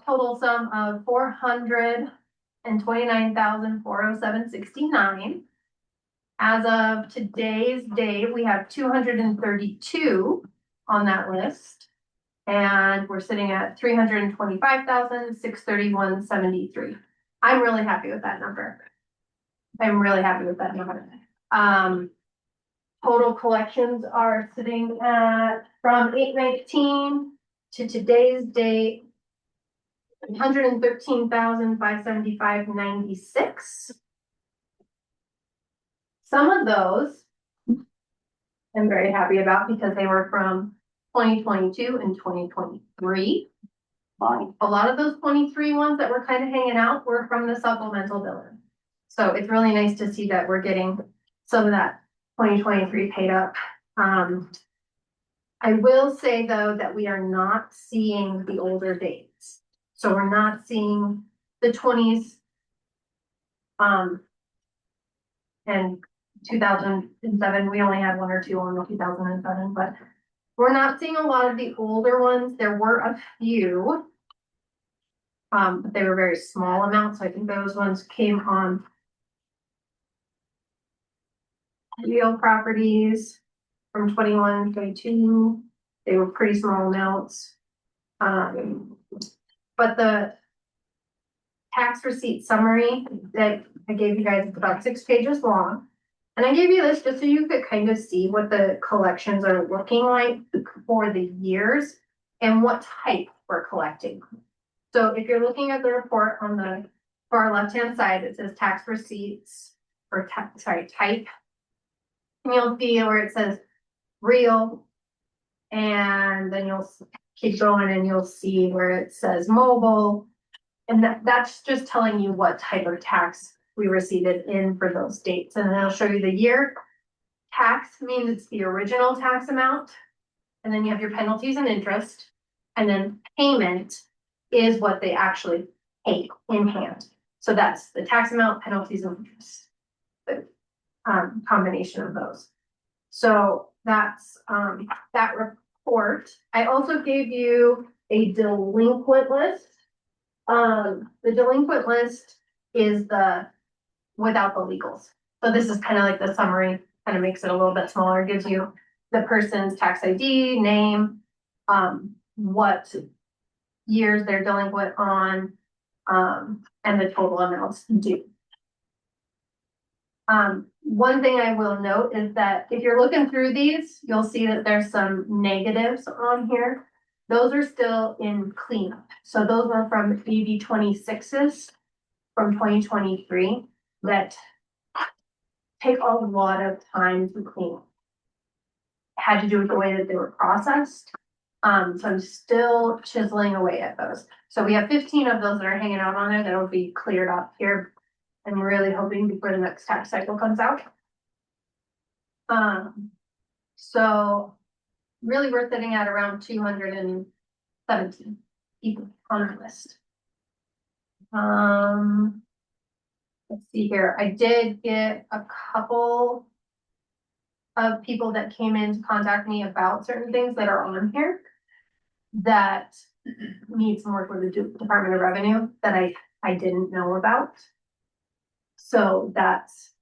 total sum of $429,407.69. As of today's date, we have 232 on that list. And we're sitting at 325,631.73. I'm really happy with that number. I'm really happy with that number. Total collections are sitting at from 8/19 to today's date, $113,575.96. Some of those I'm very happy about because they were from 2022 and 2023. A lot of those 23 ones that were kind of hanging out were from the supplemental billing. So it's really nice to see that we're getting some of that 2023 paid up. I will say though that we are not seeing the older dates. So we're not seeing the 20s and 2007. We only had one or two on the 2007, but we're not seeing a lot of the older ones. There were a few, but they were very small amounts. So I think those ones came on real properties from 21, 22. They were pretty small amounts. But the tax receipt summary that I gave you guys is about 6 pages long. And I gave you this just so you could kind of see what the collections are looking like for the years and what type we're collecting. So if you're looking at the report on the far left-hand side, it says tax receipts or type. And you'll see where it says real. And then you'll keep going and you'll see where it says mobile. And that's just telling you what type of tax we received in for those dates. And then I'll show you the year. Tax means it's the original tax amount. And then you have your penalties and interest. And then payment is what they actually pay in hand. So that's the tax amount, penalties, and interest. The combination of those. So that's that report. I also gave you a delinquent list. The delinquent list is the without the legals. So this is kind of like the summary, kind of makes it a little bit smaller, gives you the person's tax ID, name, what years they're delinquent on, and the total amounts due. One thing I will note is that if you're looking through these, you'll see that there's some negatives on here. Those are still in cleanup. So those were from AB 26s from 2023 that take a lot of time to clean up. It had to do with the way that they were processed. So I'm still chiseling away at those. So we have 15 of those that are hanging out on there that'll be cleared up here. I'm really hoping before the next tax cycle comes out. So really we're sitting at around 217 people on our list. Let's see here, I did get a couple of people that came in to contact me about certain things that are on here that need some work with the Department of Revenue that I didn't know about. So that's,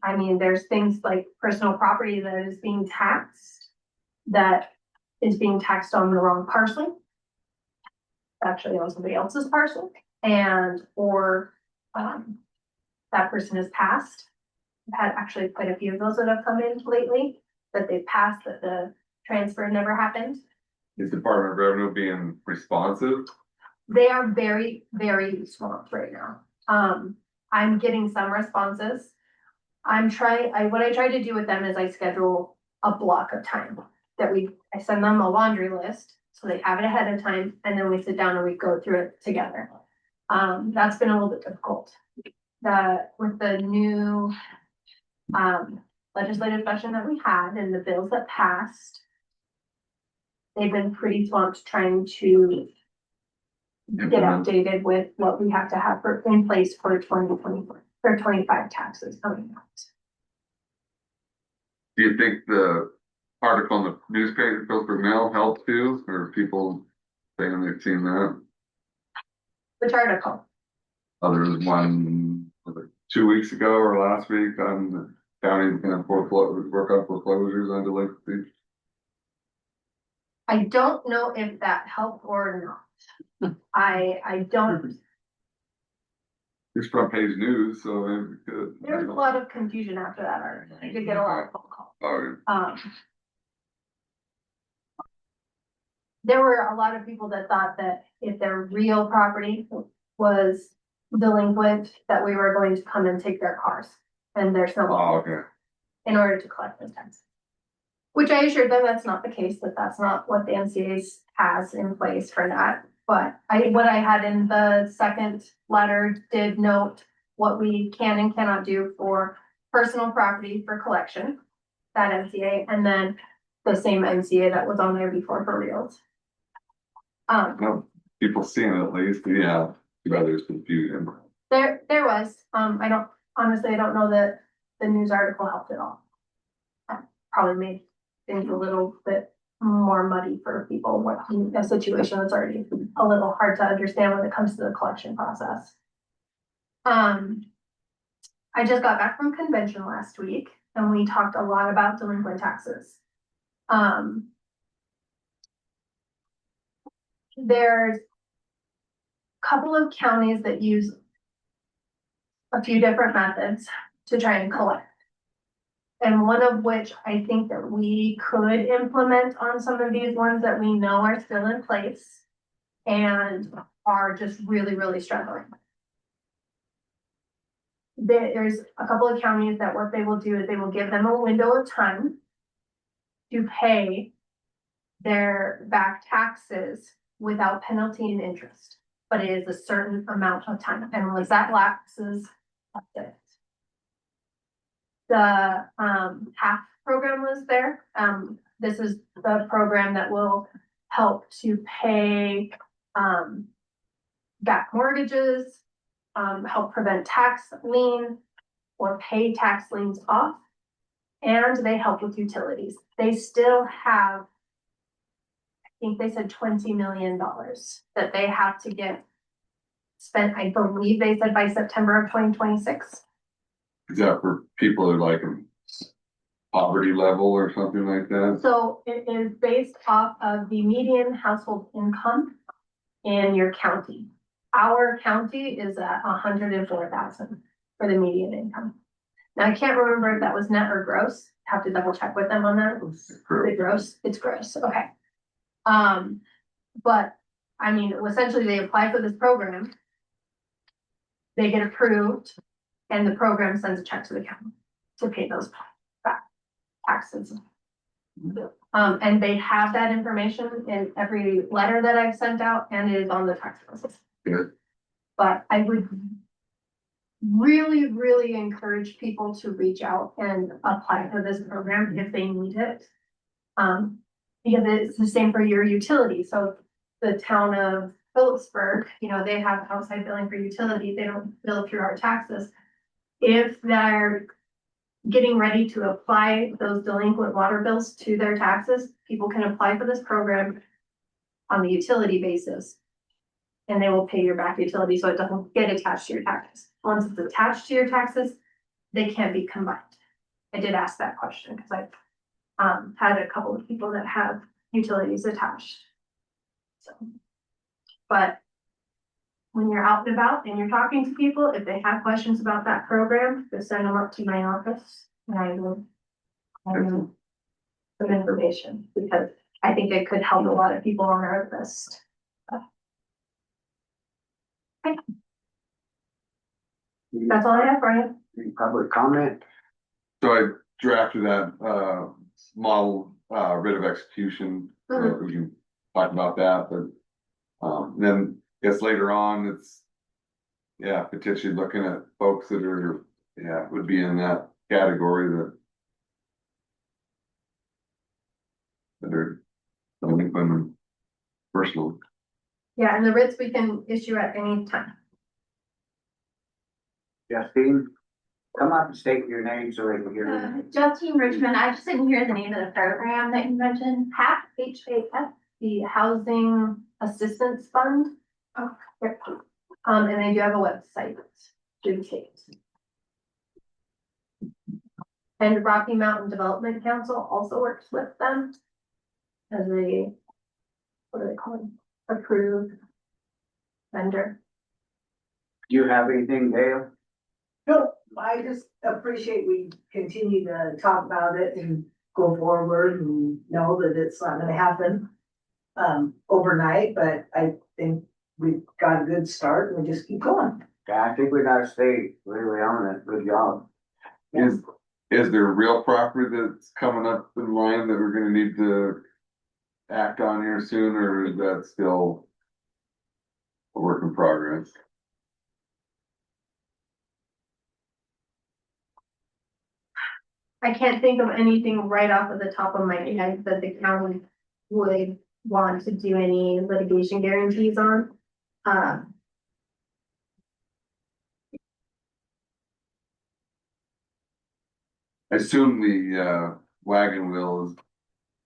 I mean, there's things like personal property that is being taxed, that is being taxed on the wrong parcel. Actually on somebody else's parcel, and or that person has passed. I've had actually quite a few of those that have come in lately, that they've passed, that the transfer never happened. Is Department of Revenue being responsive? They are very, very swamped right now. I'm getting some responses. What I try to do with them is I schedule a block of time that I send them a laundry list, so they have it ahead of time, and then we sit down and we go through it together. That's been a little bit difficult. With the new legislative session that we had and the bills that passed, they've been pretty swamped trying to get updated with what we have to have in place for 2024 or 25 taxes coming out. Do you think the article in the newspaper, Phillipsburg Mail, helped too, or people saying they've seen that? Which article? There was one, was it 2 weeks ago or last week on the county kind of work on foreclosures on delinquency. I don't know if that helped or not. I don't. It's front page news, so maybe we could. There was a lot of confusion after that article. I did get a lot of phone calls. Oh, There were a lot of people that thought that if their real property was delinquent, that we were going to come and take their cars and their snowmobiles okay. in order to collect those taxes. Which I assured them that's not the case, that's not what the MCA has in place for that. But what I had in the second letter did note what we can and cannot do for personal property for collection, that MCA, and then the same MCA that was on there before for reals. Well, people seeing it at least, yeah, too bad there's confusion. There was, I don't know that the news article helped at all. Probably made things a little bit more muddy for people, what a situation that's already a little hard to understand when it comes to the collection process. I just got back from convention last week and we talked a lot about delinquent taxes. There's a couple of counties that use a few different methods to try and collect. And one of which I think that we could implement on some of these ones that we know are still in place and are just really, really struggling. There's a couple of counties that what they will do is they will give them a window of time to pay their back taxes without penalty and interest. But it is a certain amount of time, and once that lapses, that's it. The HAF program was there. This is the program that will help to pay back mortgages, help prevent tax lien or pay tax liens off, and they help with utilities. They still have, I think they said $20 million that they have to get spent. I believe they said by September of 2026. Is that for people who like poverty level or something like that? So it is based off of the median household income in your county. Our county is at 104,000 for the median income. Now I can't remember if that was net or gross. Have to double check with them on that. The gross, it's gross. Okay. But I mean, essentially they apply for this program. They get approved and the program sends a check to the county to pay those back taxes. And they have that information in every letter that I've sent out and it is on the tax process. Good. But I would really, really encourage people to reach out and apply for this program if they need it. Because it's the same for your utility. So the town of Phillipsburg, you know, they have outside billing for utility. They don't bill through our taxes. If they're getting ready to apply those delinquent water bills to their taxes, people can apply for this program on the utility basis. And they will pay your back utility, so it doesn't get attached to your taxes. Once it's attached to your taxes, they can't be combined. I did ask that question because I've had a couple of people that have utilities attached. So, but when you're out and about and you're talking to people, if they have questions about that program, just send them up to my office and I will some information because I think it could help a lot of people on our list. Okay. That's all I have, Brian. Any public comment? So I drafted that, model, writ of execution, so we can talk about that, but, then I guess later on, it's, yeah, potentially looking at folks that are, yeah, would be in that category that are delinquent and personal. Yeah, and the writs we can issue at any time. Justine, come up and state your name so they can hear you. Justine Richmond, I just didn't hear the name of the program that you mentioned. HAF, H-A-F, the Housing Assistance Fund. Oh, yep. And they do have a website, Jim Kate. And Rocky Mountain Development Council also works with them as a, what do they call it? Approved vendor. Do you have anything, Dale? No, I just appreciate we continue to talk about it and go forward and know that it's not gonna happen overnight, but I think we've got a good start and we just keep going. Yeah, I think we gotta stay really on it. Good job. Is there real property that's coming up in line that we're gonna need to act on here soon, or is that still a work in progress? I can't think of anything right off of the top of my head that the county would want to do any litigation guarantees on. I assume the wagon wheel is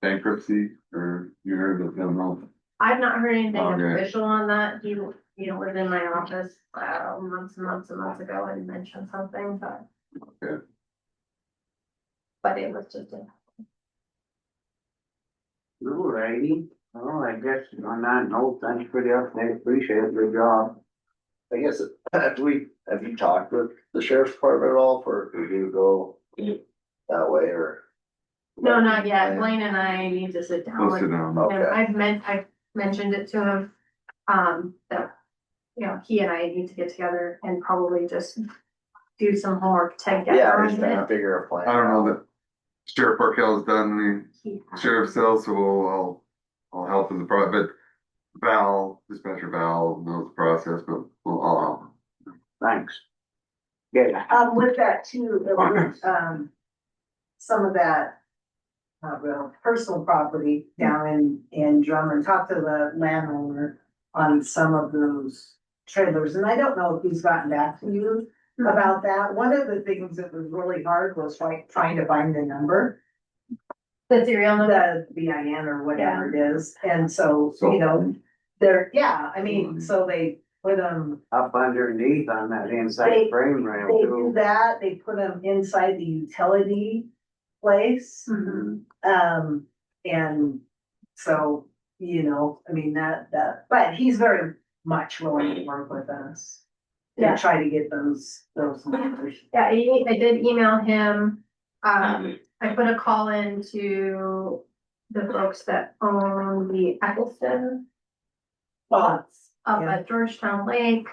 bankruptcy, or you heard of them, no? I've not heard anything Okay. official on that. He, you know, was in my office, months and months and months ago and mentioned something, but. Okay. But it was just a. Alrighty, well, I guess on that note, thanks for the update, appreciate it, good job. I guess, have you talked with the sheriff's department at all for, if you go that way or? No, not yet. Blaine and I need to sit down. Let's sit down. Okay. And I've mentioned it to him, that, you know, he and I need to get together and probably just do some homework together. Yeah, on just trying to it. figure a plan. I don't know that Sheriff Parkell's done He- the sheriff's cell, so I'll help in the but dispatcher Val knows the process, but I'll help. Thanks. Yeah, With that too, some of that personal property down in Drummond, talked to the landowner on some of those trailers, and I don't know if he's gotten back to you about that. One of the things that was really hard was like trying to find the number, The serial number. the BIN or whatever it is, and so, you know, they're, I mean, so they put them. up underneath on that inside They- frame rail They do too. that, they put them inside the utility place. And so, you know, I mean, that, but he's very much willing to work with us. Yeah. To try to get those numbers. Yeah, I did email him. I put a call in to the folks that own the Eccleston lots up yeah. at Georgetown Lake.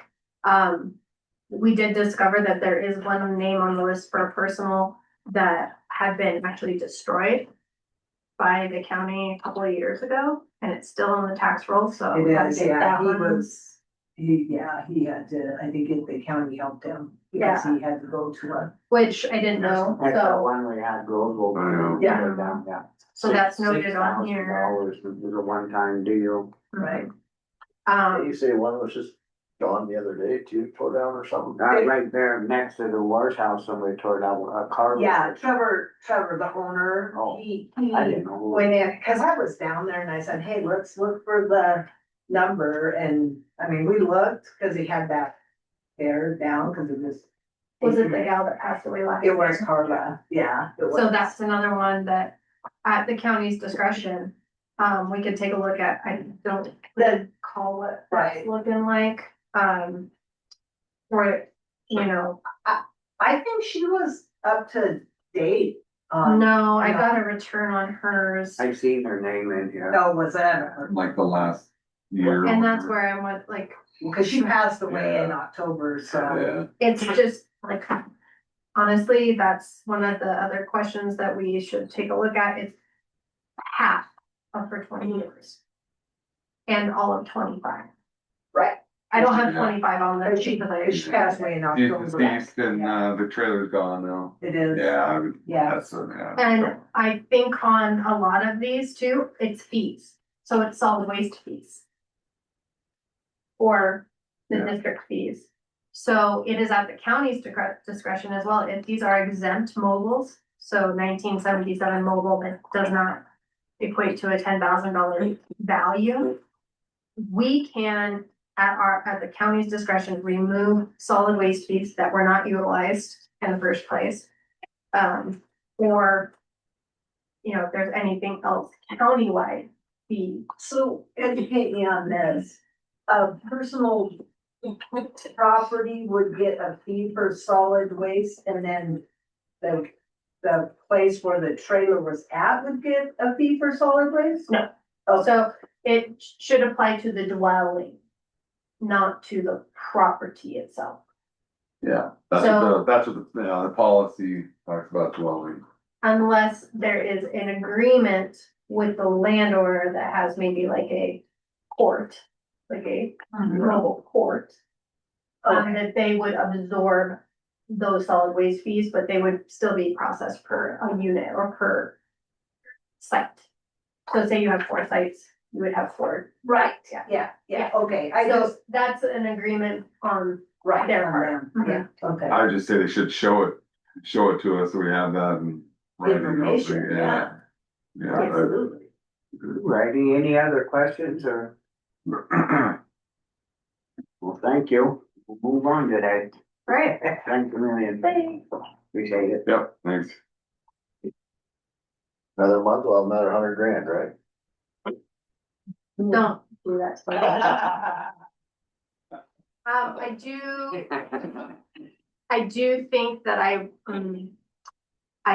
We did discover that there is one name on the list for a personal that had been actually destroyed. by the county a couple of years ago, and it's still on the tax roll, so. It we gotta is, get yeah, that he one. was, he had to, I think the county helped him. Because he had to go to a. Which I didn't know, That's the so, one we had go I know. Yeah. down, yeah. so that's noted on here, $6,000 was a one-time deal. right? You say one was just gone the other day too, tore down or something? Right there next to the warehouse, somebody tore down a car. Yeah, Trevor, the owner, Oh, he I didn't know. who- went in, cause I was down there and I said, hey, let's look for the number, and, I mean, we looked, cause he had that hair down, cause it was. Was it the gal that passed away last It year? was Carla, yeah. it So was. that's another one that, at the county's discretion, we could take a look at, I don't recall what that's Right. looking like, or, you know, I think she was up to date no, I no. got a return on hers. I seen her name in here. No, was that her? Like the last year. And that's where I went, like, Cause she passed away in Yeah. October, so. Yeah, it's just like, honestly, that's one of the other questions that we should take a look at. It's half of her 20 years. And all of 25. Right. I don't have Yeah. 25 on the But sheet because I. she passed away in she's October. deceased and, Yeah. the trailer's gone now. It is. Yeah, Yeah. that's, yeah. And I think on a lot of these too, it's fees, so it's solid waste fees. Or the Yeah. district fees. So it is at the county's discretion as well, if these are exempt mobiles, so 1977 mobile that does not equate to a $10,000 value. We can, at the county's discretion, remove solid waste fees that were not utilized in the first place. Or, you know, if there's anything else countywide fee. So educate me on this. A personal property would get a fee for solid waste, and then the place where the trailer was at would get a fee for solid waste? No. Oh, So it should apply to the dwelling, not to the property itself. Yeah, that's So- what the policy talks about dwelling. Unless there is an agreement with the landowner that has maybe like a court, like a mobile court. That they would absorb those solid waste fees, but they would still be processed per a unit or per site. So say you have 4 sites, you would have 4. right, Yeah. yeah, okay, I So just, that's an agreement on right, their on part. them, yeah, okay. I would just say they should show it to us so we have that in writing. Information, yeah. Yeah. Absolutely. Righty, any other questions or? Well, thank you. We'll move on today. Right. Thanks a million. Thanks. Appreciate it. Yep, thanks. Another month, well, another $100,000, right? Don't do that. to me. I do think that I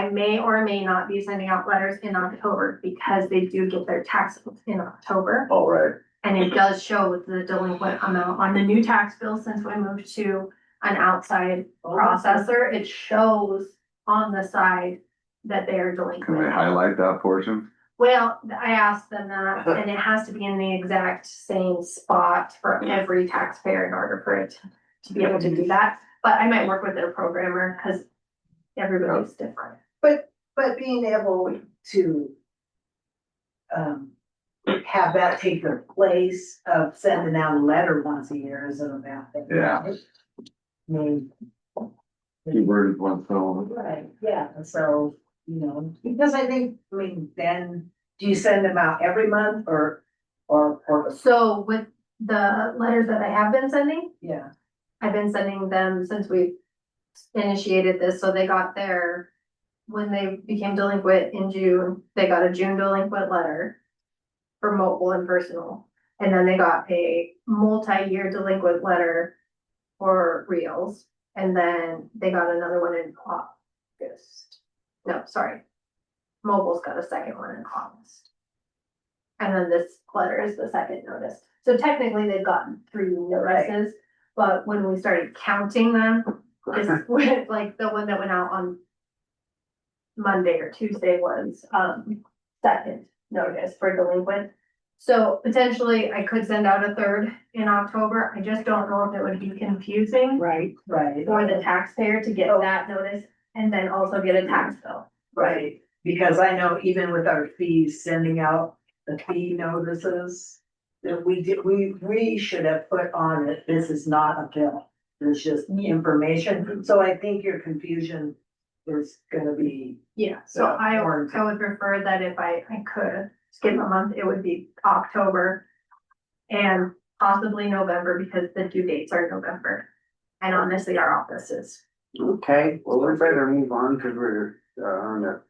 may or may not be sending out letters in October because they do get their taxes in October. All right. And it does show the delinquent amount on the new tax bill since we moved to an outside processor. It shows on the side that they are Can they delinquent. highlight that portion? Well, I asked them that, and it has to be in the exact same spot for every taxpayer in order for it to be able to do that. But I might work with their programmer, cause everybody's different. But being able to have that take the place of sending out a letter once a year isn't a bad thing. Yeah. I mean, 2 birds, 1 stone. right, yeah, so, you know, because I think, I mean, then, do you send them out every month or, So with the letters that I have been sending, yeah, I've been sending them since we initiated this, so they got their, when they became delinquent in June, they got a June delinquent letter for mobile and personal. And then they got a multi-year delinquent letter for reels, and then they got another one in August. No, sorry. Mobile's got a second one in August. And then this letter is the second notice. So technically they've gotten 3 notices, but when we started counting them, this went like the one that went out on Monday or Tuesday was second notice for delinquent. So potentially I could send out a third in October. I just don't know if it would be confusing Right, Right, for the taxpayer to get that notice and then also get a tax bill. right, because I know even with our fees, sending out the fee notices. That we should have put on it, this is not a bill, it's just information, so I think your confusion is gonna be. Yeah, so I would prefer that if I could skip a month, it would be October and possibly November because the due dates are November. And honestly, our office is. Okay, well, we better move on, cause we're, on the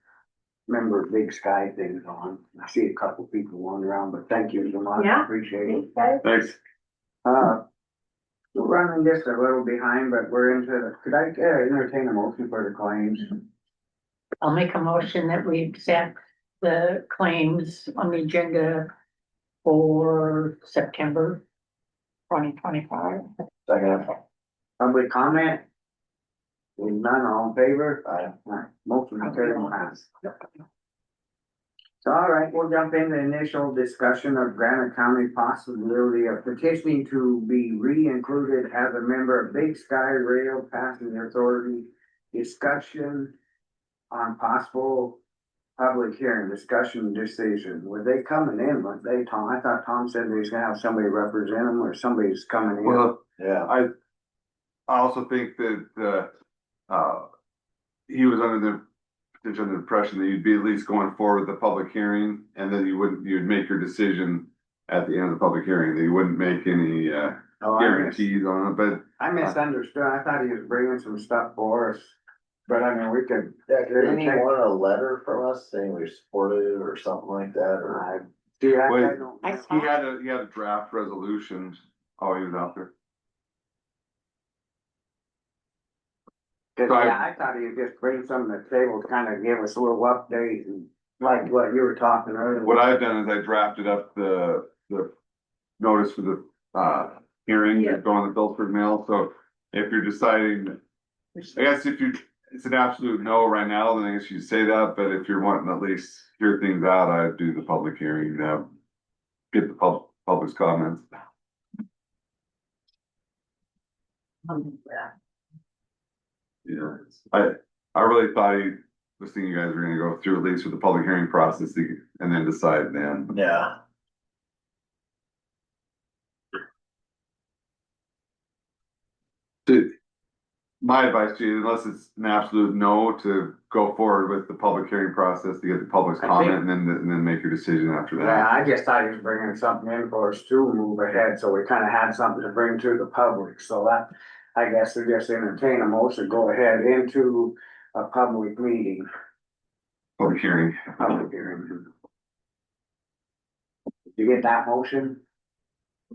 member Big Sky things on. I see a couple people wandering around, but thank you so much, Yeah. appreciate it. Okay. Thanks. We're running just a little behind, but we're could I entertain a motion for the claims? I'll make a motion that we accept the claims on the agenda for September 2025. Second. Public comment? Seeing none, all in favor? Aye. Motion carried, pass. So, all right, we'll jump into initial discussion of Granite County possibility of petitioning to be re-included as a member of Big Sky Rail Passenger Authority. Discussion on possible public hearing, discussion decision. Were they coming in, weren't they, Tom? I thought Tom said they was gonna have somebody represent them, or somebody's coming in. Well, Yeah. I also think that, he was under the impression that you'd be at least going forward with the public hearing, and then you'd make your decision at the end of the public hearing, that you wouldn't make any, guarantees on it, but I misunderstood. I thought he was bringing some stuff for us, but I mean, we could. Didn't he want a letter from us saying we supported it or something like that, or? See, I Wait. don't. he had a draft resolution. Oh, he was out there. Cause So yeah, I thought he'd just bring something to the table to kind of give us a little update and like what you were talking earlier. What I've done is I drafted up the notice for the, hearing Yeah. that go on the Phillipsburg Mail, so if you're deciding, I guess it's an absolute no right now, then I guess you say that, but if you're wanting to at least hear things out, I'd do the public hearing, get the public's comments. Yeah, I really thought he was thinking you guys were gonna go through at least with the public hearing process and then decide then. Yeah. My advice to you, unless it's an absolute no, to go forward with the public hearing process to get the public's I comment think- and then make your decision after Yeah, that. I just thought he was bringing something in for us to move ahead, so we kind of had something to bring to the public, so that. I guess we just entertain a motion, go ahead into a public meeting, Public hearing. public hearing. You get that motion?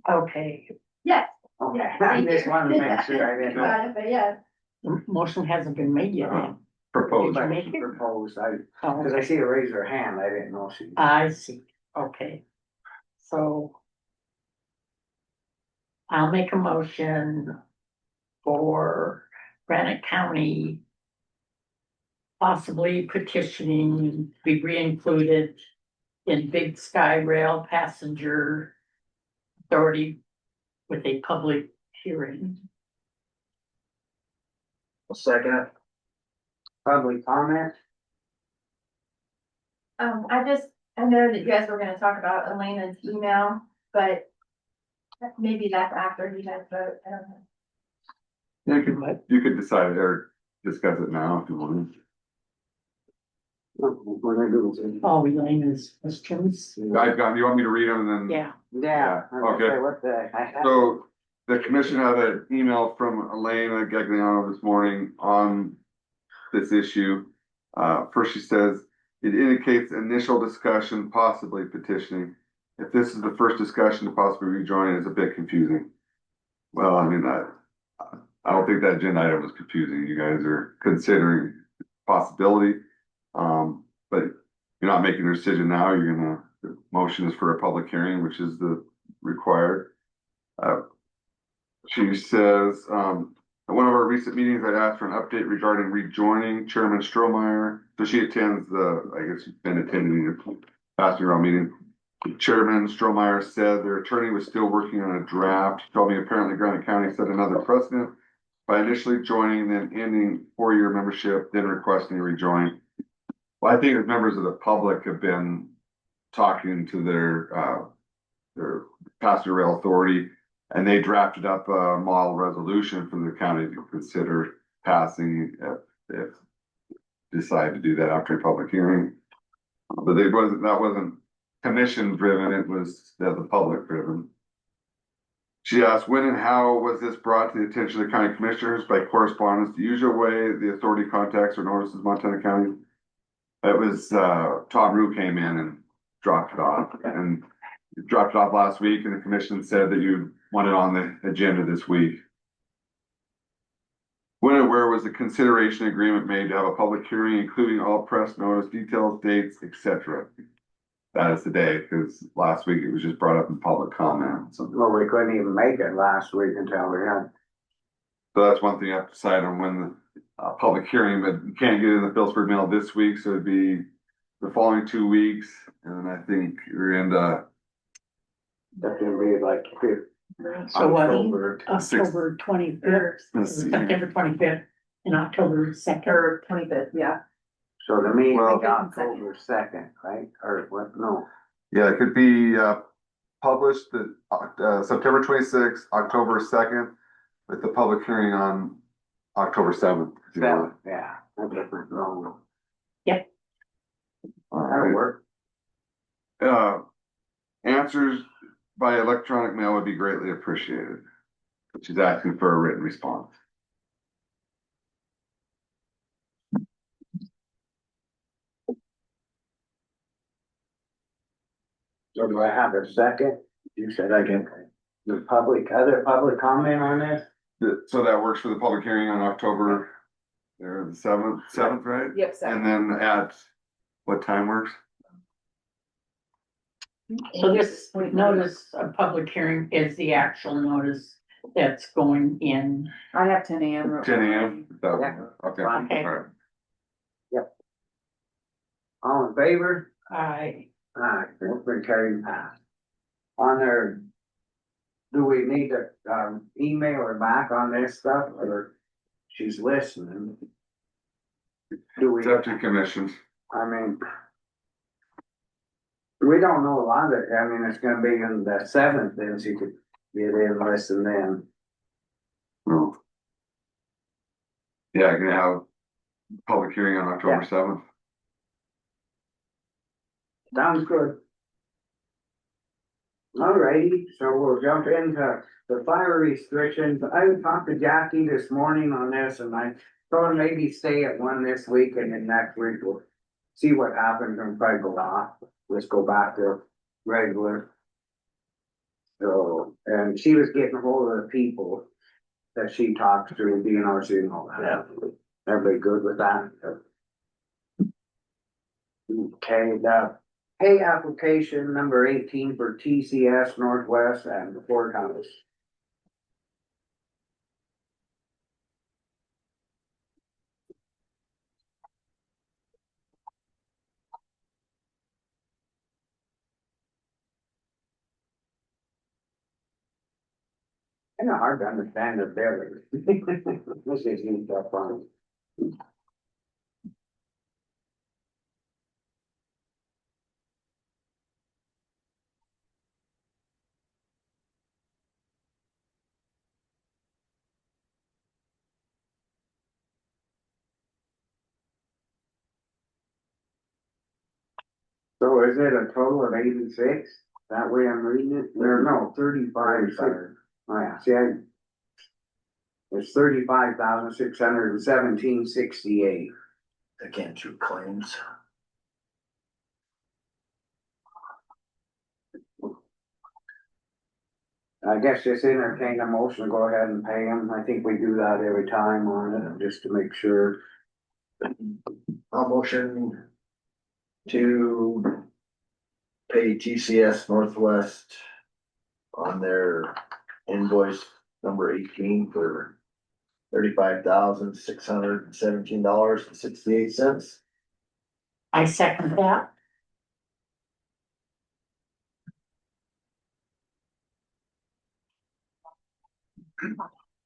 Okay, Yes. Okay, I just wanted to make sure I didn't. Got it, but yeah. the motion hasn't been made yet. Proposed. But make she it? proposed, Oh, cause I see her raise her hand, I didn't know she. I see, okay. So I'll make a motion for Granite County possibly petitioning to be re-included in Big Sky Rail Passenger Authority with a public hearing. Second. Public comment? I know that you guys were gonna talk about Elena's email, but maybe that's after you guys vote, I don't know. You could decide or discuss it now if you want. We're gonna do it. Oh, Elena's questions? I've got, you want me to read them and then? Yeah, Yeah. I was gonna Okay. say, what the? So the commission had an email from Elena Gagliano this morning on this issue. First she says, it indicates initial discussion, possibly petitioning. If this is the first discussion to possibly rejoin, it's a bit confusing. Well, I mean, I don't think that agenda item was confusing. You guys are considering possibility. But you're not making a decision now. The motion is for a public hearing, which is the required. She says, at one of our recent meetings, I asked for an update regarding rejoining Chairman Strohmeyer. So she attends I guess she's been attending Pastor Row meeting. Chairman Strohmeyer said their attorney was still working on a draft. He told me apparently Granite County set another precedent by initially joining, then ending 4-year membership, then requesting to rejoin. Well, I think as members of the public have been talking to their passenger rail authority, and they drafted up a model resolution for the county to consider passing if decide to do that after a public hearing. But that wasn't commission driven, it was the public driven. She asked, when and how was this brought to the attention of the county commissioners? By correspondence, the usual way the authority contacts or notices Montana County. It was, Tom Rue came in and dropped it off, and dropped it off last week, and the commission said that you want it on the agenda this week. When and where was the consideration agreement made to have a public hearing, including all press notice, details, dates, etc.? That is today, because last week it was just brought up in public comment. So Well, we couldn't even make it last week until we had. that's one thing you have to decide on when the public hearing, but you can't get it in the Phillipsburg Mail this week, so it'd be the following 2 weeks, and then I think you're into That can be like So what, October. October 25th, Let's see. September 25th, and October 2nd. Or 25th, yeah. So the meeting Well- October 2nd, right? Or what? No. yeah, it could be published at September 26th, October 2nd, with the public hearing on October 7th. if you want. Yeah. That's different. Wrong. All That'll right. work. Answers by electronic mail would be greatly appreciated. But she's asking for a written response. So do I have a second? You said I can. The other public comment on this? So that works for the public hearing on October, the seventh, right? Yep, And then at what time works? So this notice of public hearing is the actual notice that's going in. I have 10 AM. 10 AM? Yeah. Okay. Okay. All right. All in favor? I, Aye, it's been carried past. On there, do we need to, email her back on this stuff, or she's listening? Do we, It's up to commissions. I mean, we don't know a lot of it, I mean, it's gonna be on the 7th, then she could get in, listen then. No. Yeah, you're gonna have public hearing on October 7th. Sounds good. Alrighty, so we'll jump into the fire restrictions. I talked to Jackie this morning on this, and I thought maybe stay at one this week, and then next week we'll see what happens and probably go off. Let's go back to regular. So, and she was getting hold of the people that she talks to, DNRC and all that. Everybody good with that? Okay, the pay application number 18 for TCS Northwest and the Fort House. Kinda hard to understand the billing. This is neat stuff on. So is it a total of 86? That way I'm reading it, or no, 35. Oh yeah, see, it's 35,617.68. Again, through claims. I guess just entertain a motion, to go ahead and pay them. I think we do that every time on it, just to make sure. I'll motion to pay TCS Northwest on their invoice number 18 for $35,617.68. I second that.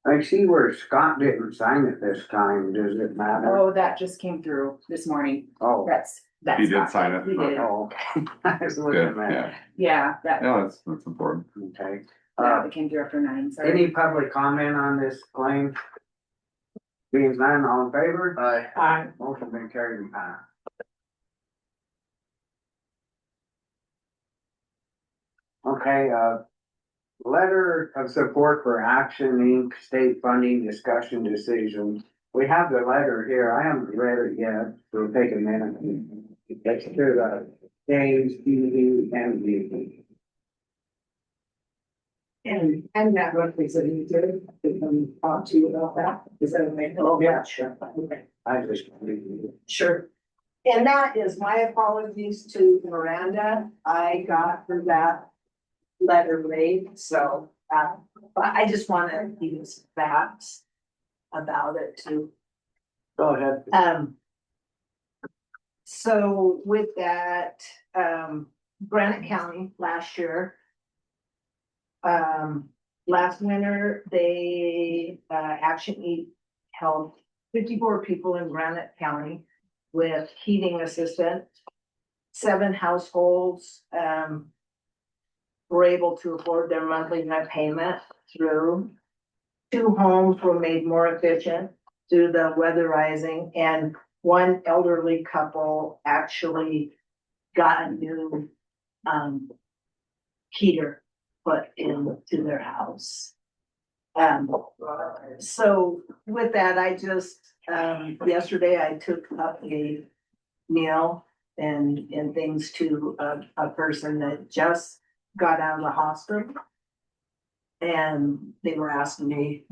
I see where Scott didn't sign it this time, does it matter? Oh, that just came through this morning. Oh, That's. He did sign it? He did. oh, okay. I was looking Good, at yeah, it. Yeah, that, yeah, that's important. Okay, yeah, it came through after 9, sorry. any public comment on this claim? Being none, all in favor? Aye. Motion been carried and passed. Okay, letter of support for Action Inc. State Funding Discussion Decision. We have the letter here. I haven't read it yet, so it'll take a minute. It's to the James D. and D. And that representative, they can talk to you about that, is that okay? Oh, yeah, sure, okay. I just. Sure. And that is my apologies to Miranda. I got her that letter late, so, but I just wanna use facts about it too. Go ahead. So with that, Granite County last year. Last winter, they, Action Eat helped 54 people in Granite County with heating assistance. 7 households, were able to afford their monthly rent payment through. 2 homes were made more efficient through the weatherizing, and 1 elderly couple actually got a new, heater put into their house. So with that, I just, yesterday I took up a meal and things to a person that just got out of the hospital. And they were asking me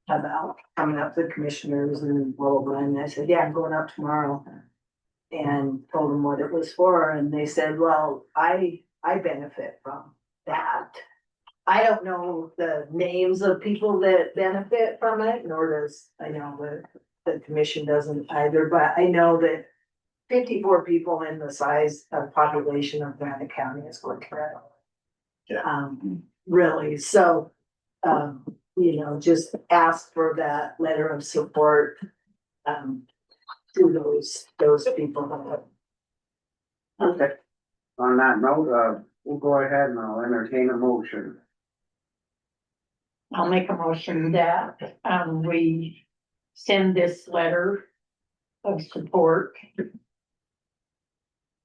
about coming up to the commissioners and blah, blah, blah. And I said, yeah, I'm going up tomorrow. And told them what it was for. And they said, well, I benefit from that. I don't know the names of people that benefit from it, nor does, I know the commission doesn't either, but I know that 54 people in the size of population of Granite County is what they're. Yeah. Really, so, you know, just ask for that letter of support, to those people. Okay. On that note, we'll go ahead and I'll entertain a motion. I'll make a motion that, we send this letter of support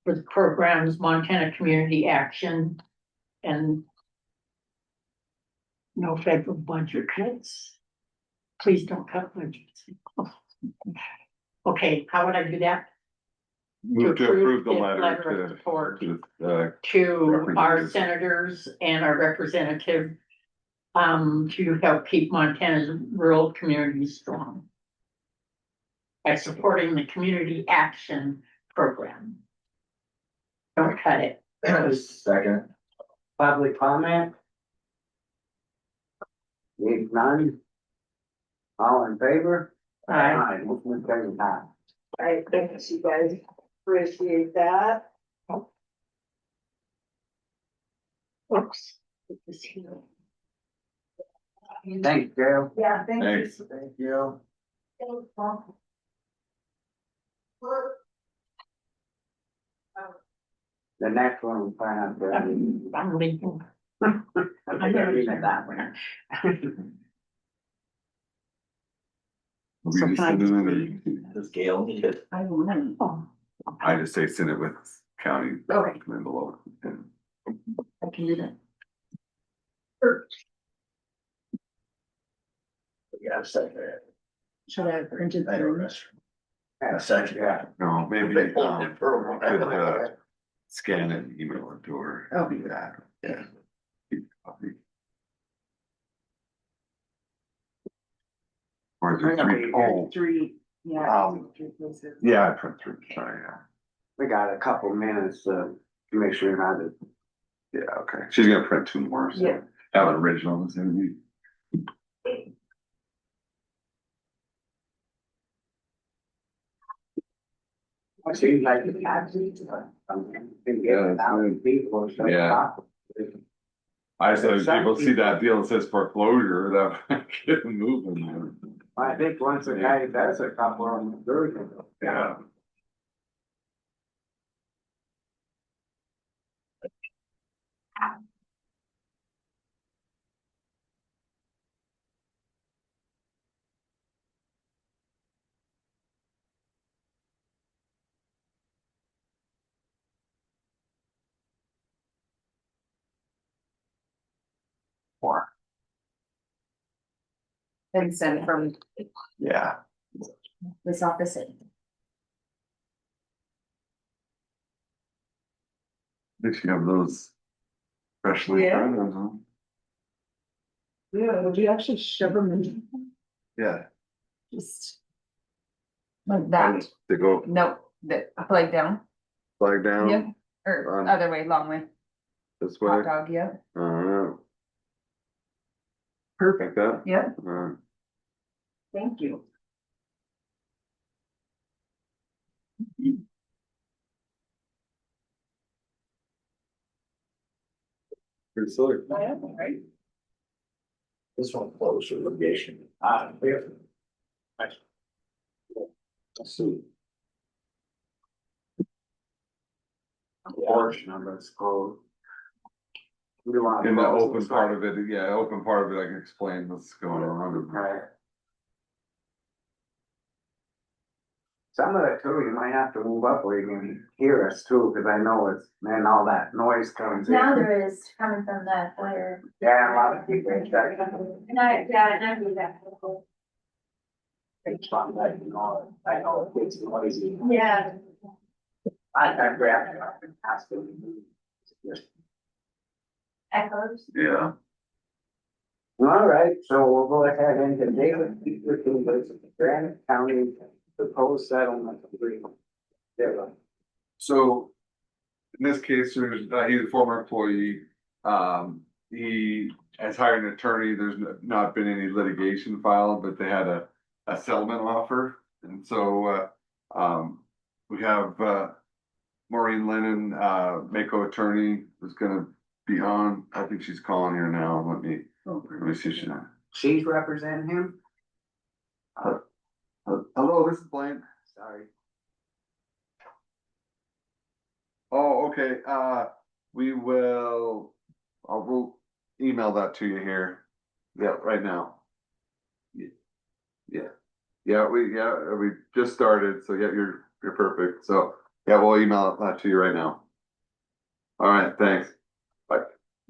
for the programs Montana Community Action and no federal budget cuts. Please don't cut budgets. Okay, how would I do that? Move to approve the this letter of support to, to our representatives. senators and our representative to help keep Montana's rural communities strong by supporting the community action program. Don't cut it. Second. Public comment? If none? All in favor? Aye. Motion carried and passed. I think you guys appreciate that. Oops. Thanks, Gail. Yeah, thank you. Thanks. Thank you. The next one we'll find out. I'm leaving. I'm gonna leave that one. We So just can I send it just in, Does Gail need it? I don't know. I just say send it with county, Okay, and then below. And I can do that. Yeah, second. Should I have printed I don't through? rest. A second. Yeah. No, maybe, They pulled it for could, scan it and email it to her. Oh. Do that, yeah. Or is there 3? Oh, 3, yeah. Um, 3 places. yeah, I print 3, sorry, yeah. We got a couple minutes, Commissioner had it. Yeah, okay, she's gonna print 2 more, so Yeah. have an original, it's gonna be. Seems like it's got to. Been getting 1,000 people, so. Yeah. I said, people see that deal and says foreclosure, that get them moving. I think once a guy does a couple of them, very good. Yeah. Been sent from Yeah. this office. Did you have those freshly Yeah. fried ones, huh? Yeah, would you actually shove them in? Yeah. Just. Like that, They go nope, that, flag down, flag down. yep, or on other way, long way, This way. hot dog, yep, Like perfect, that. yep, Uh, thank you. Pretty slick. Right. This one closed for litigation. Yeah. Let's see. Portion of it's called. We want. In the open part of it, yeah, open part of it, I can explain what's going on. Right. Some of it too, you might have to move up where you can hear us too, cause I know it's, man, all that noise comes in. Now there is coming from that where. Yeah, a lot of people. And I do that. It's fun, like, you know, I know it's noisy. Yeah. I grabbed it up and asked them. Just. Echoes. Yeah. All right, so we'll go ahead and David, Granite County proposed settlement agreement. There. So in this case, there's, he's a former employee. He has hired an attorney. There's not been any litigation filed, but they had a settlement offer. And so, we have, Maureen Lennon, Mako attorney is gonna be on. I think she's calling here now. Let me see if She's representing him? hello, this is Blaine. Sorry. Oh, okay, we'll email that to you here. Yeah, right now. Yeah, we just started, so yeah, you're perfect, so, yeah, we'll email that to you right now. All right, thanks. Bye.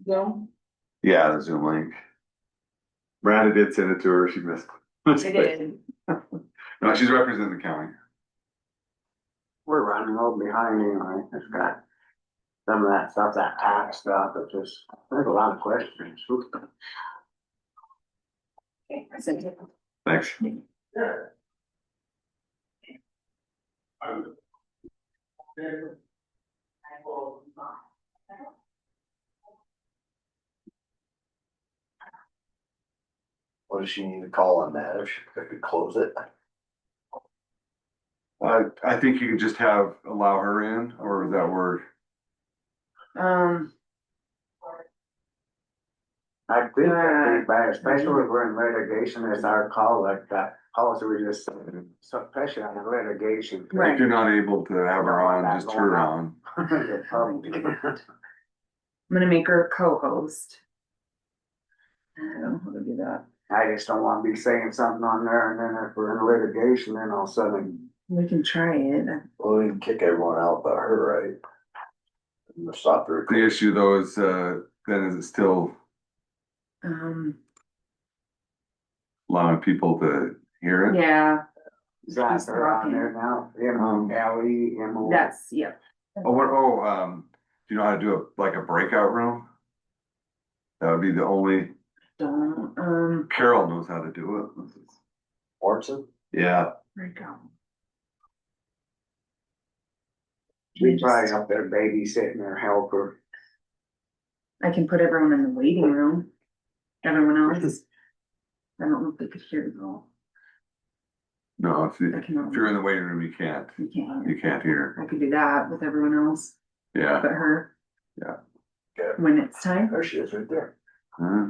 No. Yeah, the Zoom link. Miranda did send it to her, she missed. She did. No, she's representing the county. We're running a little behind anyway. It's got some of that stuff, that tax stuff, it's just, there's a lot of questions. Okay, I sent it. Thanks. What does she need to call on that if she could close it? I think you could just allow her in, or is that word? I think that'd be bad, especially if we're in litigation, it's our call, like that policy we just, so especially on litigation. Right. If you're not able to have her on, just her on. I'm gonna make her a co-host. I don't know how to do that. I just don't wanna be saying something on there, and then if we're in litigation, then all of a sudden. We can try it. Well, we can kick everyone out but her, right? And stop her. The issue though is, then is it still allowing people to hear it? Yeah, Is that her on there now? M-O-L-E-M-O. that's, yep. Do you know how to do like a breakout room? That would be the only, Don't, Carol knows how to do it. Orson? Yeah, break out. She's probably up there babysitting her helper. I can put everyone in the waiting room. Everyone else. I don't know if they could hear it all. no, if I cannot. you're in the waiting room, you can't You can't. hear. I could do that with everyone else, Yeah, but her. when it's time. There she is right there. Huh?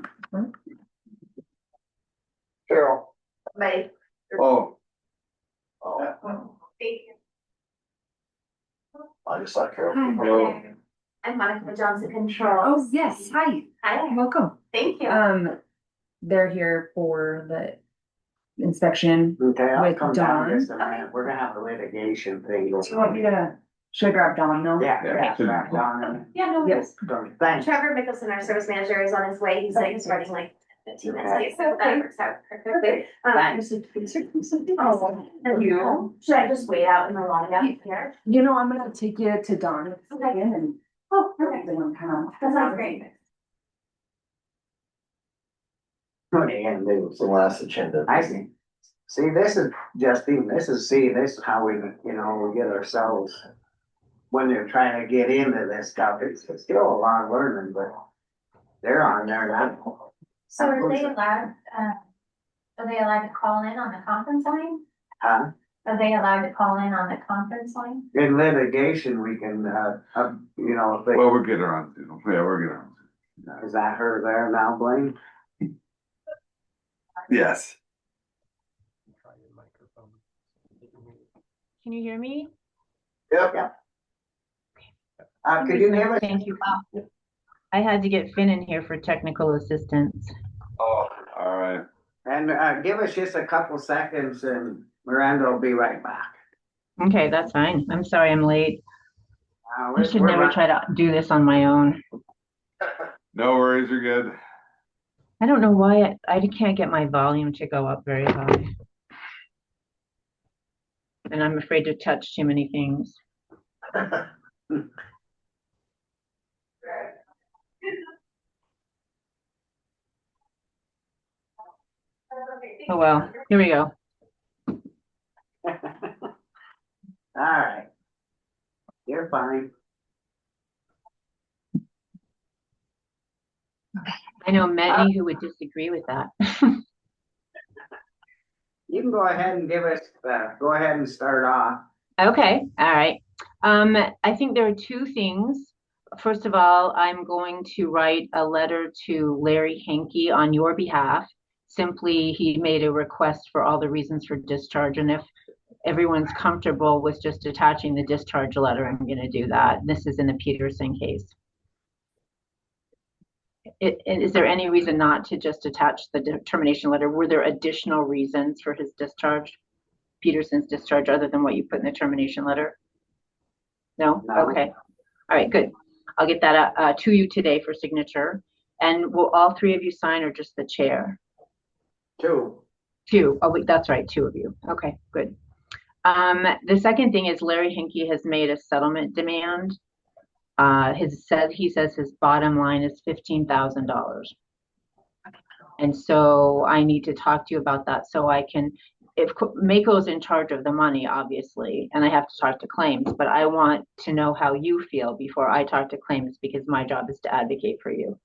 Carol. Bye. Oh, Oh, Thank you. I just saw Carol. Hi. hello. I'm Monica Johnson Control. Oh, yes, hi, Hi, welcome. thank you. They're here for the inspection. Okay, I'll With come down Dawn. just a minute. We're gonna have a litigation thing. Do you want me to, should I grab Dawn though? Yeah, Yeah. yeah, Dawn. Yeah, no. Yes. Thanks. Trevor Mickelson, our service manager, is on his way. He's like starting like 15 minutes late, so that works out perfectly. Thanks. Oh, thank you. Should I just wait out in the lobby out here? You know, I'm gonna take you to Dawn Okay. and Oh, perfect. then I'm kind of. That sounds great. What are you gonna do? It's the last agenda. I see. See, this is Justine, this is how we, you know, we get ourselves. When they're trying to get into this stuff, it's still a lot of learning, but they're on there now. So are they allowed to call in on the conference line? Huh? Are they allowed to call in on the conference line? In litigation, we can, you know, if Well, we'll get her on, Zoom. Yeah, we'll get her on. is that her there now, Blaine? Yes. Can you hear me? Yep. Could you give us? Thank you. I had to get Finn in here for technical assistance. Oh, all right. And, give us just a couple seconds and Miranda will be right back. Okay, that's fine. I'm sorry I'm late. I We're- should we're never right- try to do this on my own. No worries, you're good. I don't know why I can't get my volume to go up very high. And I'm afraid to touch too many things. Oh, well, here we go. All right. You're fine. I know many who would disagree with that. You can go ahead and give us, go ahead and start off. Okay, all right. I think there are two things. First of all, I'm going to write a letter to Larry Henke on your behalf. Simply, he made a request for all the reasons for discharge, and if everyone's comfortable with just attaching the discharge letter, I'm going to do that. This is in the Peterson case. Is there any reason not to just attach the termination letter? Were there additional reasons for his discharge, Peterson's discharge, other than what you put in the termination letter? No? No. Okay. All right, good. I'll get that to you today for signature. And will all three of you sign or just the chair? Two. Two. Oh, wait, that's right, two of you. Okay, good. The second thing is Larry Henke has made a settlement demand. He says his bottom line is $15,000. And so I need to talk to you about that so I can, if Mako's in charge of the money, obviously, and I have to talk to claims, but I want to know how you feel before I talk to claims because my job is to advocate for you.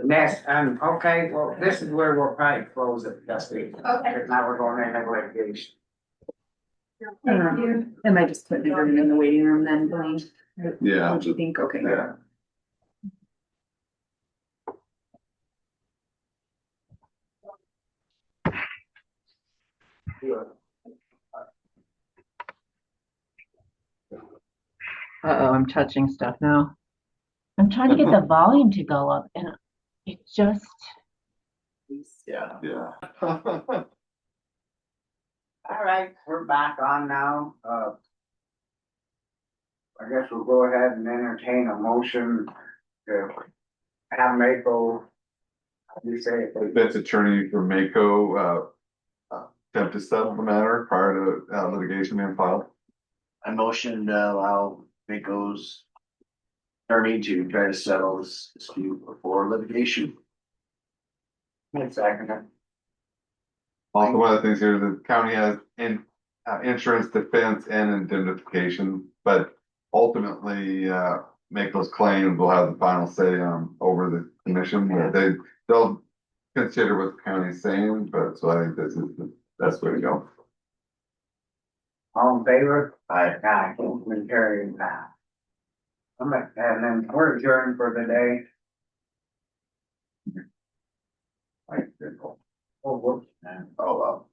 Next, okay, well, this is where we'll probably close it, Dusty. Okay. Because now we're going into litigation. Thank you. Am I just putting her in the waiting room then, Blaine? Yeah. What do you think? Okay. Yeah. Uh-oh, I'm touching stuff now. I'm trying to get the volume to go up and it just, Yeah. Yeah. All right, we're back on now. I guess we'll go ahead and entertain a motion to have Mako, how do you say it? Defense attorney for Mako, attempt to settle the matter prior to litigation being filed. I motion to allow Mako's attorney to try to settle this dispute before litigation. Second. Also, one of the things here, the county has insurance, defense, and indemnification, but ultimately, Mako's claim will have the final say over the commission, but they'll consider what the county's saying, but so I think this is the best way to go. All in favor? Aye. Motion carried. And then we're adjourned for the day. Oh, whoops. Oh, well.